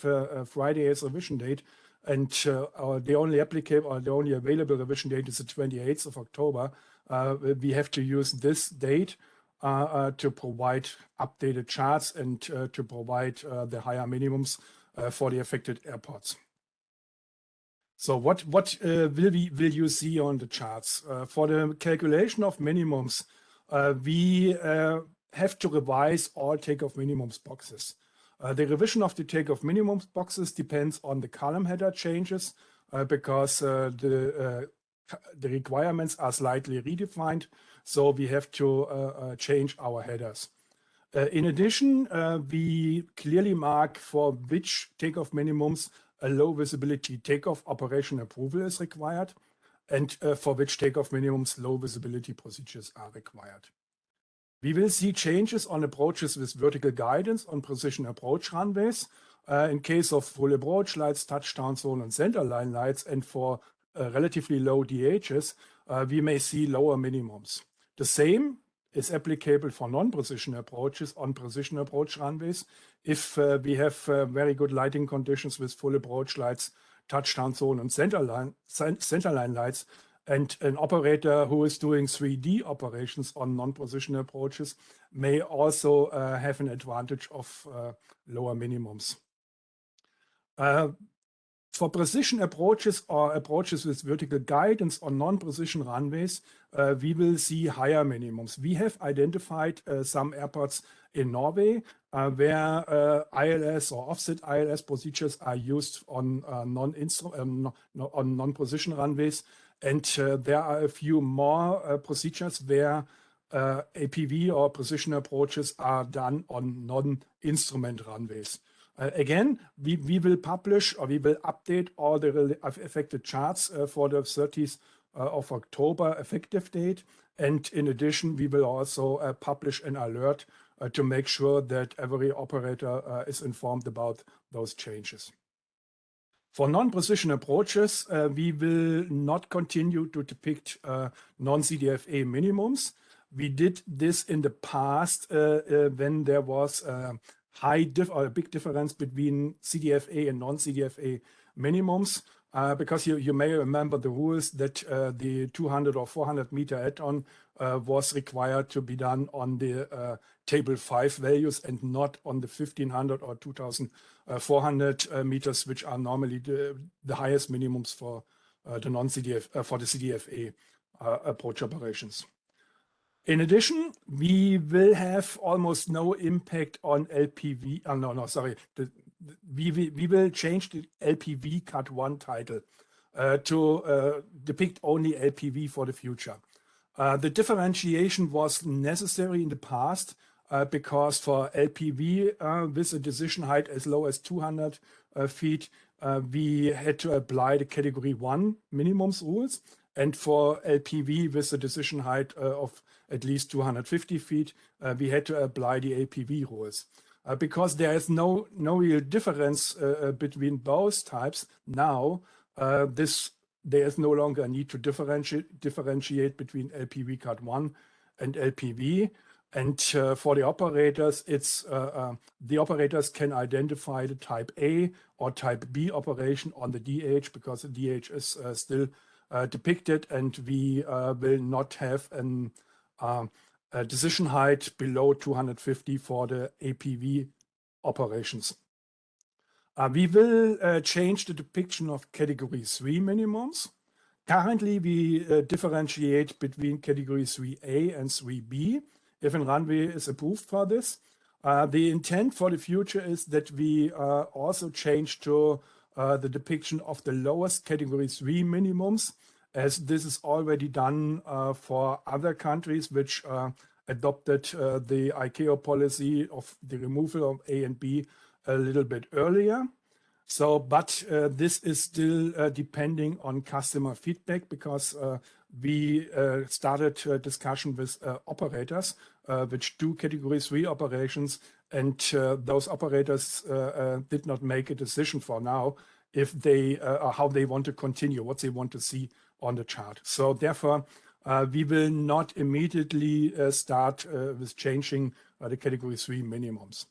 Friday as revision date, and the only applicable or the only available revision date is the 28th of October, we have to use this date to provide updated charts and to provide the higher minimums for the affected airports. So what will you see on the charts? For the calculation of minimums, we have to revise all takeoff minimums boxes. The revision of the takeoff minimums boxes depends on the column header changes because the requirements are slightly redefined, so we have to change our headers. In addition, we clearly mark for which takeoff minimums a low visibility takeoff operation approval is required, and for which takeoff minimums low visibility procedures are required. We will see changes on approaches with vertical guidance on precision approach runways. In case of full approach lights, touchdown zone, and centerline lights, and for relatively low DHs, we may see lower minimums. The same is applicable for non-precision approaches on precision approach runways. If we have very good lighting conditions with full approach lights, touchdown zone, and centerline lights, and an operator who is doing 3D operations on non-precision approaches may also have an advantage of lower minimums. For precision approaches or approaches with vertical guidance on non-precision runways, we will see higher minimums. We have identified some airports in Norway where ILS or offset ILS procedures are used on non-precision runways. And there are a few more procedures where APV or precision approaches are done on non-instrument runways. Again, we will publish or we will update all the affected charts for the 30th of October effective date. And in addition, we will also publish an alert to make sure that every operator is informed about those changes. For non-precision approaches, we will not continue to depict non-CDFA minimums. We did this in the past when there was a big difference between CDFA and non-CDFA minimums, because you may remember the rules that the 200 or 400 meter add-on was required to be done on the table 5 values and not on the 1500 or 2400 meters, which are normally the highest minimums for the non-CDF for the CDFA approach operations. In addition, we will have almost no impact on LPV. We will change the LPV Cut 1 title to depict only LPV for the future. The differentiation was necessary in the past because for LPV with a decision height as low as 200 feet, we had to apply the category 1 minimums rules. And for LPV with a decision height of at least 250 feet, we had to apply the APV rules. Because there is no real difference between both types now, there is no longer a need to differentiate between LPV Cut 1 and LPV. And for the operators, the operators can identify the type A or type B operation on the DH, because the DH is still depicted, and we will not have a decision height below 250 for the APV operations. We will change the depiction of category 3 minimums. Currently, we differentiate between category 3A and 3B if a runway is approved for this. The intent for the future is that we also change to the depiction of the lowest category 3 minimums, as this is already done for other countries which adopted the ICAO policy of the removal of A and B a little bit earlier. So, but this is still depending on customer feedback, because we started a discussion with operators which do category 3 operations, and those operators did not make a decision for now if they how they want to continue, what they want to see on the chart. So therefore, we will not immediately start with changing the category 3 minimums.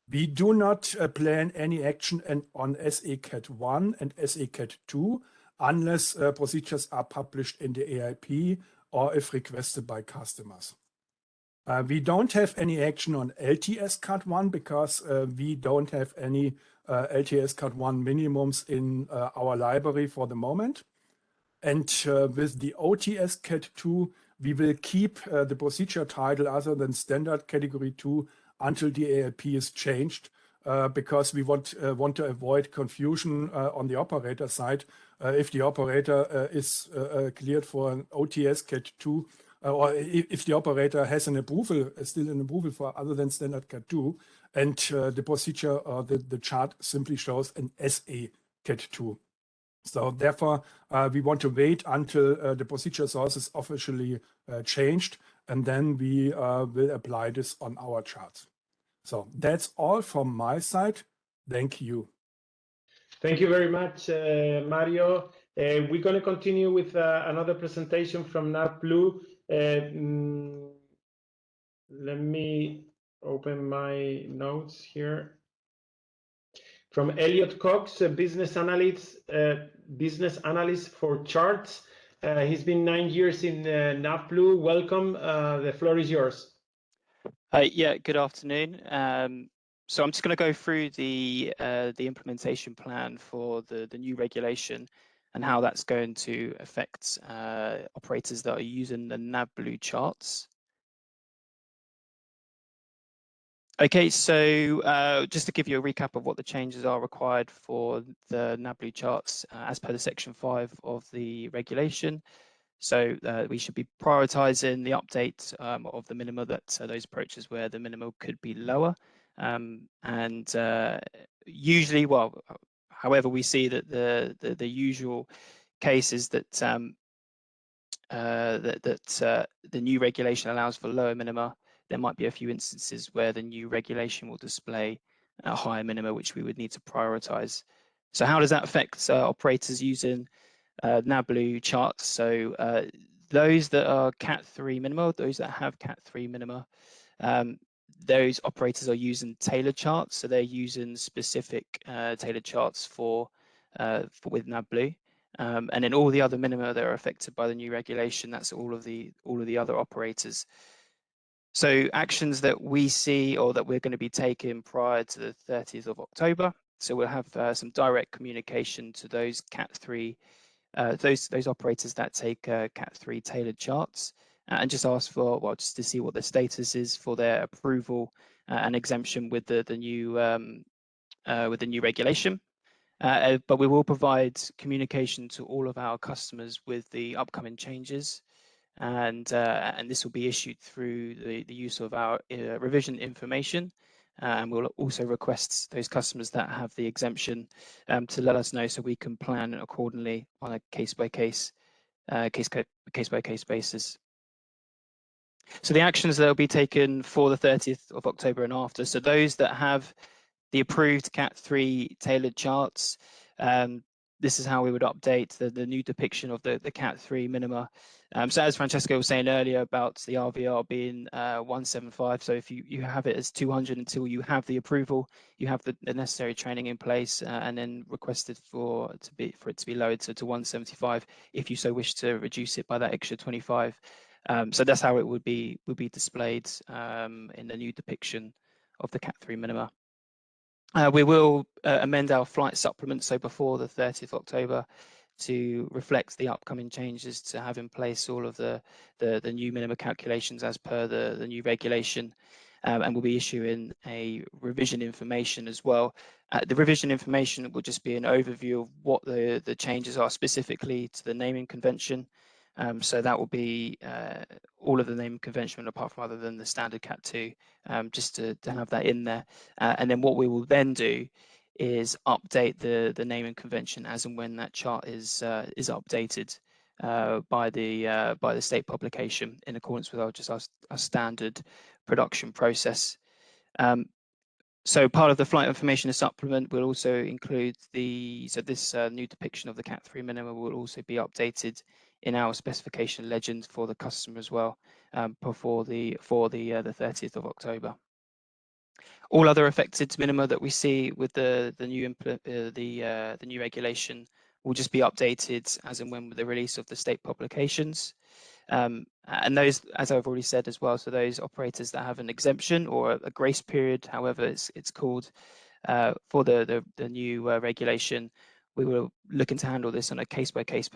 We do not plan any action on SA Cat 1 and SA Cat 2 unless procedures are published in the AIP or if requested by customers. We don't have any action on LTS Cat 1 because we don't have any LTS Cat 1 minimums in our library for the moment. And with the OTS Cat 2, we will keep the procedure title other than standard category 2 until the AIP is changed, because we want to avoid confusion on the operator side. If the operator is cleared for an OTS Cat 2, or if the operator has an approval, still an approval for other than standard Cat 2, and the procedure or the chart simply shows an SA Cat 2. So therefore, we want to wait until the procedure source is officially changed, and then we will apply this on our charts. So that's all from my side. Thank you. Thank you very much, Mario. We're going to continue with another presentation from NavBlue. Let me open my notes here. From Elliot Cox, a business analyst for charts. He's been 9 years in NavBlue. Welcome. The floor is yours. Yeah, good afternoon. So I'm just going to go through the implementation plan for the new regulation and how that's going to affect operators that are using the NavBlue charts. Okay, so just to give you a recap of what the changes are required for the NavBlue charts as per the section 5 of the regulation. So we should be prioritizing the update of the minima that those approaches where the minima could be lower. Usually, well, however, we see that the usual case is that the new regulation allows for lower minima. There might be a few instances where the new regulation will display a higher minima, which we would need to prioritize. So how does that affect operators using NavBlue charts? So those that are Cat 3 minima, those that have Cat 3 minima, those operators are using tailored charts. So they're using specific tailored charts for with NavBlue. And then all the other minima that are affected by the new regulation, that's all of the other operators. So actions that we see or that we're going to be taking prior to the 30th of October. So we'll have some direct communication to those Cat 3, those operators that take Cat 3 tailored charts, and just ask for, well, just to see what the status is for their approval and exemption with the new regulation. But we will provide communication to all of our customers with the upcoming changes, and this will be issued through the use of our revision information. And we'll also request those customers that have the exemption to let us know so we can plan accordingly on a case-by-case basis. So the actions that will be taken for the 30th of October and after. So those that have the approved Cat 3 tailored charts, this is how we would update the new depiction of the Cat 3 minima. So as Francesco was saying earlier about the RVR being 175, so if you have it as 200 until you have the approval, you have the necessary training in place, and then requested for it to be lowered to 175 if you so wish to reduce it by that extra 25. So that's how it would be displayed in the new depiction of the Cat 3 minima. We will amend our flight supplement, so before the 30th of October, to reflect the upcoming changes, to have in place all of the new minimum calculations as per the new regulation, and we'll be issuing a revision information as well. The revision information will just be an overview of what the changes are specifically to the naming convention. So that will be all of the naming convention apart from other than the standard Cat 2, just to have that in there. And then what we will then do is update the naming convention as and when that chart is updated by the state publication in accordance with our standard production process. So part of the flight information supplement will also include this new depiction of the Cat 3 minimum will also be updated in our specification legend for the customer as well, for the 30th of October. All other affected minima that we see with the new regulation will just be updated as and when with the release of the state publications. And those, as I've already said as well, so those operators that have an exemption or a grace period, however it's called, for the new regulation, we will looking to handle this on a case-by-case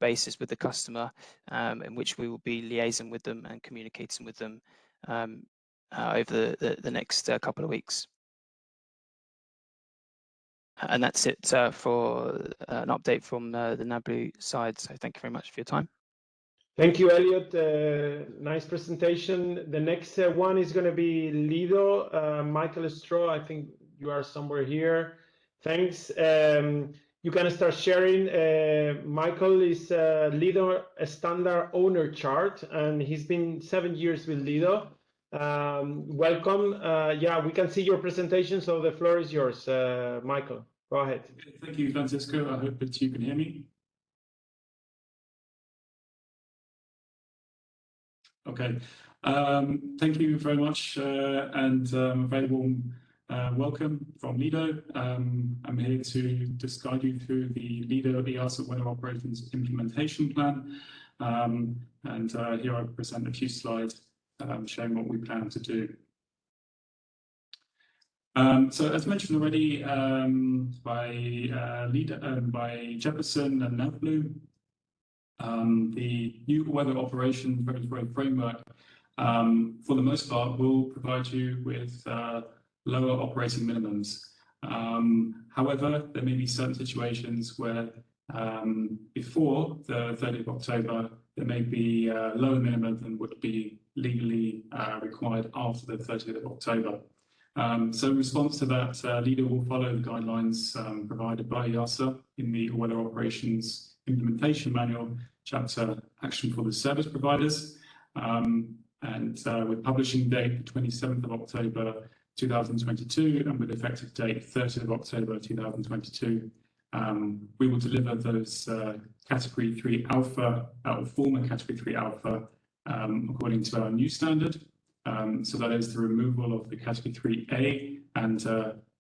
basis with the customer, in which we will be liaising with them and communicating with them over the next couple of weeks. And that's it for an update from the NavBlue side. So thank you very much for your time. Thank you, Elliot. Nice presentation. The next one is going to be Lido. Michael Stroh, I think you are somewhere here. Thanks. you can start sharing. Michael is Lido standard owner chart, and he's been 7 years with Lido. Welcome. Yeah, we can see your presentation, so the floor is yours, Michael. Go ahead. Thank you, Francisco. I hope that you can hear me. Okay. Thank you very much, and a very warm welcome from Lido. I'm here to just guide you through the Lido EASA Weather Operations Implementation Plan. And here I present a few slides showing what we plan to do. So as mentioned already by Jefferson and Navblue, the new weather operations regulatory framework, for the most part, will provide you with lower operating minimums. However, there may be certain situations where before the 30th of October, there may be a lower minimum than would be legally required after the 30th of October. So in response to that, Lido will follow the guidelines provided by EASA in the Weather Operations Implementation Manual, Chapter Action for the Service Providers. And with publishing date 27th of October 2022, and with effective date 30th of October 2022, we will deliver those Category 3 Alpha, former Category 3 Alpha, according to our new standard. So that is the removal of the Category 3A and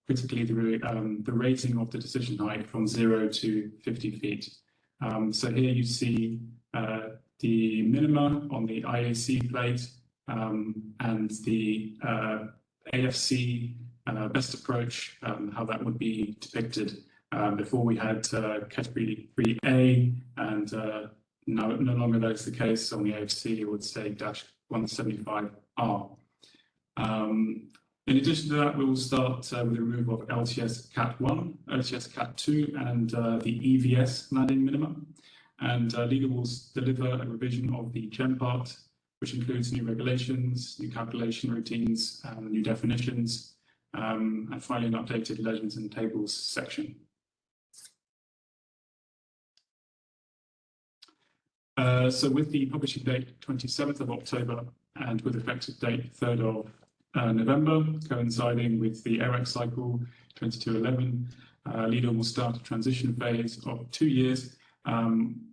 critically the raising of the decision height from 0 to 50 feet. So here you see the minima on the IAC plate and the AFC best approach, how that would be depicted. Before we had Category 3A, and no longer that's the case. On the AFC, it would say -175R. In addition to that, we will start with the removal of LTS Cat 1, LTS Cat 2, and the EVS landing minimum. And Lido will deliver a revision of the GEM part, which includes new regulations, new calculation routines, new definitions, and finally an updated legends and tables section. So with the publishing date 27th of October and with effective date 3rd of November, coinciding with the AREC cycle 2211, Lido will start a transition phase of 2 years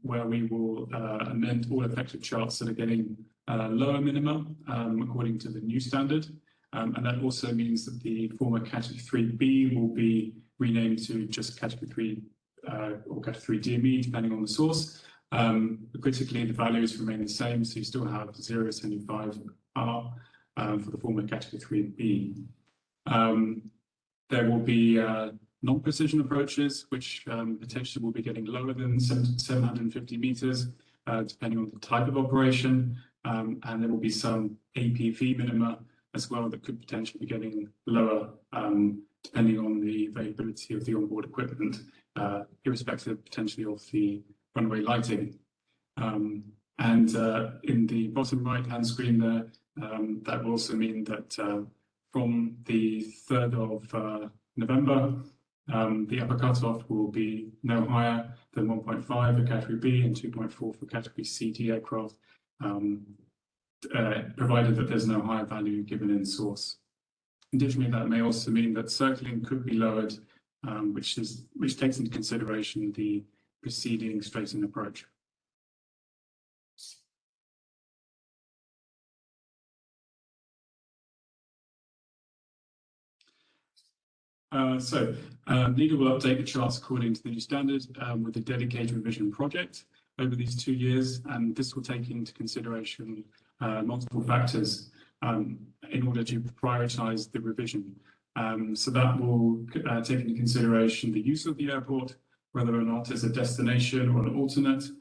where we will amend all effective charts that are getting lower minima according to the new standard. And that also means that the former Category 3B will be renamed to just Category 3 or Category 3 DME, depending on the source. But critically, the values remain the same, so you still have 0.75R for the former Category 3B. There will be non-precision approaches, which potentially will be getting lower than 750 meters, depending on the type of operation. And there will be some APV minima as well that could potentially be getting lower, depending on the availability of the onboard equipment, irrespective potentially of the runway lighting. And in the bottom right-hand screen there, that will also mean that from the 3rd of November, the upper cutoff will be no higher than 1.5 for Category B and 2.4 for Category C/D aircraft, provided that there's no higher value given in source. Additionally, that may also mean that circling could be lowered, which takes into consideration the preceding straight-in approach. Lido will update the charts according to the new standard with a dedicated revision project over these 2 years, and this will take into consideration multiple factors in order to prioritize the revision. So that will take into consideration the use of the airport, whether or not it's a destination or an alternate,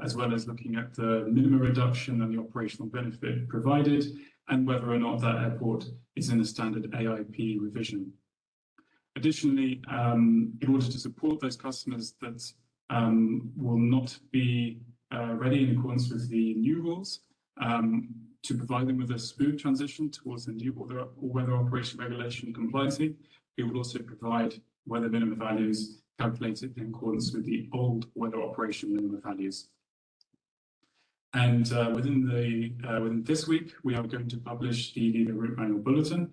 as well as looking at the minimum reduction and the operational benefit provided, and whether or not that airport is in a standard AIP revision. Additionally, in order to support those customers that will not be ready in accordance with the new rules, to provide them with a smooth transition towards the new weather operation regulation compliancy, we will also provide weather minimum values calculated in accordance with the old weather operation minimum values. And within this week, we are going to publish the Leader Route Manual Bulletin,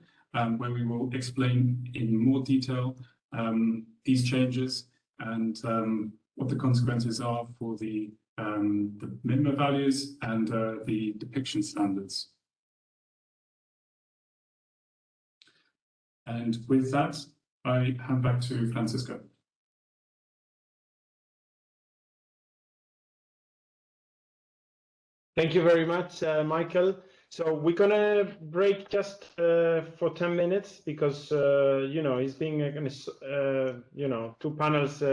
where we will explain in more detail these changes and what the consequences are for the minimum values and the depiction standards. And with that, I hand back to Francisco. Thank you very much, Michael. So we're gonna break just for 10 minutes because you know it's being you know 2 panels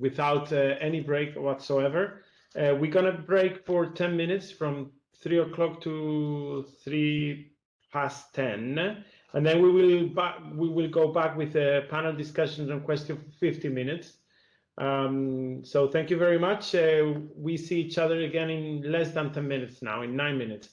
without any break whatsoever. We're gonna break for 10 minutes from 3 o'clock to 10:03, and then we will go back with a panel discussions and question for 50 minutes. So thank you very much. We see each other again in less than 10 minutes now, in 9 minutes.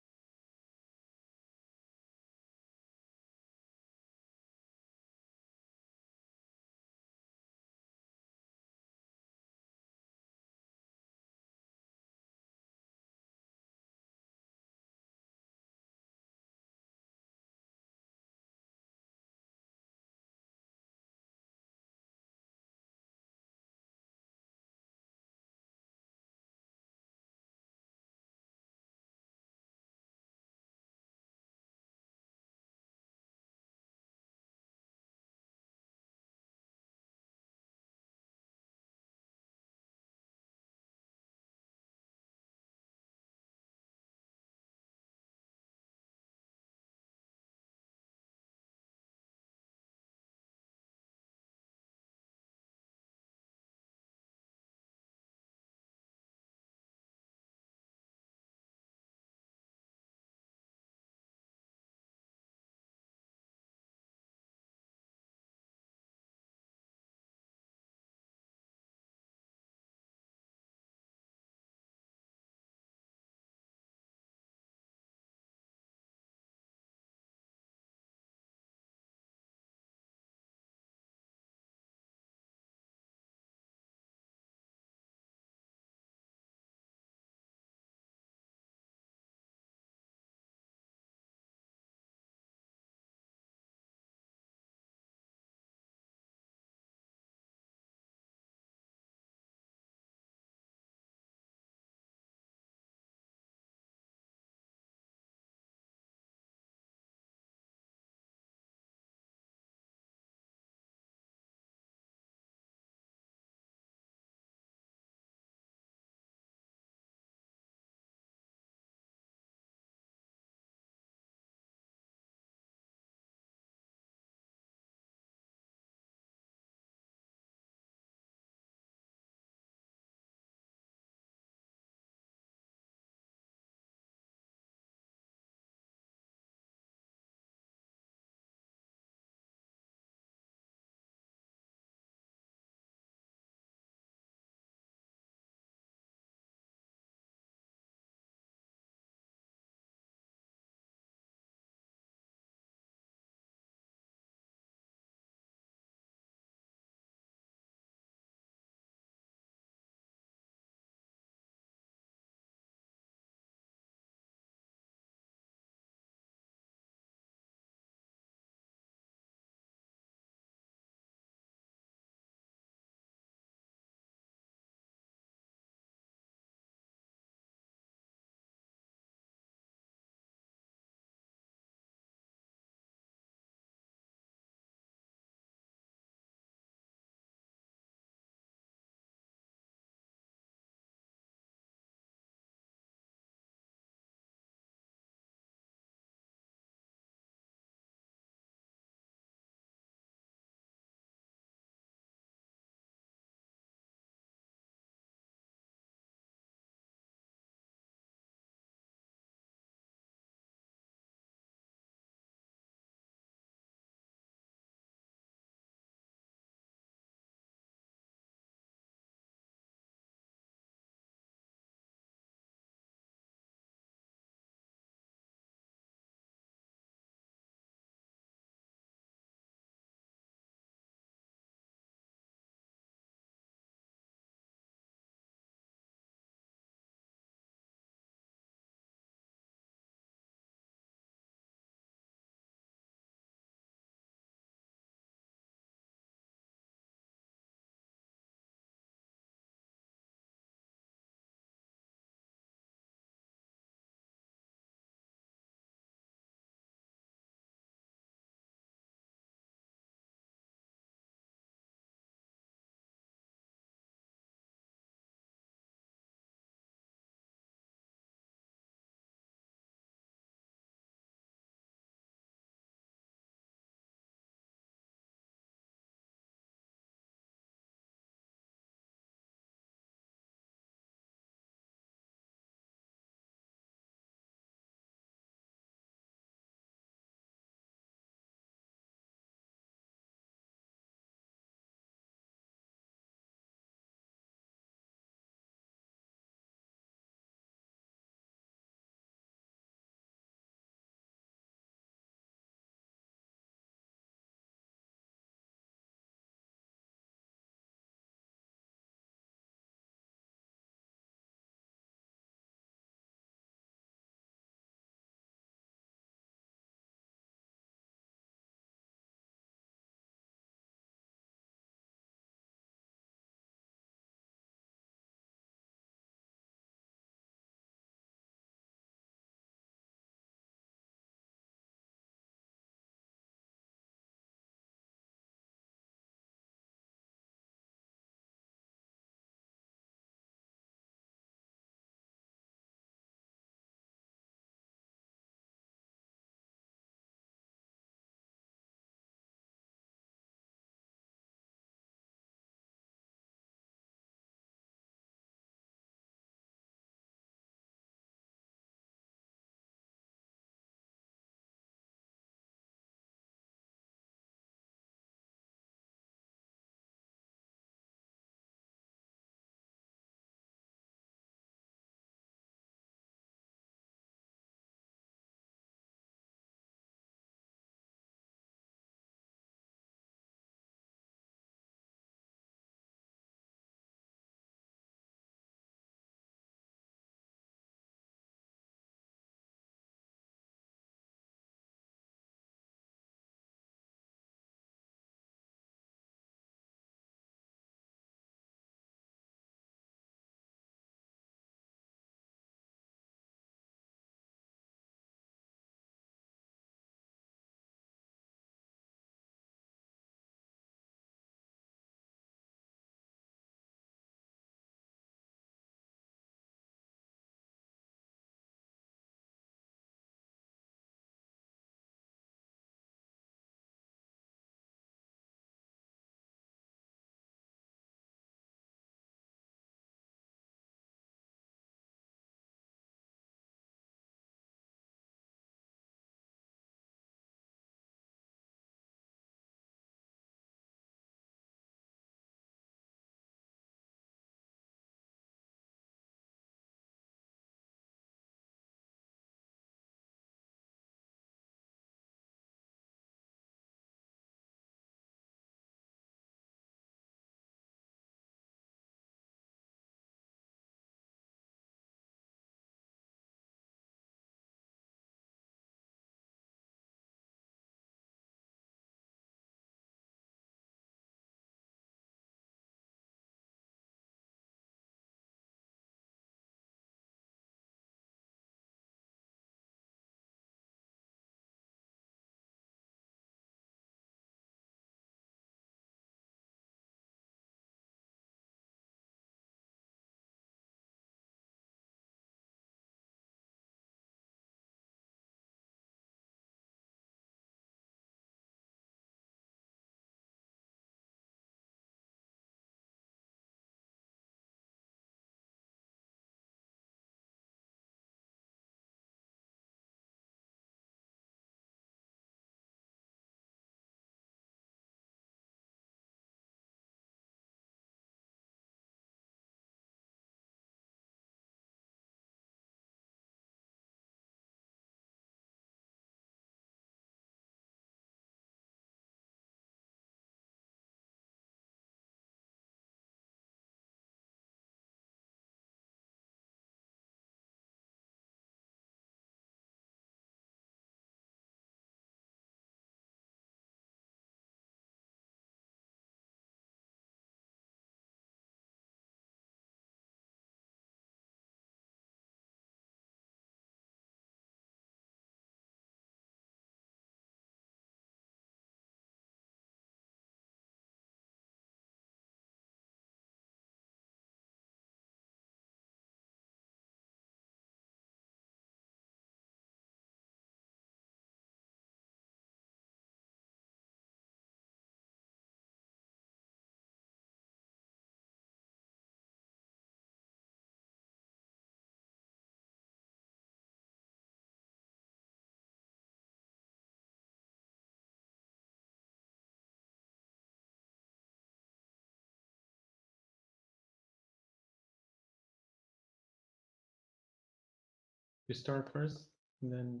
You start first, and then.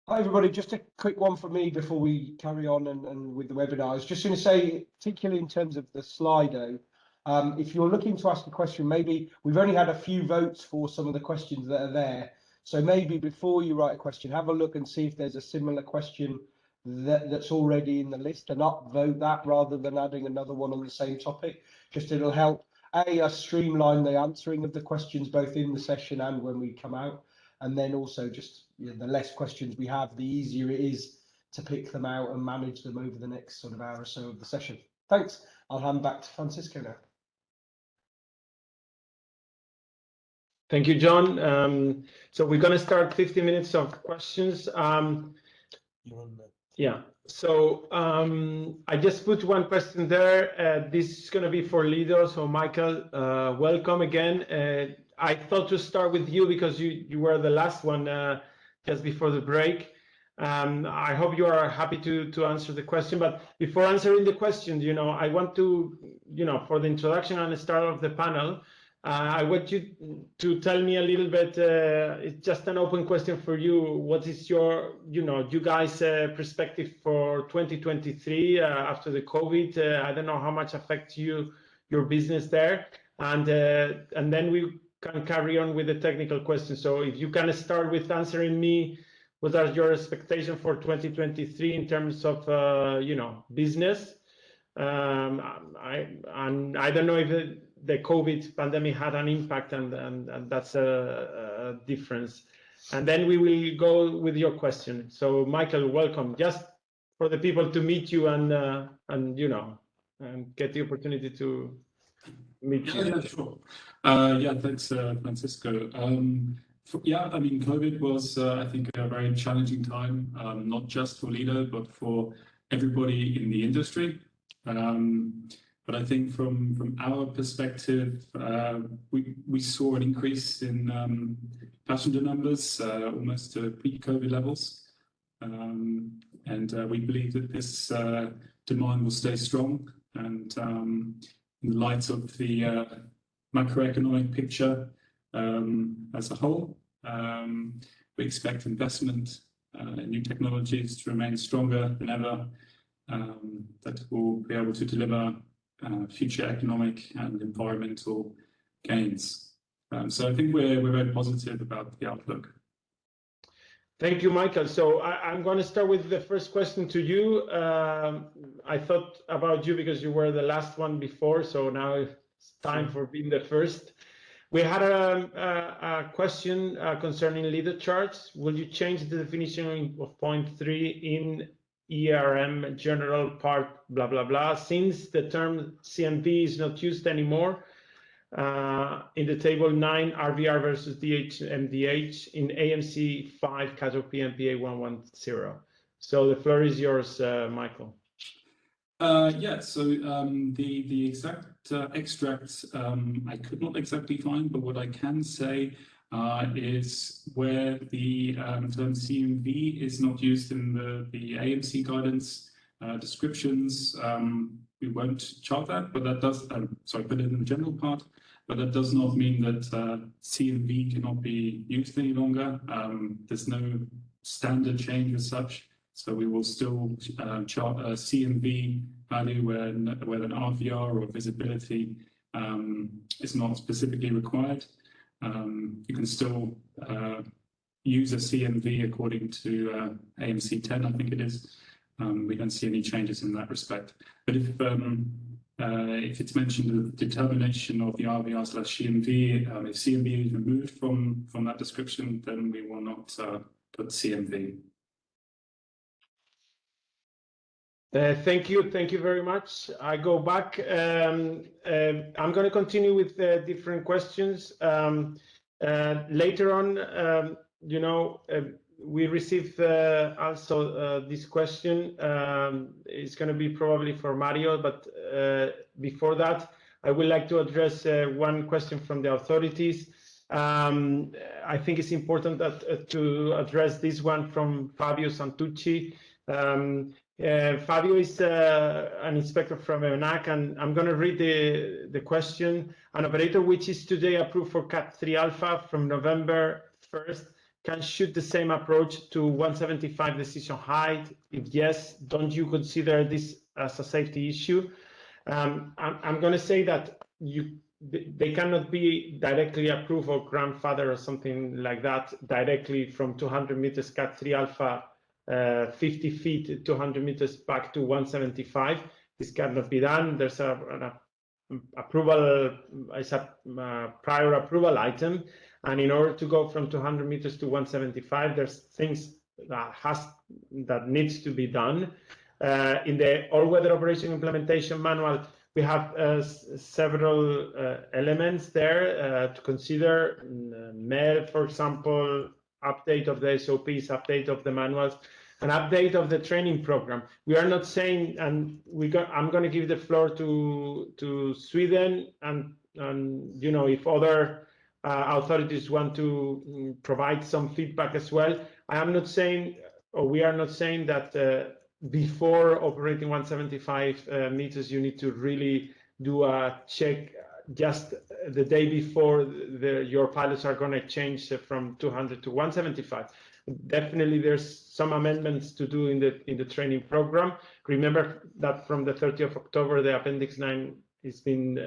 Hi everybody, just a quick one for me before we carry on and with the webinar. I was just going to say, particularly in terms of the Slido, if you're looking to ask a question, maybe we've only had a few votes for some of the questions that are there. So maybe before you write a question, have a look and see if there's a similar question that's already in the list and upvote that rather than adding another one on the same topic. Just it'll help us streamline the answering of the questions both in the session and when we come out. And then also just the less questions we have, the easier it is to pick them out and manage them over the next sort of hour or so of the session. Thanks. I'll hand back to Francisco now. Thank you, John. So we're going to start 50 minutes of questions. Yeah. So I just put one question there. This is going to be for Lido. So Michael, welcome again. I thought to start with you because you were the last one just before the break. I hope you are happy to answer the question. But before answering the question, I want to, for the introduction and the start of the panel, I want you to tell me a little bit. It's just an open question for you. What is your, you guys' perspective for 2023 after the COVID? I don't know how much affects your business there, and then we can carry on with the technical questions. So if you can start with answering me, what are your expectations for 2023 in terms of business? I don't know if the COVID pandemic had an impact, and that's a difference. And then we will go with your question. So Michael, welcome. Just for the people to meet you and get the opportunity to meet you. Yeah, sure. Yeah, thanks, Francisco. Yeah, I mean, COVID was, I think, a very challenging time, not just for Lido, but for everybody in the industry. But I think from our perspective, we saw an increase in passenger numbers, almost to pre-COVID levels. And we believe that this demand will stay strong. And in light of the macroeconomic picture as a whole, we expect investment in new technologies to remain stronger than ever. That will be able to deliver future economic and environmental gains. So I think we're very positive about the outlook. Thank you, Michael. So I'm going to start with the first question to you. I thought about you because you were the last one before, so now it's time for being the first. We had a question concerning leader charts. Will you change the definition of point 3 in ERM general part blah blah blah, since the term CMV is not used anymore in the table 9 RVR versus DH/MDH in AMC 5 Cato PMPA 110. So the floor is yours, Michael. Yeah, so the exact extract I could not exactly find, but what I can say is where the term CMV is not used in the AMC guidance descriptions, we won't chart that, but that does, sorry, put it in the general part, but that does not mean that CMV cannot be used any longer. There's no standard change as such. So we will still chart a CMV value where an RVR or visibility is not specifically required. You can still use a CMV according to AMC 10, I think it is. We don't see any changes in that respect. But if it's mentioned the determination of the RVR/CMV, if CMV is removed from that description, then we will not put CMV. Thank you very much. I go back. I'm going to continue with different questions. Later on, we received also this question. It's going to be probably for Mario, but before that, I would like to address one question from the authorities. I think it's important to address this one from Fabio Santucci. Fabio is an inspector from ENAC, and I'm going to read the question. An operator which is today approved for Cat 3 Alpha from November 1st can shoot the same approach to 175 decision height? If yes, don't you consider this as a safety issue? I'm going to say that they cannot be directly approved or grandfather or something like that directly from 200 meters Cat 3 Alpha 50 feet, 200 meters back to 175. This cannot be done. There's an approval, it's a prior approval item, and in order to go from 200 meters to 175, there's things that needs to be done. In the all-weather operation implementation manual, we have several elements there to consider. MED, for example, update of the SOPs, update of the manuals, an update of the training program. We are not saying, and I'm going to give the floor to Sweden, and you know, if other authorities want to provide some feedback as well. I am not saying, or we are not saying that before operating 175 meters, you need to really do a check just the day before your pilots are going to change from 200 to 175. Definitely, there's some amendments to do in the training program. Remember that from the 30th of October, the Appendix 9 has been,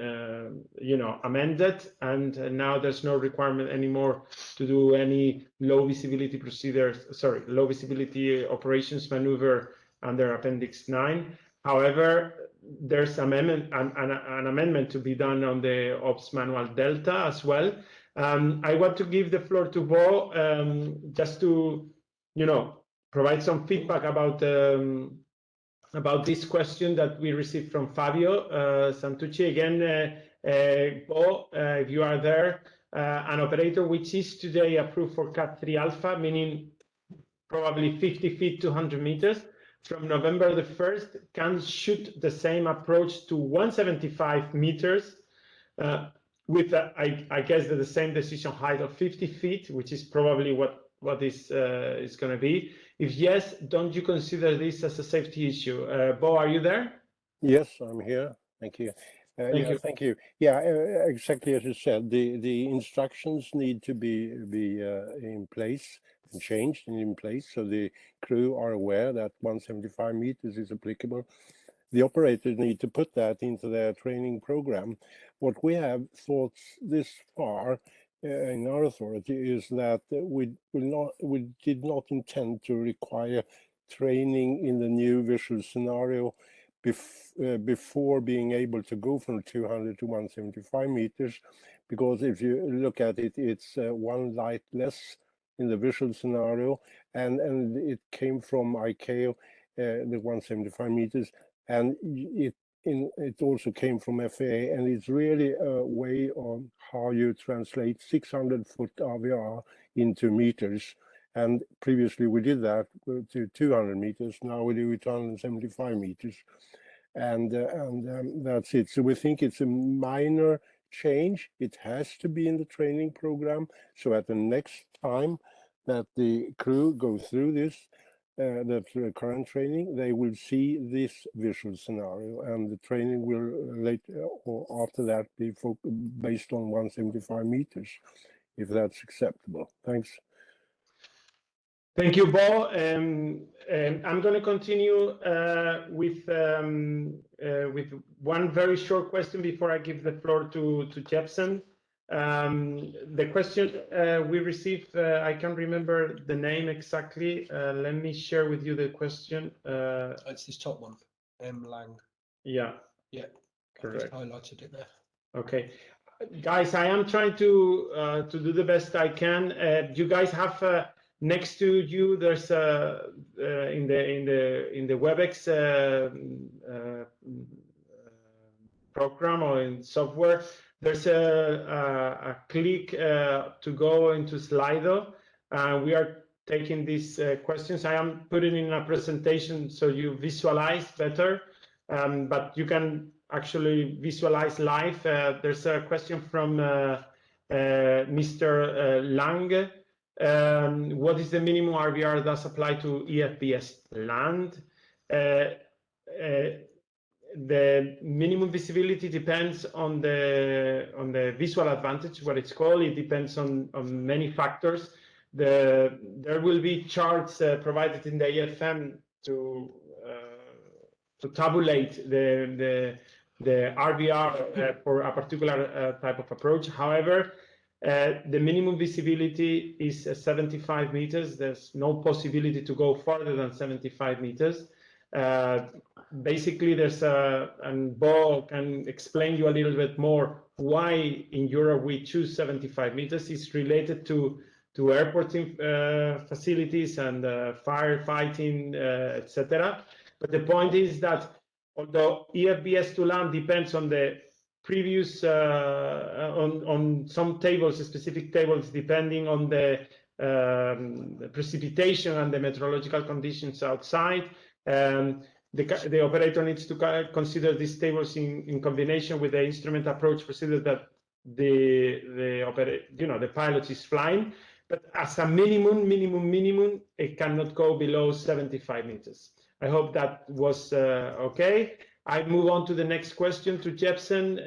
amended, and now there's no requirement anymore to do any low visibility operations maneuver under Appendix 9. However, there's an amendment to be done on the Ops Manual Delta as well. I want to give the floor to Bo just to, provide some feedback about this question that we received from Fabio Santucci. Again, Bo, if you are there, an operator which is today approved for Cat 3 Alpha, meaning probably 50 feet, 200 meters, from November the 1st, can shoot the same approach to 175 meters with, I guess, the same decision height of 50 feet, which is probably what this is going to be. If yes, don't you consider this as a safety issue? Bo, are you there? Yes, I'm here. Thank you. Thank you. Yeah, exactly as you said, the instructions need to be in place and changed and in place, so the crew are aware that 175 meters is applicable. The operators need to put that into their training program. What we have thought this far in our authority is that we did not intend to require training in the new visual scenario before being able to go from 200 to 175 meters, because if you look at it, it's one light less in the visual scenario, and it came from ICAO, the 175 meters, and it also came from FAA, and it's really a way on how you translate 600-foot RVR into meters. And previously we did that to 200 meters. Now we do it to 175 meters, and that's it. So we think it's a minor change. It has to be in the training program. So at the next time that the crew go through this, the current training, they will see this visual scenario, and the training will later or after that be based on 175 meters, if that's acceptable. Thanks. Thank you, Bo. I'm going to continue with one very short question before I give the floor to Jepsen. The question we received, I can't remember the name exactly. Let me share with you the question. It's this top one, M. Lang. Yeah. Yeah, correct. I just highlighted it there. Okay, guys, I am trying to do the best I can. You guys have next to you. There's in the WebEx program or in software. There's a click to go into Slido. We are taking these questions. I am putting in a presentation so you visualize better, but you can actually visualize live. There's a question from Mr. Lang. What is the minimum RVR that's applied to EFVS land? the minimum visibility depends on the visual advantage, what it's called. It depends on many factors. There will be charts provided in the EFM to tabulate the RVR for a particular type of approach. However, the minimum visibility is 75 meters. There's no possibility to go further than 75 meters. Basically, and Bo can explain you a little bit more why in Europe we choose 75 meters. It's related to airporting facilities and firefighting, etc. But the point is that although EFVS to land depends on the previous on some tables, specific tables, depending on the precipitation and the meteorological conditions outside. The operator needs to consider these tables in combination with the instrument approach procedure that the pilot is flying. But as a minimum, it cannot go below 75 meters. I hope that was okay. I move on to the next question to Jepsen.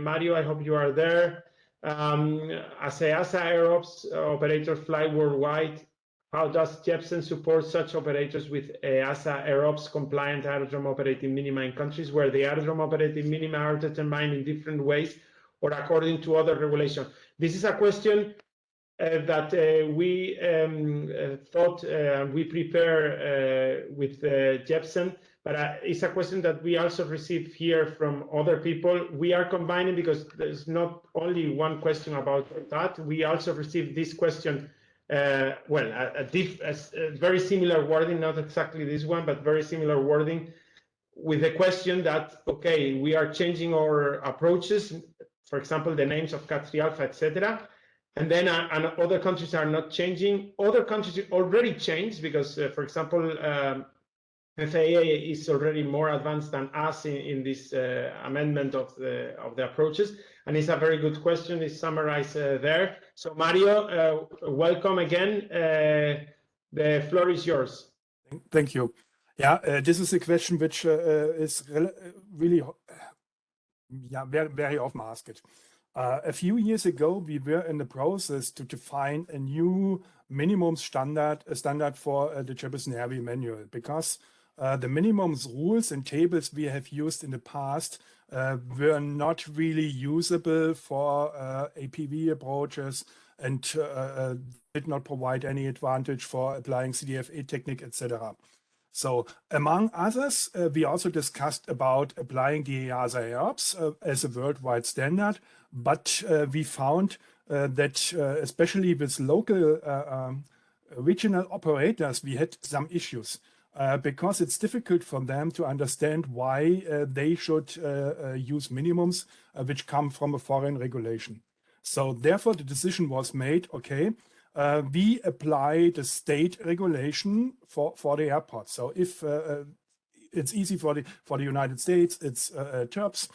Mario, I hope you are there. As EASA AirOps operator fly worldwide, how does Jepsen support such operators with EASA AirOps compliant aerodrome operating minima in countries where the aerodrome operating minima are determined in different ways or according to other regulations? This is a question that we thought we prepare with Jepsen, but it's a question that we also receive here from other people. We are combining because there's not only one question about that. We also received this question, a very similar wording, not exactly this one, but very similar wording, with the question that, okay, we are changing our approaches, for example, the names of Cat 3 Alpha, etc. And then other countries are not changing. Other countries already changed because, for example, FAA is already more advanced than us in this amendment of the approaches. And it's a very good question. It's summarized there. So Mario, welcome again. The floor is yours. Thank you. Yeah, this is a question which is really very often asked. A few years ago, we were in the process to define a new minimum standard, for the Jeppesen Airway manual, because the minimums rules and tables we have used in the past were not really usable for APV approaches and did not provide any advantage for applying CDFA technique, etc. So among others, we also discussed about applying the EASA AirOps as a worldwide standard, but we found that especially with local regional operators, we had some issues because it's difficult for them to understand why they should use minimums which come from a foreign regulation. So therefore, the decision was made, okay, we apply the state regulation for the airport. So if it's easy for the United States, it's TERPS.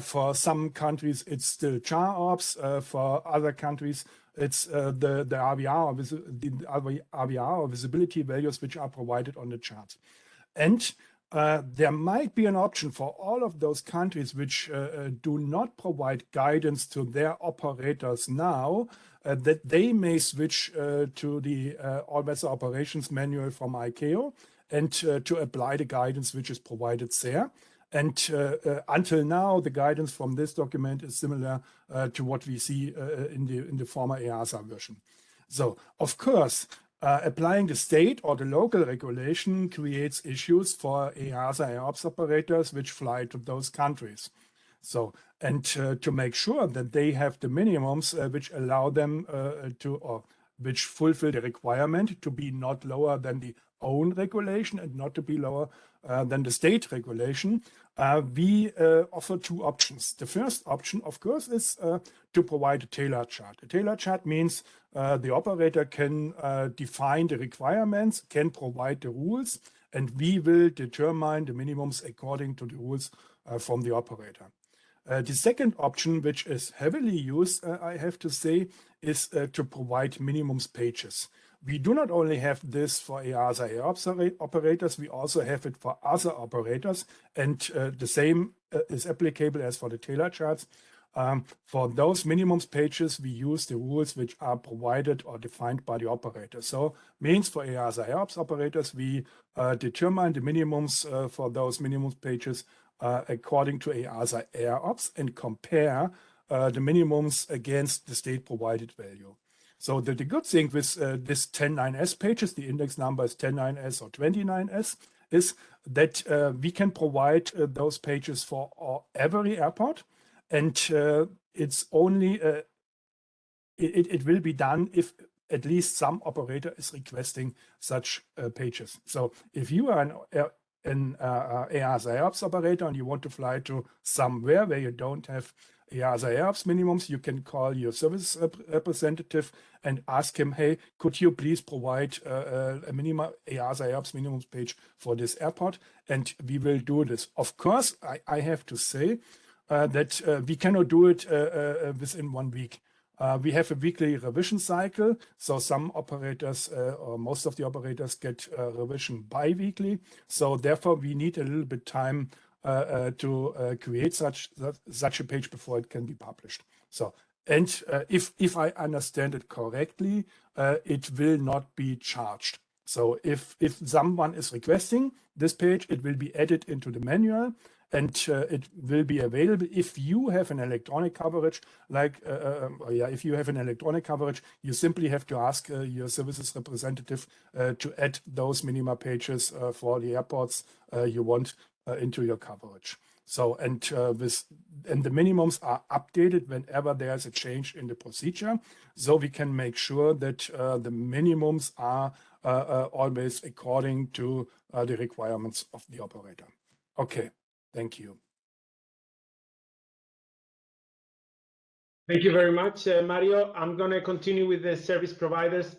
For some countries, it's still CHAR-OPS. For other countries, it's the RVR or visibility values which are provided on the chart. And there might be an option for all of those countries which do not provide guidance to their operators now, that they may switch to the all-weather operations manual from ICAO and to apply the guidance which is provided there. And until now, the guidance from this document is similar to what we see in the former EASA version. So, of course, applying the state or the local regulation creates issues for EASA AirOps operators which fly to those countries. So, and to make sure that they have the minimums which allow them or which fulfill the requirement to be not lower than the own regulation and not to be lower than the state regulation, we offer two options. The first option, of course, is to provide a tailored chart. A tailored chart means the operator can define the requirements, can provide the rules, and we will determine the minimums according to the rules from the operator. The second option, which is heavily used, I have to say, is to provide minimums pages. we do not only have this for EASA AIOps operators, we also have it for other operators. And the same is applicable as for the Taylor charts. For those minimums pages, we use the rules which are provided or defined by the operator. So means for EASA AIOps operators, we determine the minimums for those minimums pages according to EASA AIOps and compare the minimums against the state provided value. So the good thing with this 10.9s pages, the index number is 10.9s or 29s, is that we can provide those pages for every airport. And it's only, it will be done if at least some operator is requesting such pages. So if you are an EASA AIOps operator and you want to fly to somewhere where you don't have EASA AIOps minimums, you can call your service representative and ask him, hey, could you please provide a minimum EASA AIOps minimums page for this airport? And we will do this. Of course, I have to say that we cannot do it within 1 week. We have a weekly revision cycle, so some operators or most of the operators get revision bi-weekly. So therefore, we need a little bit time to create such a page before it can be published. So, and if I understand it correctly, it will not be charged. So if someone is requesting this page, it will be added into the manual. And it will be available if you have an electronic coverage, like, if you have an electronic coverage, you simply have to ask your services representative to add those minima pages for the airports you want into your coverage. So, and the minimums are updated whenever there's a change in the procedure. So we can make sure that the minimums are always according to the requirements of the operator. Okay. Thank you. Thank you very much, Mario. I'm going to continue with the service providers.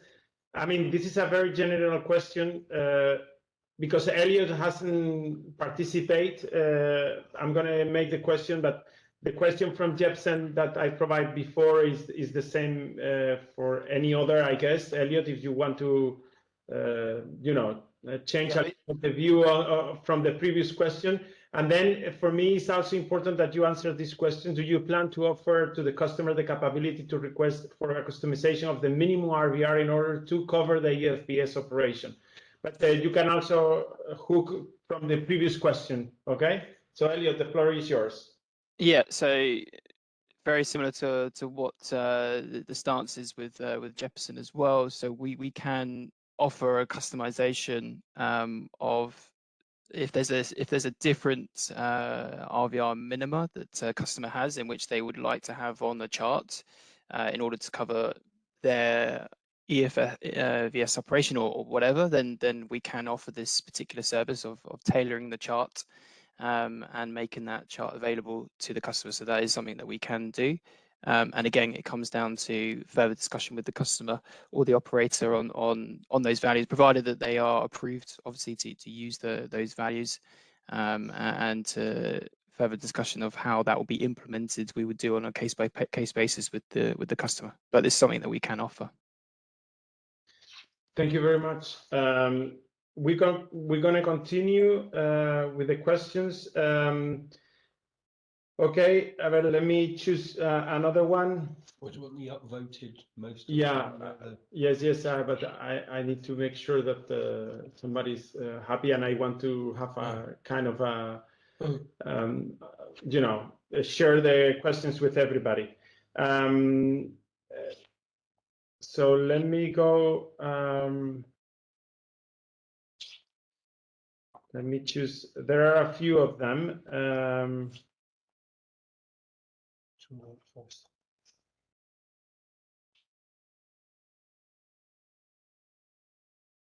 I mean, this is a very general question because Elliot hasn't participated. I'm going to make the question, but the question from Jepsen that I provided before is the same for any other, I guess. Elliot, if you want to, change the view from the previous question. And then for me, it's also important that you answer this question. Do you plan to offer to the customer the capability to request for a customization of the minimum RVR in order to cover the EFVS operation? But you can also hook from the previous question, okay? So Elliot, the floor is yours. Yeah, so very similar to what the stance is with Jefferson as well. So we can offer a customization of if there's a different RVR minima that a customer has in which they would like to have on the chart in order to cover their EFVS operation or whatever, then we can offer this particular service of tailoring the chart and making that chart available to the customer. So that is something that we can do. And again, it comes down to further discussion with the customer or the operator on those values, provided that they are approved, obviously, to use those values, and further discussion of how that will be implemented. We would do on a case-by-case basis with the customer, but it's something that we can offer. Thank you very much. We're going to continue with the questions. Okay, let me choose another one. Which one we upvoted most? Yeah, yes, but I need to make sure that somebody's happy, and I want to have a kind of a, share the questions with everybody. So let me go. Let me choose. There are a few of them.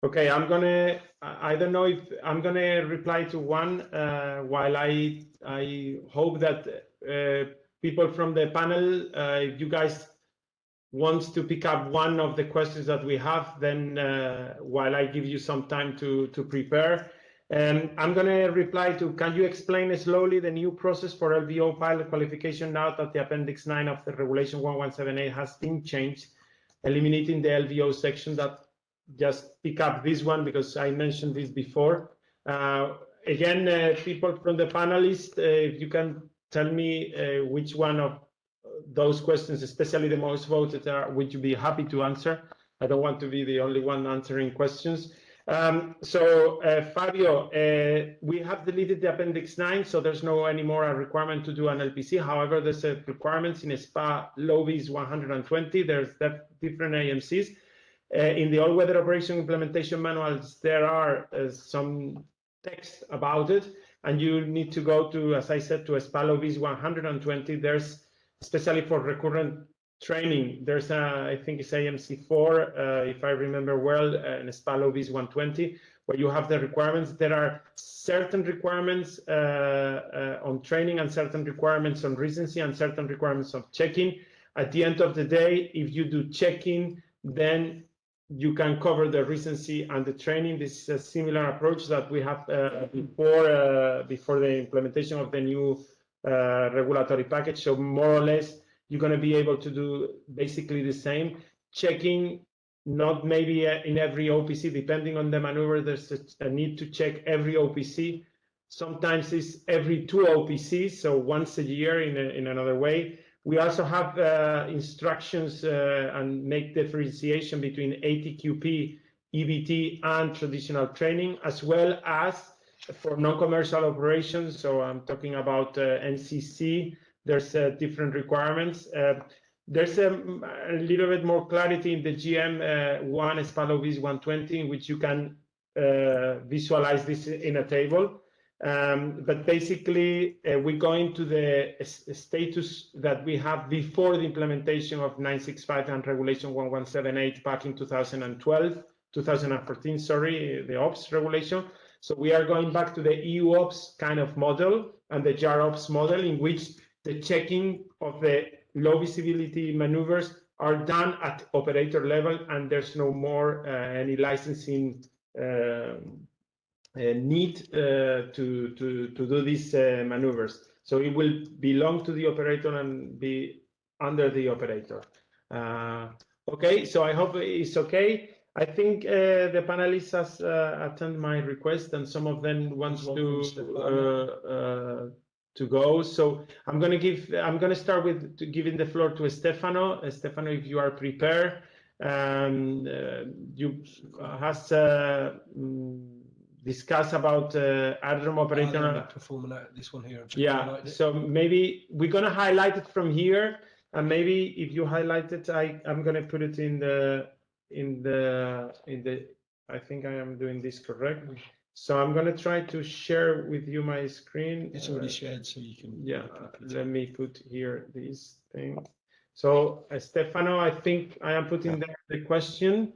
Okay, I don't know if I'm gonna reply to one while I hope that people from the panel, if you guys want to pick up one of the questions that we have, then while I give you some time to prepare. I'm going to reply to, can you explain slowly the new process for LVO pilot qualification now that the Appendix 9 of the Regulation 1178 has been changed, eliminating the LVO section that just pick up this one because I mentioned this before. Again, people from the panelists, if you can tell me which one of those questions, especially the most voted, would you be happy to answer? I don't want to be the only one answering questions. Fabio, we have deleted the Appendix 9, so there's no anymore a requirement to do an LPC. However, there's a requirements in a SPA low vis 120. There's different AMCs. In the all-weather operation implementation manuals, there are some text about it, and you need to go to, as I said, to a SPA low vis 120. There's, especially for recurrent training, there's I think it's AMC4, if I remember well, and SPA low vis 120, where you have the requirements. There are certain requirements on training and certain requirements on recency and certain requirements of checking. At the end of the day, if you do checking, then you can cover the recency and the training. This is a similar approach that we have before the implementation of the new regulatory package. So more or less, you're going to be able to do basically the same. Checking, not maybe in every OPC, depending on the maneuver, there's a need to check every OPC. Sometimes it's every 2 OPCs, so once a year in another way. We also have instructions and make differentiation between ATQP, EBT, and traditional training, as well as for non-commercial operations. So I'm talking about NCC. There's different requirements. There's a little bit more clarity in the GM1 SPA low vis 120, in which you can visualize this in a table. But basically, we go into the status that we have before the implementation of 965 and Regulation 1178 back in 2014, sorry, the OPS regulation. So we are going back to the EU OPS kind of model and the JAR OPS model, in which the checking of the low visibility maneuvers are done at operator level, and there's no more any licensing need to do these maneuvers. So it will belong to the operator and be under the operator. Okay, so I hope it's okay. I think the panelists has attended my request, and some of them want to go. So I'm going to start with giving the floor to Stefano. Stefano, if you are prepared, you has discuss about aerodrome operator. This one here. Yeah, so maybe we're going to highlight it from here, and maybe if you highlight it, I'm going to put it in the I think I am doing this correct. So I'm going to try to share with you my screen. It's already shared, so you can. Yeah, let me put here this thing. So Stefano, I think I am putting there the question.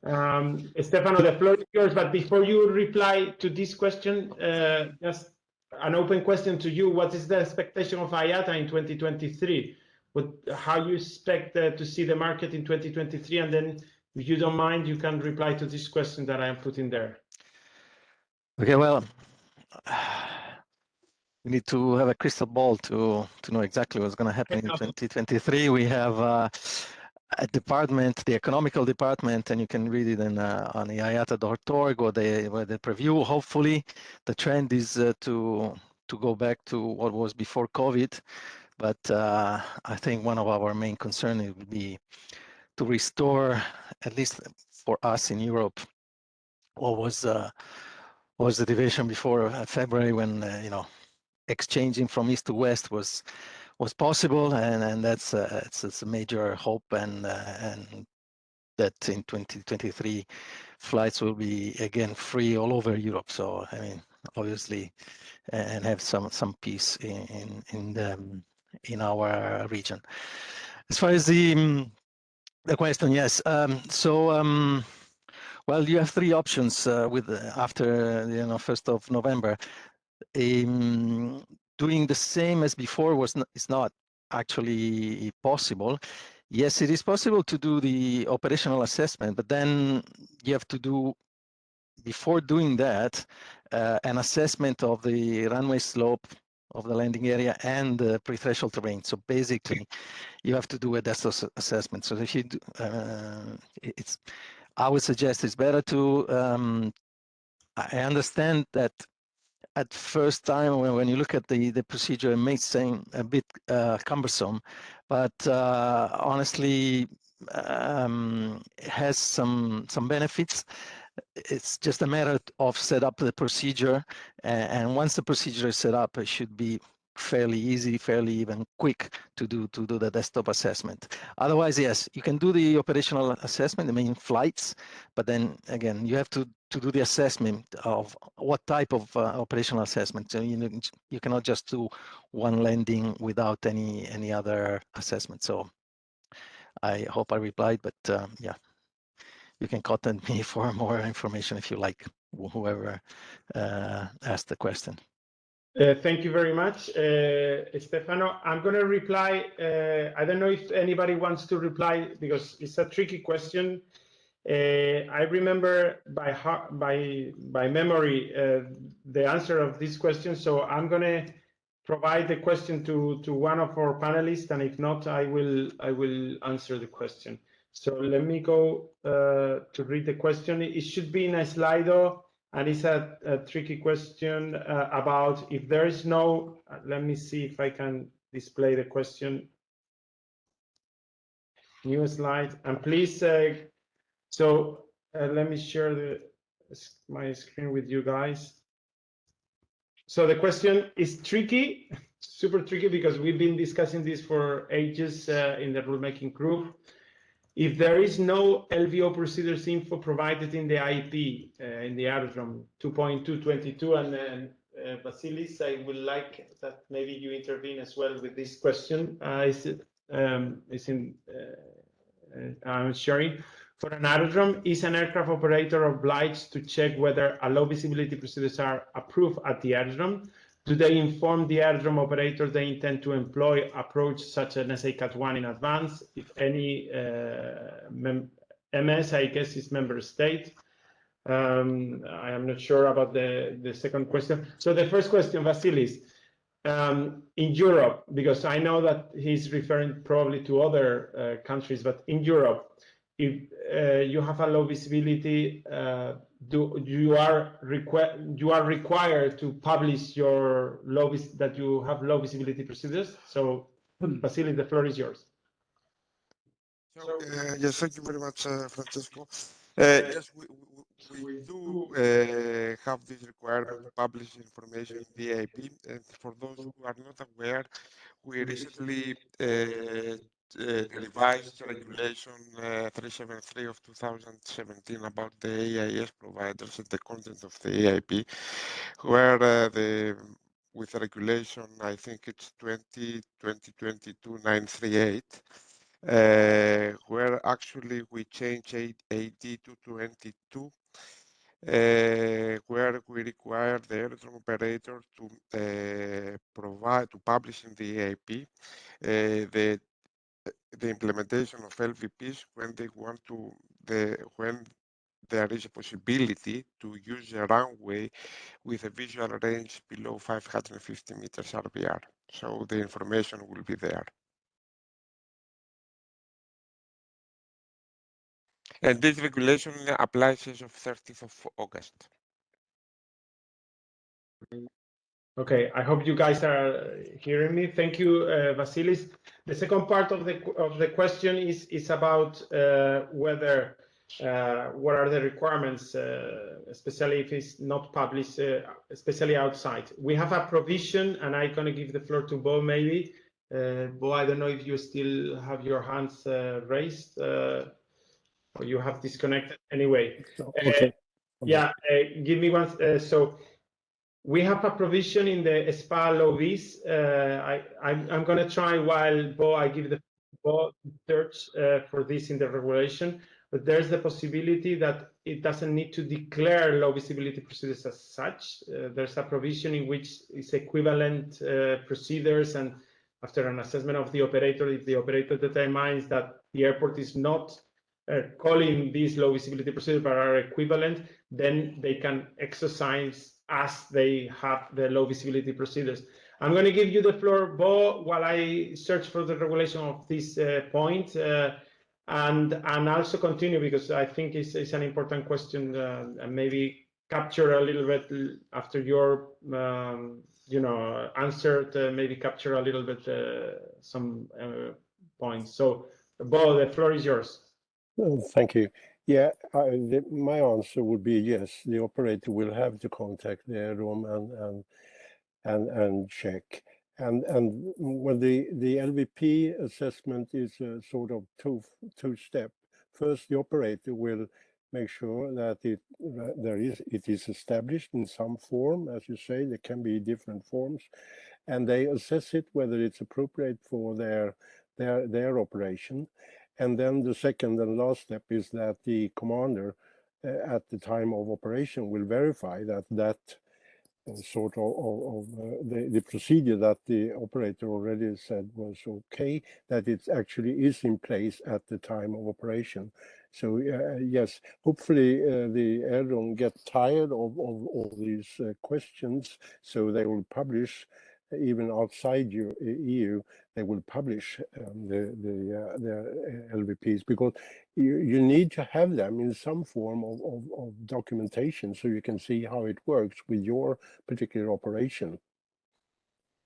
Stefano, the floor is yours, but before you reply to this question, just an open question to you. What is the expectation of IATA in 2023? How you expect to see the market in 2023? And then, if you don't mind, you can reply to this question that I am putting there. Okay, well, we need to have a crystal ball to know exactly what's going to happen in 2023. We have a department, the economical department, and you can read it on IATA.org where they preview. Hopefully, the trend is to go back to what was before COVID. But I think one of our main concerns would be to restore, at least for us in Europe, what was the division before February, when exchanging from east to west was possible, and that's it's a major hope, and that in 2023 flights will be again free all over Europe. So I mean, obviously, and have some peace in our region. As far as the question, yes. Well, you have 3 options after 1st of November. Doing the same as before is not actually possible. Yes, it is possible to do the operational assessment, but then you have to do, before doing that, an assessment of the runway slope of the landing area and the pre-threshold terrain. So basically, you have to do a depth assessment. So if you do, I would suggest it's better to, I understand that at first time when you look at the procedure, it may seem a bit cumbersome, but honestly, it has some benefits. It's just a matter of set up the procedure, and once the procedure is set up, it should be fairly easy, fairly even quick to do the desktop assessment. Otherwise, yes, you can do the operational assessment, the main flights, but then again, you have to do the assessment of what type of operational assessment. So you cannot just do one landing without any other assessment. So I hope I replied, but yeah, you can contact me for more information if you like, whoever asked the question. Thank you very much, Stefano. I'm going to reply. I don't know if anybody wants to reply because it's a tricky question. I remember by memory the answer of this question, so I'm going to provide the question to one of our panelists, and if not, I will answer the question. So let me go to read the question. It should be in a Slido. And it's a tricky question about if there is no, let me see if I can display the question. New slide. And please, let me share my screen with you guys. So the question is tricky, super tricky, because we've been discussing this for ages in the rulemaking group. If there is no LVO procedures info provided in the IP, in the addendum 2.222, and then Vasilis, I would like that maybe you intervene as well with this question. I'm sharing. For an aerodrome, is an aircraft operator obliged to check whether a low visibility procedures are approved at the aerodrome? Do they inform the aerodrome operator they intend to employ approach such as SA-CAT 1 in advance? If any MS, I guess, is member state. I am not sure about the second question. So the first question, Vasilis, in Europe, because I know that he's referring probably to other countries, but in Europe, if you have a low visibility, you are required to publish your that you have low visibility procedures. So, Vasilis, the floor is yours. So, yes, thank you very much, Francesco. Yes, we do have this requirement to publish information in the EAP, and for those who are not aware, we recently revised Regulation 373 of 2017 about the AIS providers and the content of the EAP, where with regulation, I think it's 2022-938, where actually we changed 880 to 22, where we require the aerodrome operator to publish in the EAP the implementation of LVPs when they want to when there is a possibility to use a runway with a visual range below 550 meters RVR. So the information will be there. And this regulation applies as of 30th of August. Okay, I hope you guys are hearing me. Thank you, Vasilis. The second part of the question is about whether what are the requirements, especially if it's not published, especially outside. We have a provision, and I'm going to give the floor to Bo maybe. Bo, I don't know if you still have your hands raised or you have disconnected. Anyway, Okay. Yeah, give me one. So we have a provision in the SPA law Vs. I'm going to try while I give the search for this in the regulation, but there's the possibility that it doesn't need to declare low visibility procedures as such. There's a provision in which it's equivalent procedures, and after an assessment of the operator, if the operator determines that the airport is not calling these low visibility procedures but are equivalent, then they can exercise as they have the low visibility procedures. I'm going to give you the floor, Bo, while I search for the regulation of this point. and also continue, because I think it's an important question, and maybe capture a little bit after your answer, maybe capture a little bit some points. So Bo, the floor is yours. Thank you. Yeah, my answer would be yes. The operator will have to contact the airroom and check. And when the LVP assessment is a sort of two-step. First, the operator will make sure that it is established in some form. As you say, there can be different forms, and they assess it whether it's appropriate for their operation. And then the second and last step is that the commander at the time of operation will verify that sort of the procedure that the operator already said was okay, that it actually is in place at the time of operation. So yes, hopefully the airroom get tired of all these questions, so they will publish. Even outside EU, they will publish the LVPs, because you need to have them in some form of documentation, so you can see how it works with your particular operation,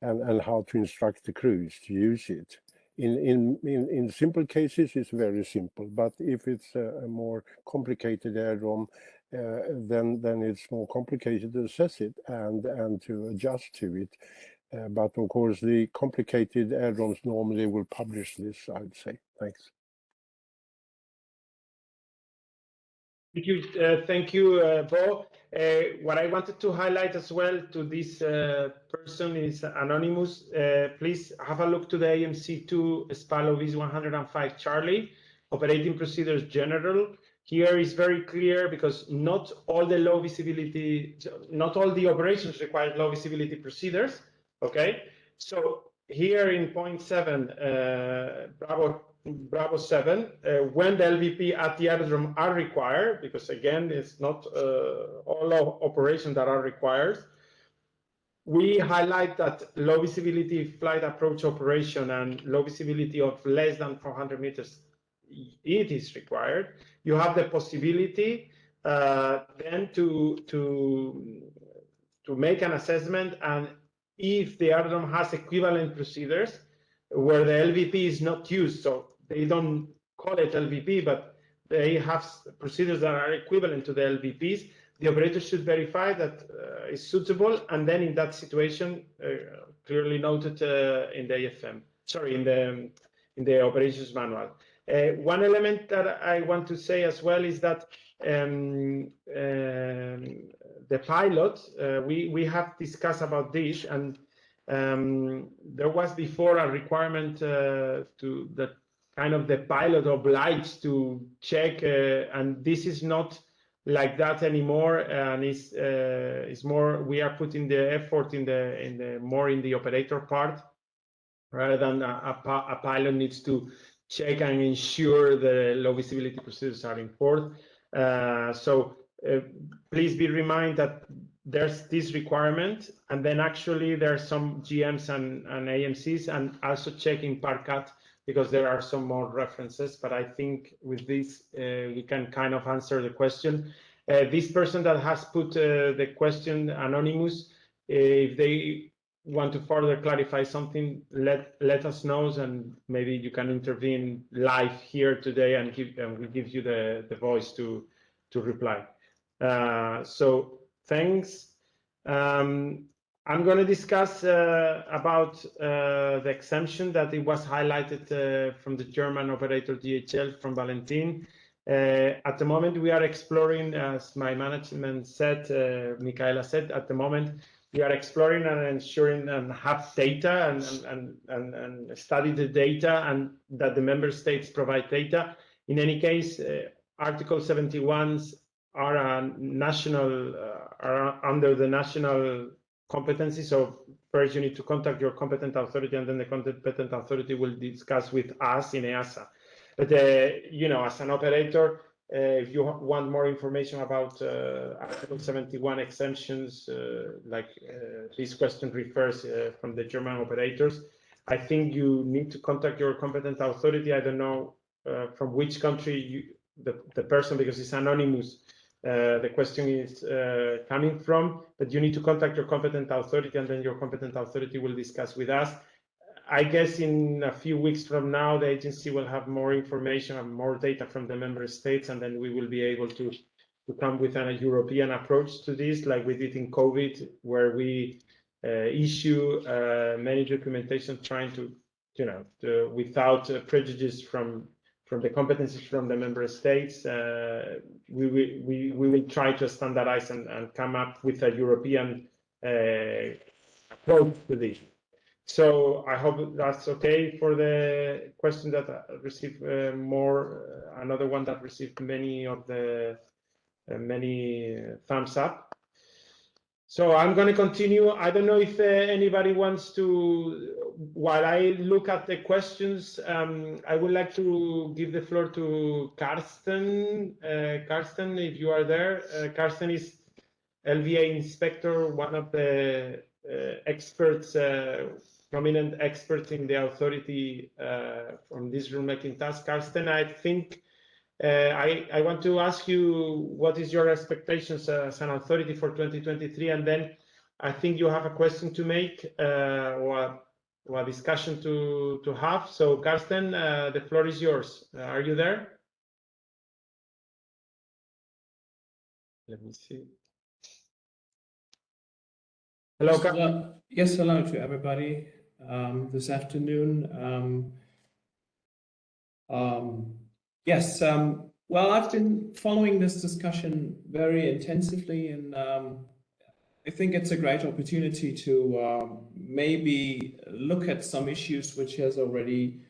and how to instruct the crews to use it. In simple cases, it's very simple, but if it's a more complicated airroom, then it's more complicated to assess it and to adjust to it. But of course, the complicated airrooms normally will publish this, I'd say. Thanks. Thank you, Bo. What I wanted to highlight as well to this person is anonymous. Please have a look to the AMC2 SPALO VIS 105 Charlie, Operating Procedures General. Here is very clear, because not all the operations require low visibility procedures. Okay, so here in point 7, Bravo 7, when the LVP at the aerodrome are required, because again, it's not all operations that are required, we highlight that low visibility flight approach operation and low visibility of less than 400 meters, it is required. You have the possibility then to make an assessment, and if the aerodrome has equivalent procedures where the LVP is not used, so they don't call it LVP, but they have procedures that are equivalent to the LVPs, the operator should verify that it's suitable, and then in that situation, clearly noted in the AFM, sorry, in the operations manual. One element that I want to say as well is that the pilot, we have discussed about this, and there was before a requirement to that kind of the pilot obliged to check, and this is not like that anymore, and it's more, we are putting the effort in the more in the operator part, rather than a pilot needs to check and ensure the low visibility procedures are enforced. So please be reminded that there's this requirement, and then actually there are some GMs and AMCs, and also checking PARCAT, because there are some more references. But I think with this, we can kind of answer the question. This person that has put the question, anonymous, if they want to further clarify something, let us know, and maybe you can intervene live here today, and we give you the voice to reply. So thanks. I'm going to discuss about the exemption that it was highlighted from the German operator DHL from Valentin. At the moment, we are exploring, as my management said, Michaela said, at the moment, we are exploring and ensuring and have data and study the data, and that the member states provide data. In any case, Article 71s are national, are under the national competency. So first you need to contact your competent authority, and then the competent authority will discuss with us in EASA. But you know, as an operator, if you want more information about Article 71 exemptions, like this question refers from the German operators, I think you need to contact your competent authority. I don't know from which country the person, because it's anonymous, the question is coming from, but you need to contact your competent authority, and then your competent authority will discuss with us. I guess in a few weeks from now, the agency will have more information and more data from the member states, and then we will be able to come with a European approach to this, like we did in COVID, where we issue many documentation trying to, without prejudice from the competencies from the member states. We will try to standardize and come up with a European approach to this. So I hope that's okay for the question that received another one that received many thumbs up. So I'm going to continue. I don't know if anybody wants to, while I look at the questions, I would like to give the floor to Karsten. Karsten, if you are there. Karsten is LVA inspector, one of the experts, prominent experts in the authority from this rulemaking task. Karsten, I think I want to ask you, what is your expectations as an authority for 2023? And then I think you have a question to make or a discussion to have. So Karsten, the floor is yours. Are you there? Let me see. Hello, Karsten. Yes, hello to everybody this afternoon. Yes, well, I've been following this discussion very intensively, and I think it's a great opportunity to maybe look at some issues which has already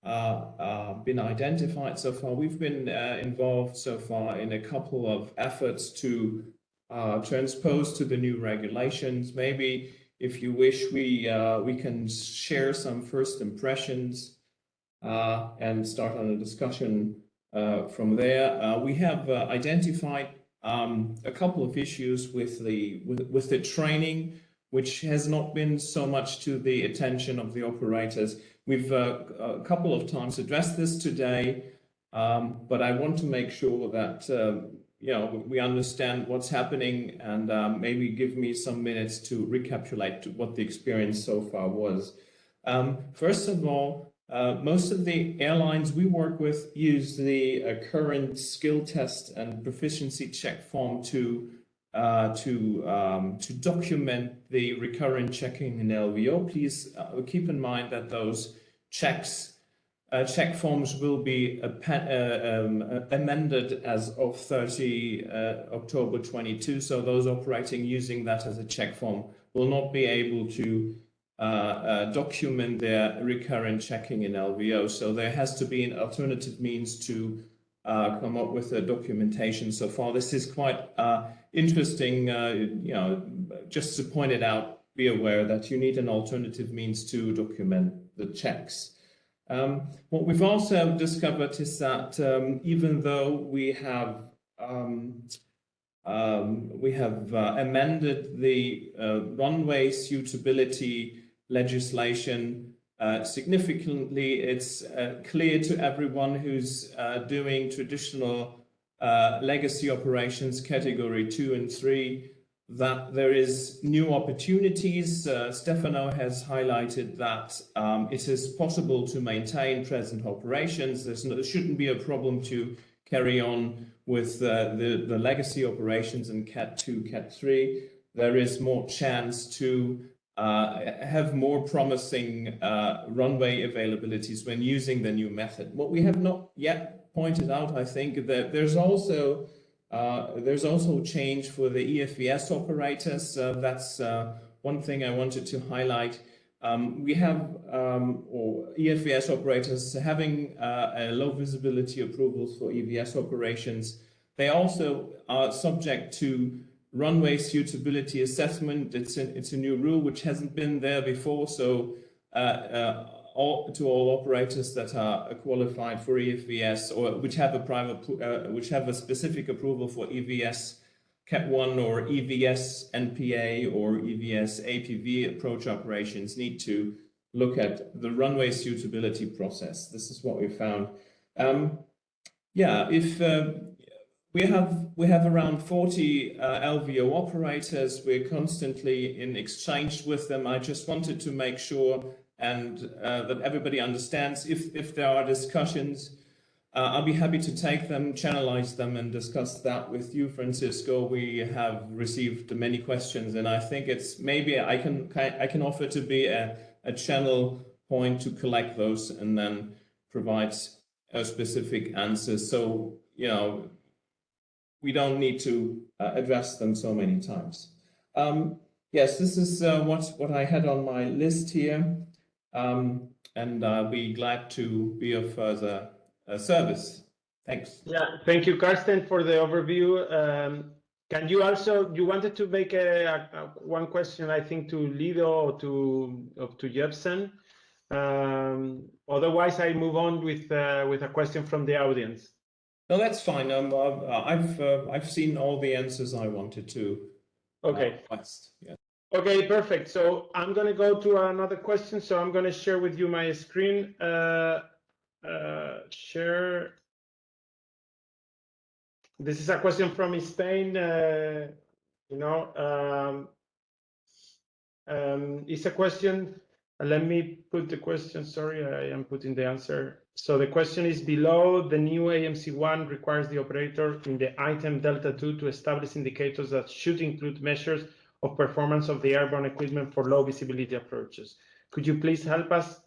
been identified so far. We've been involved so far in a couple of efforts to transpose to the new regulations. Maybe, if you wish, we can share some first impressions and start on a discussion from there. We have identified a couple of issues with the training, which has not been so much to the attention of the operators. We've a couple of times addressed this today, but I want to make sure that we understand what's happening, and maybe give me some minutes to recapitulate what the experience so far was. First of all, most of the airlines we work with use the current skill test and proficiency check form to document the recurrent checking in LVO. Please keep in mind that those check forms will be amended as of 30 October 22. So those operating using that as a check form will not be able to document their recurrent checking in LVO. So there has to be an alternative means to come up with a documentation. So far, this is quite interesting. Just to point it out, be aware that you need an alternative means to document the checks. What we've also discovered is that even though we have amended the runway suitability legislation significantly, it's clear to everyone who's doing traditional legacy operations category 2 and 3 that there is new opportunities. Stefano has highlighted that it is possible to maintain present operations. There shouldn't be a problem to carry on with the legacy operations in Cat 2, Cat 3. There is more chance to have more promising runway availabilities when using the new method. What we have not yet pointed out, I think, that there's also change for the EFVS operators. That's one thing I wanted to highlight. We have or EFVS operators having a low visibility approvals for EVS operations. They also are subject to runway suitability assessment. It's a new rule which hasn't been there before. So all operators that are qualified for EFVS or which have a specific approval for EVS Cat 1 or EVS NPA or EVS APV approach operations need to look at the runway suitability process. This is what we found. Yeah, if we have around 40 LVO operators. We're constantly in exchange with them. I just wanted to make sure and that everybody understands if there are discussions. I'll be happy to take them, channelize them, and discuss that with you, Francisco. We have received many questions, and I think it's maybe I can offer to be a channel point to collect those and then provide specific answers. So, you know, we don't need to address them so many times. Yes, this is what I had on my list here, and I'll be glad to be of further service. Thanks. Yeah, thank you, Karsten, for the overview. Can you also, you wanted to make one question, I think, to Lido or to Jebsen. Otherwise, I move on with a question from the audience. No, that's fine. I've seen all the answers I wanted to. Okay. Request. Yeah. Okay, perfect. So I'm going to go to another question. So I'm going to share with you my screen. Share. This is a question from Spain. It's a question. Let me put the question. Sorry, I am putting the answer. So the question is below. The new AMC1 requires the operator in the item Delta 2 to establish indicators that should include measures of performance of the airborne equipment for low visibility approaches. Could you please help us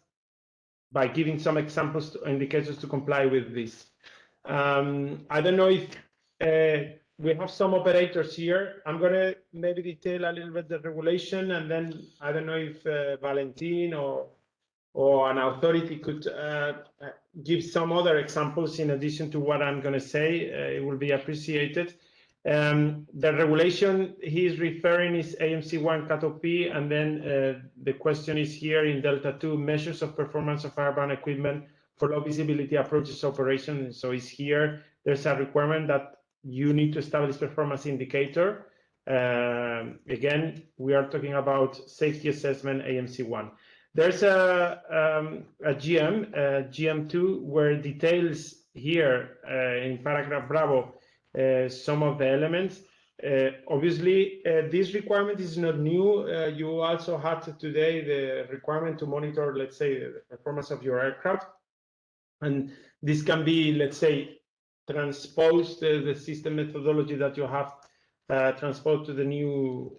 by giving some examples to indicators to comply with this? I don't know if we have some operators here. I'm going to maybe detail a little bit the regulation, and then I don't know if Valentin or an authority could give some other examples in addition to what I'm going to say. It will be appreciated. The regulation he is referring is AMC1 cutoff P, and then the question is here in Delta 2, measures of performance of airborne equipment for low visibility approaches operation. So it's here, there's a requirement that you need to establish performance indicator. Again, we are talking about safety assessment AMC1. There's a GM2, where details here in paragraph Bravo some of the elements. Obviously, this requirement is not new. You also had today the requirement to monitor, let's say, the performance of your aircraft. And this can be, let's say, transposed the system methodology that you have transposed to the new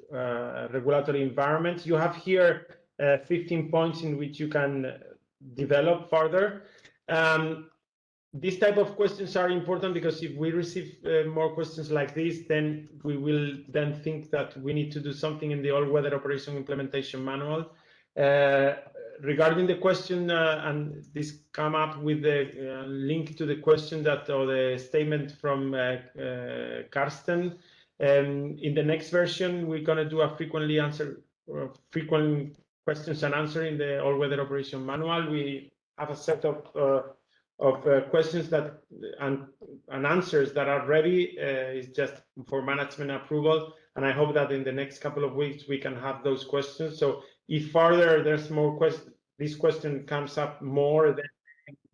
regulatory environment. You have here 15 points in which you can develop further. These type of questions are important because if we receive more questions like this, then we will then think that we need to do something in the all-weather operation implementation manual. Regarding the question, and this come up with the link to the question that, or the statement from Karsten. In the next version, we're going to do a frequent questions and answer in the all-weather operation manual. We have a set of questions that and answers that are ready. It's just for management approval, and I hope that in the next couple of weeks we can have those questions. So if further there's more questions, this question comes up more, then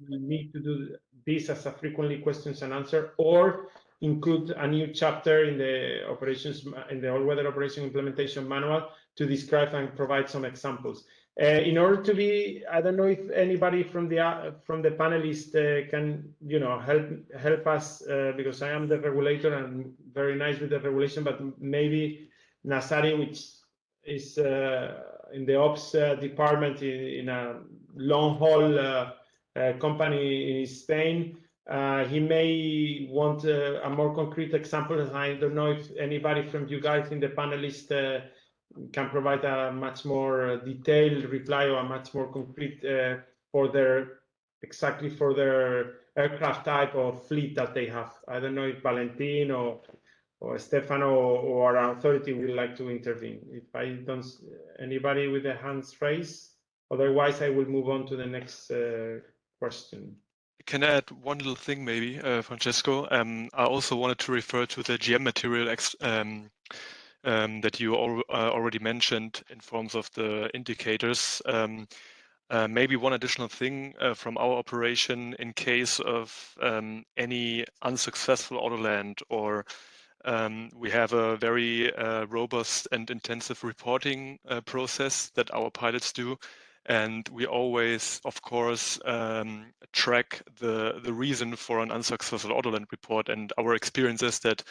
we need to do this as a frequently questions and answer, or include a new chapter in the operations, in the all-weather operation implementation manual, to describe and provide some examples. In order to be, I don't know if anybody from the panelists can, help us, because I am the regulator and very nice with the regulation, but maybe Nazari, which is in the ops department in a long haul company in Spain. He may want a more concrete example. I don't know if anybody from you guys in the panelist can provide a much more detailed reply or a much more concrete for their aircraft type or fleet that they have. I don't know if Valentin or Stefano or our authority would like to intervene. If I don't, anybody with their hands raised, otherwise I will move on to the next question. Can I add one little thing, maybe, Francesco? I also wanted to refer to the GM material that you already mentioned in forms of the indicators. Maybe one additional thing from our operation in case of any unsuccessful autoland, or we have a very robust and intensive reporting process that our pilots do. And we always, of course, track the reason for an unsuccessful autoland report. And our experience is that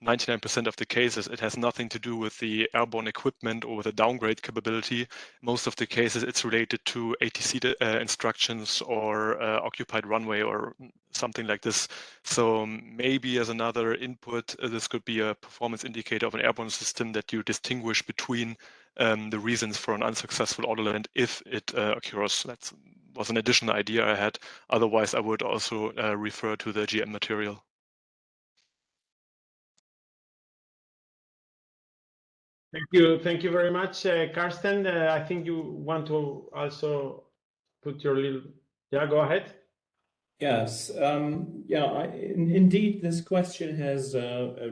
99% of the cases, it has nothing to do with the airborne equipment or with a downgrade capability. Most of the cases, it's related to ATC instructions or occupied runway or something like this. So maybe as another input, this could be a performance indicator of an airborne system that you distinguish between the reasons for an unsuccessful autoland if it occurs. That was an additional idea I had. Otherwise, I would also refer to the GM material. Thank you very much, Karsten. I think you want to also put your little, yeah, go ahead. Yes, indeed, this question has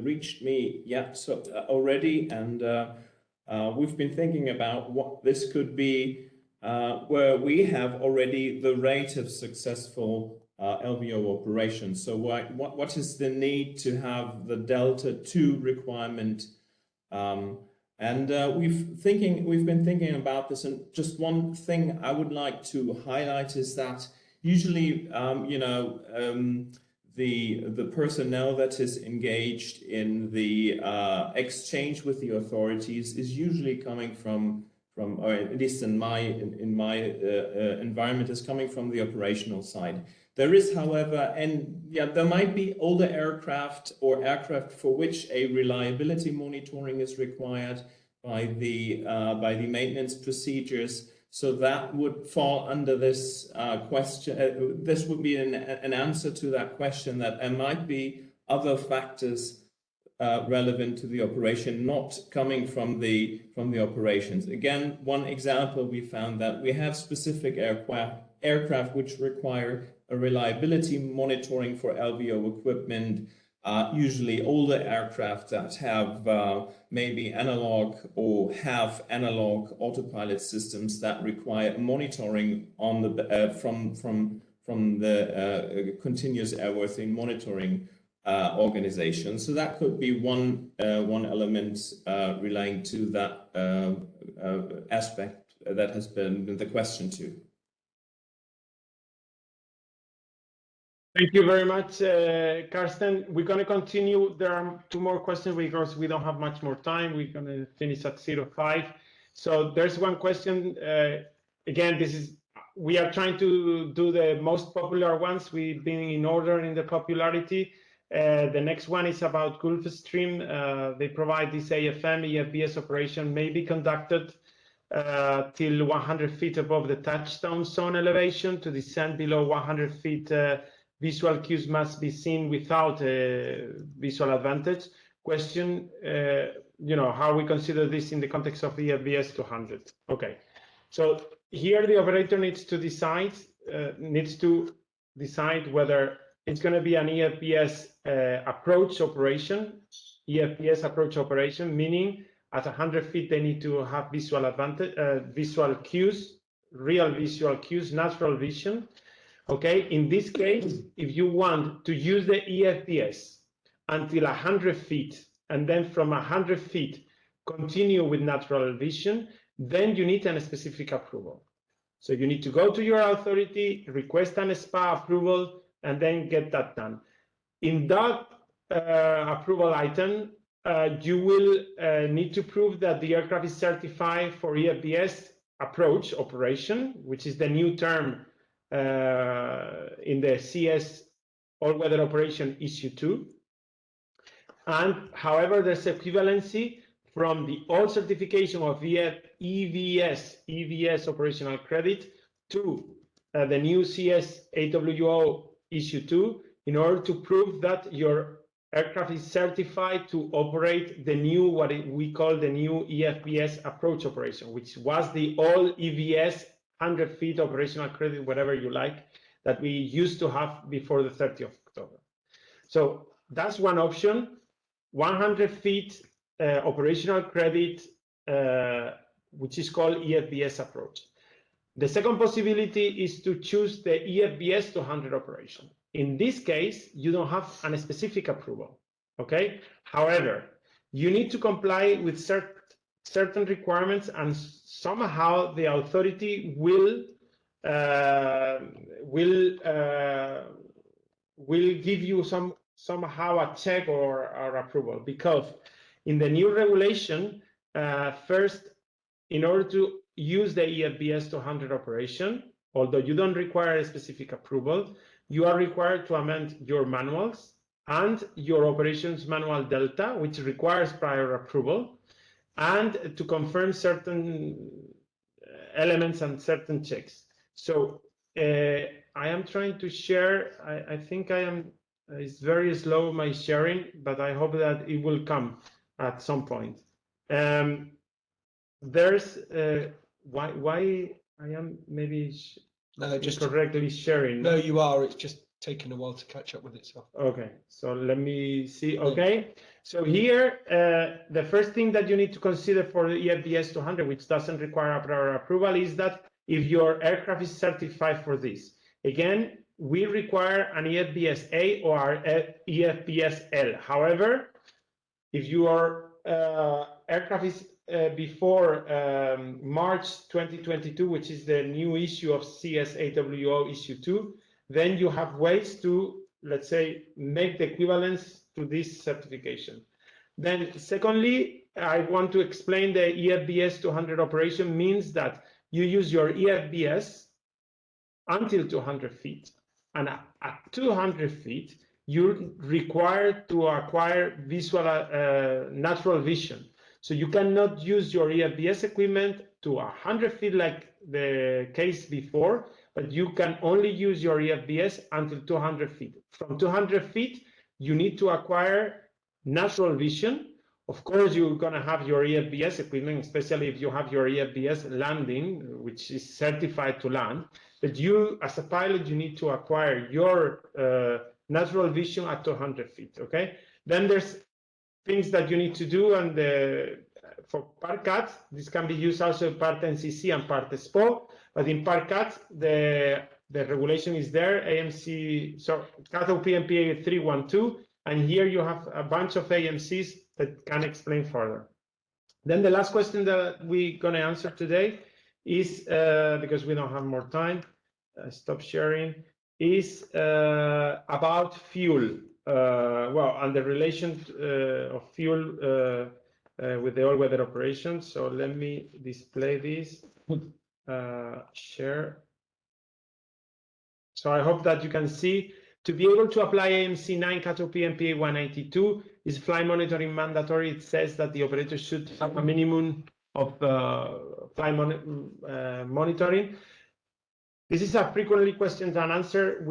reached me, already, and we've been thinking about what this could be, where we have already the rate of successful LVO operations. So what is the need to have the Delta II requirement? And we've been thinking about this, and just one thing I would like to highlight is that usually, the personnel that is engaged in the exchange with the authorities is usually coming from, or at least in my environment, is coming from the operational side. There is, however, there might be older aircraft or aircraft for which a reliability monitoring is required by the maintenance procedures. So that would fall under this question. This would be an answer to that question, that there might be other factors relevant to the operation, not coming from the operations. Again, one example, we found that we have specific aircraft which require a reliability monitoring for LVO equipment, usually older aircraft that have maybe analog or have analog autopilot systems that require monitoring on the from the continuous airworthiness monitoring organization. So that could be one element relating to that aspect that has been the question too. Thank you very much, Karsten. We're going to continue. There are two more questions because we don't have much more time. We're going to finish at 05. So there's one question. Again, we are trying to do the most popular ones. We've been in order in the popularity. The next one is about Gulfstream. They provide this AFM EFVS operation may be conducted till 100 feet above the touchdown zone elevation. To descend below 100 feet, visual cues must be seen without a visual advantage. Question, how we consider this in the context of EFVS 200. Okay, so here the operator needs to decide whether it's going to be an EFVS approach operation, meaning at 100 feet they need to have visual advantage, visual cues, real visual cues, natural vision. Okay, in this case, if you want to use the EFVS until 100 feet, and then from 100 feet continue with natural vision, then you need a specific approval. So you need to go to your authority, request an SPA approval, and then get that done. In that approval item, you will need to prove that the aircraft is certified for EFVS approach operation, which is the new term in the CS all-weather operation issue 2. And however, there's equivalency from the old certification of EVS operational credit to the new CS AWO issue 2 in order to prove that your aircraft is certified to operate the new, what we call the new EFVS approach operation, which was the old EVS 100 feet operational credit, whatever you like, that we used to have before the 30th of October. So that's one option, 100 feet operational credit, which is called EFVS approach. The second possibility is to choose the EFVS 200 operation. In this case, you don't have a specific approval, okay? However, you need to comply with certain requirements, and somehow the authority will give you somehow a check or approval, because in the new regulation, first, in order to use the EFVS 200 operation, although you don't require a specific approval, you are required to amend your manuals and your operations manual delta, which requires prior approval, and to confirm certain elements and certain checks. So I am trying to share. I think it's very slow, my sharing, but I hope that it will come at some point. There's why I am maybe incorrectly sharing. No, you are. It's just taken a while to catch up with itself. Okay, so let me see. Okay, so here the first thing that you need to consider for the EFVS 200, which doesn't require prior approval, is that if your aircraft is certified for this. Again, we require an EFVS A or EFVS L. However, if your aircraft is before March 2022, which is the new issue of CSAWO issue 2, then you have ways to, let's say, make the equivalence to this certification. Then secondly, I want to explain the EFVS 200 operation means that you use your EFVS until 200 feet. And at 200 feet, you're required to acquire visual natural vision. So you cannot use your EFVS equipment to 100 feet like the case before, but you can only use your EFVS until 200 feet. From 200 feet, you need to acquire natural vision. Of course, you're going to have your EFVS equipment, especially if you have your EFVS landing, which is certified to land. But you, as a pilot, you need to acquire your natural vision at 200 feet, okay? Then there's things that you need to do, and for Part CAT, this can be used also in Part NCC and Part SPO, but in Part CAT, the regulation is there, AMC, so CAT OP MPA 312, and here you have a bunch of AMCs that can explain further. Then the last question that we're going to answer today is, because we don't have more time, stop sharing, is about fuel. Well, and the relation of fuel with the all-weather operations. So let me display this, share. So I hope that you can see. To be able to apply AMC 9 CAT OP MPA 192 is flight monitoring mandatory. It says that the operator should have a minimum of flight monitoring. This is a frequently questioned and answer.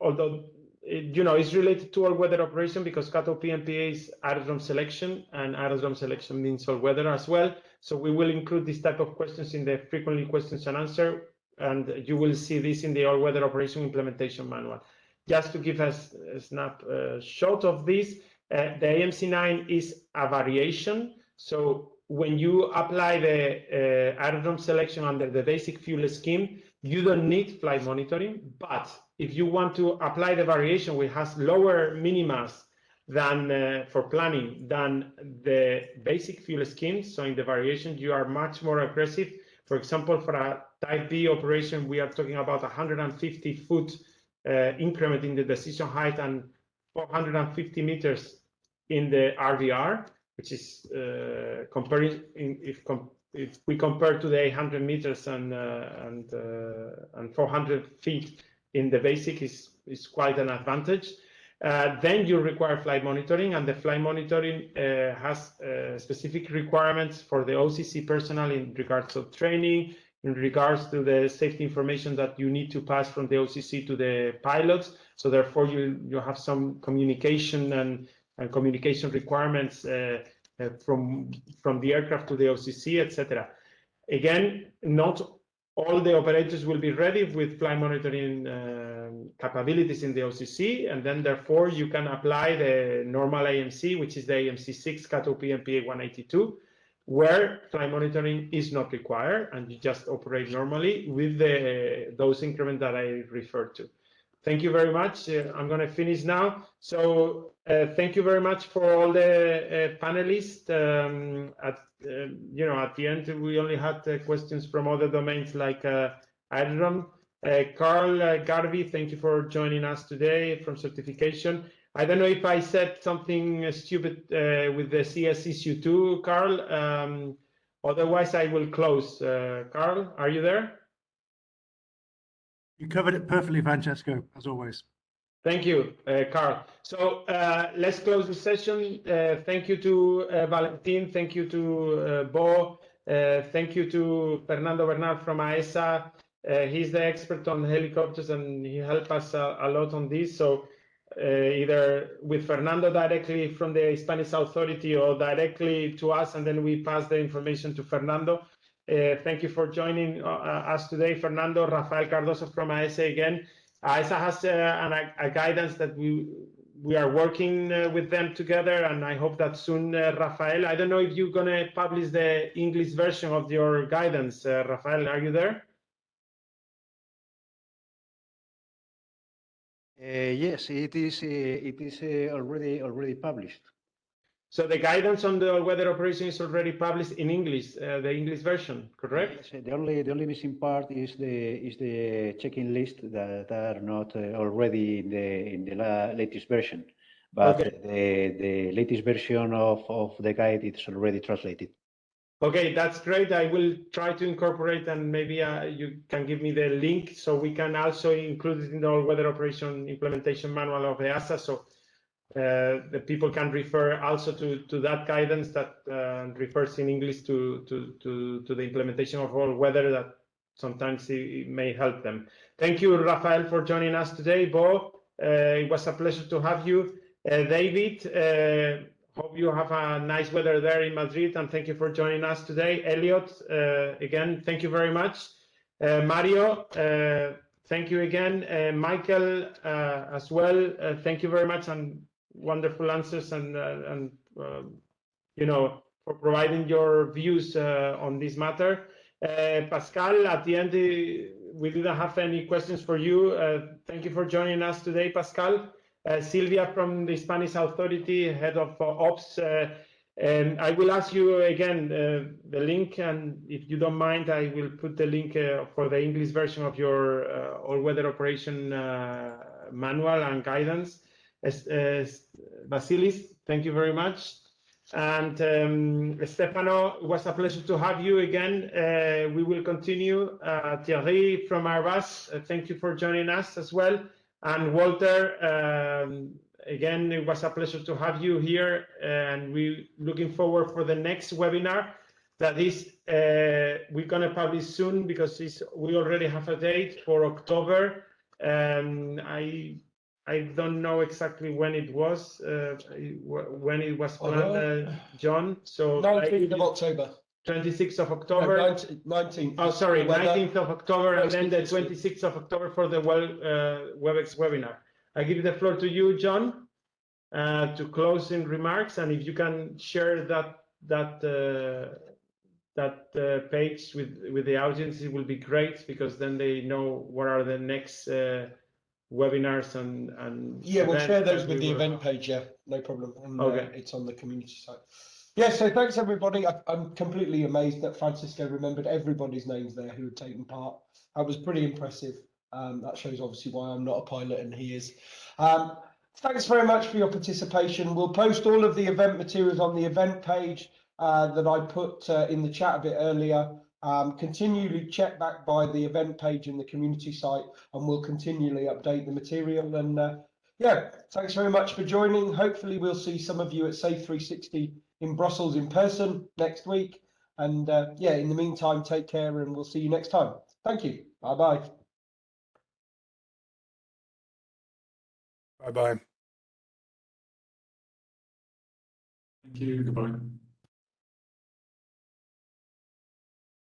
Although it's related to all-weather operation, because CAT OP MPA is aerodrome selection, and aerodrome selection means all-weather as well. So we will include this type of questions in the frequently questions and answer, and you will see this in the all-weather operation implementation manual. Just to give us a snapshot of this, the AMC 9 is a variation. So when you apply the aerodrome selection under the basic fuel scheme, you don't need flight monitoring. But if you want to apply the variation, which has lower minimas than for planning than the basic fuel scheme, so in the variation you are much more aggressive. For example, for a type B operation, we are talking about 150-foot increment in the decision height and 450 meters in the RVR, which is comparing if we compare to the 800 meters and 400 feet in the basic is quite an advantage. Then you require flight monitoring, and the flight monitoring has specific requirements for the OCC personnel in regards to training, in regards to the safety information that you need to pass from the OCC to the pilots. So therefore, you have some communication and communication requirements from the aircraft to the OCC, etc. Again, not all the operators will be ready with flight monitoring capabilities in the OCC, and then therefore you can apply the normal AMC, which is the AMC 6 CAT OP MPA 182. where flight monitoring is not required, and you just operate normally with those increments that I referred to. Thank you very much. I'm going to finish now. So thank you very much for all the panelists. At the end, we only had questions from other domains like aerodrome. Carl Garvey, thank you for joining us today from certification. I don't know if I said something stupid with the CS issue too, Carl. Otherwise, I will close. Carl, are you there? You covered it perfectly, Francesco, as always. Thank you, Carl. So let's close the session. Thank you to Valentin. Thank you to Bo. Thank you to Fernando Bernal from EASA. He's the expert on helicopters, and he helped us a lot on this. So either with Fernando directly from the Spanish authority or directly to us, and then we pass the information to Fernando. Thank you for joining us today, Fernando. Rafael Cardoso from EASA again. EASA has a guidance that we are working with them together, and I hope that soon, Rafael, I don't know if you're going to publish the English version of your guidance. Rafael, are you there? Yes, it is already published. So the guidance on the all-weather operation is already published in English, the English version, correct? Yes, the only missing part is the checking list that are not already in the latest version, but okay. The latest version of the guide is already translated. Okay, that's great. I will try to incorporate, and maybe you can give me the link so we can also include it in the all-weather operation implementation manual of EASA. So the people can refer also to that guidance that refers in English to the implementation of all weather, that sometimes it may help them. Thank you, Rafael, for joining us today. Bo, it was a pleasure to have you. David, hope you have a nice weather there in Madrid, and thank you for joining us today. Elliot, again, thank you very much. Mario, thank you again. Michael, as well, thank you very much, and wonderful answers, and for providing your views on this matter. Pascal, at the end, we didn't have any questions for you. Thank you for joining us today, Pascal. Silvia from the Spanish Authority, Head of Ops. And I will ask you again the link, and if you don't mind, I will put the link for the English version of your all-weather operation manual and guidance. Vasilis, thank you very much. And Stefano, it was a pleasure to have you again. We will continue. Thierry from Airbus, thank you for joining us as well. And Walter, again, it was a pleasure to have you here, and we're looking forward for the next webinar. That is, we're going to publish soon, because we already have a date for October. I don't know exactly when it was planned, John. So 19th of October. 26th of October. No, 19th. Oh, sorry, 19th of October, and then the 26th of October for the WebEx webinar. I give the floor to you, John, to closing remarks, and if you can share that page with the audience, it will be great, because then they know what are the next webinars and yeah, we'll share those with the event page. Yeah, no problem. And, okay, it's on the community site. Yeah, so thanks everybody. I'm completely amazed that Francisco remembered everybody's names there who had taken part. That was pretty impressive. That shows obviously why I'm not a pilot and he is. Thanks very much for your participation. We'll post all of the event materials on the event page that I put in the chat a bit earlier. Continually check back by the event page in the community site, and we'll continually update the material. And yeah, thanks very much for joining. Hopefully we'll see some of you at Safe 360 in Brussels in person next week. And yeah, in the meantime, take care, and we'll see you next time. Thank you. Bye-bye. Bye-bye. Thank you. Goodbye.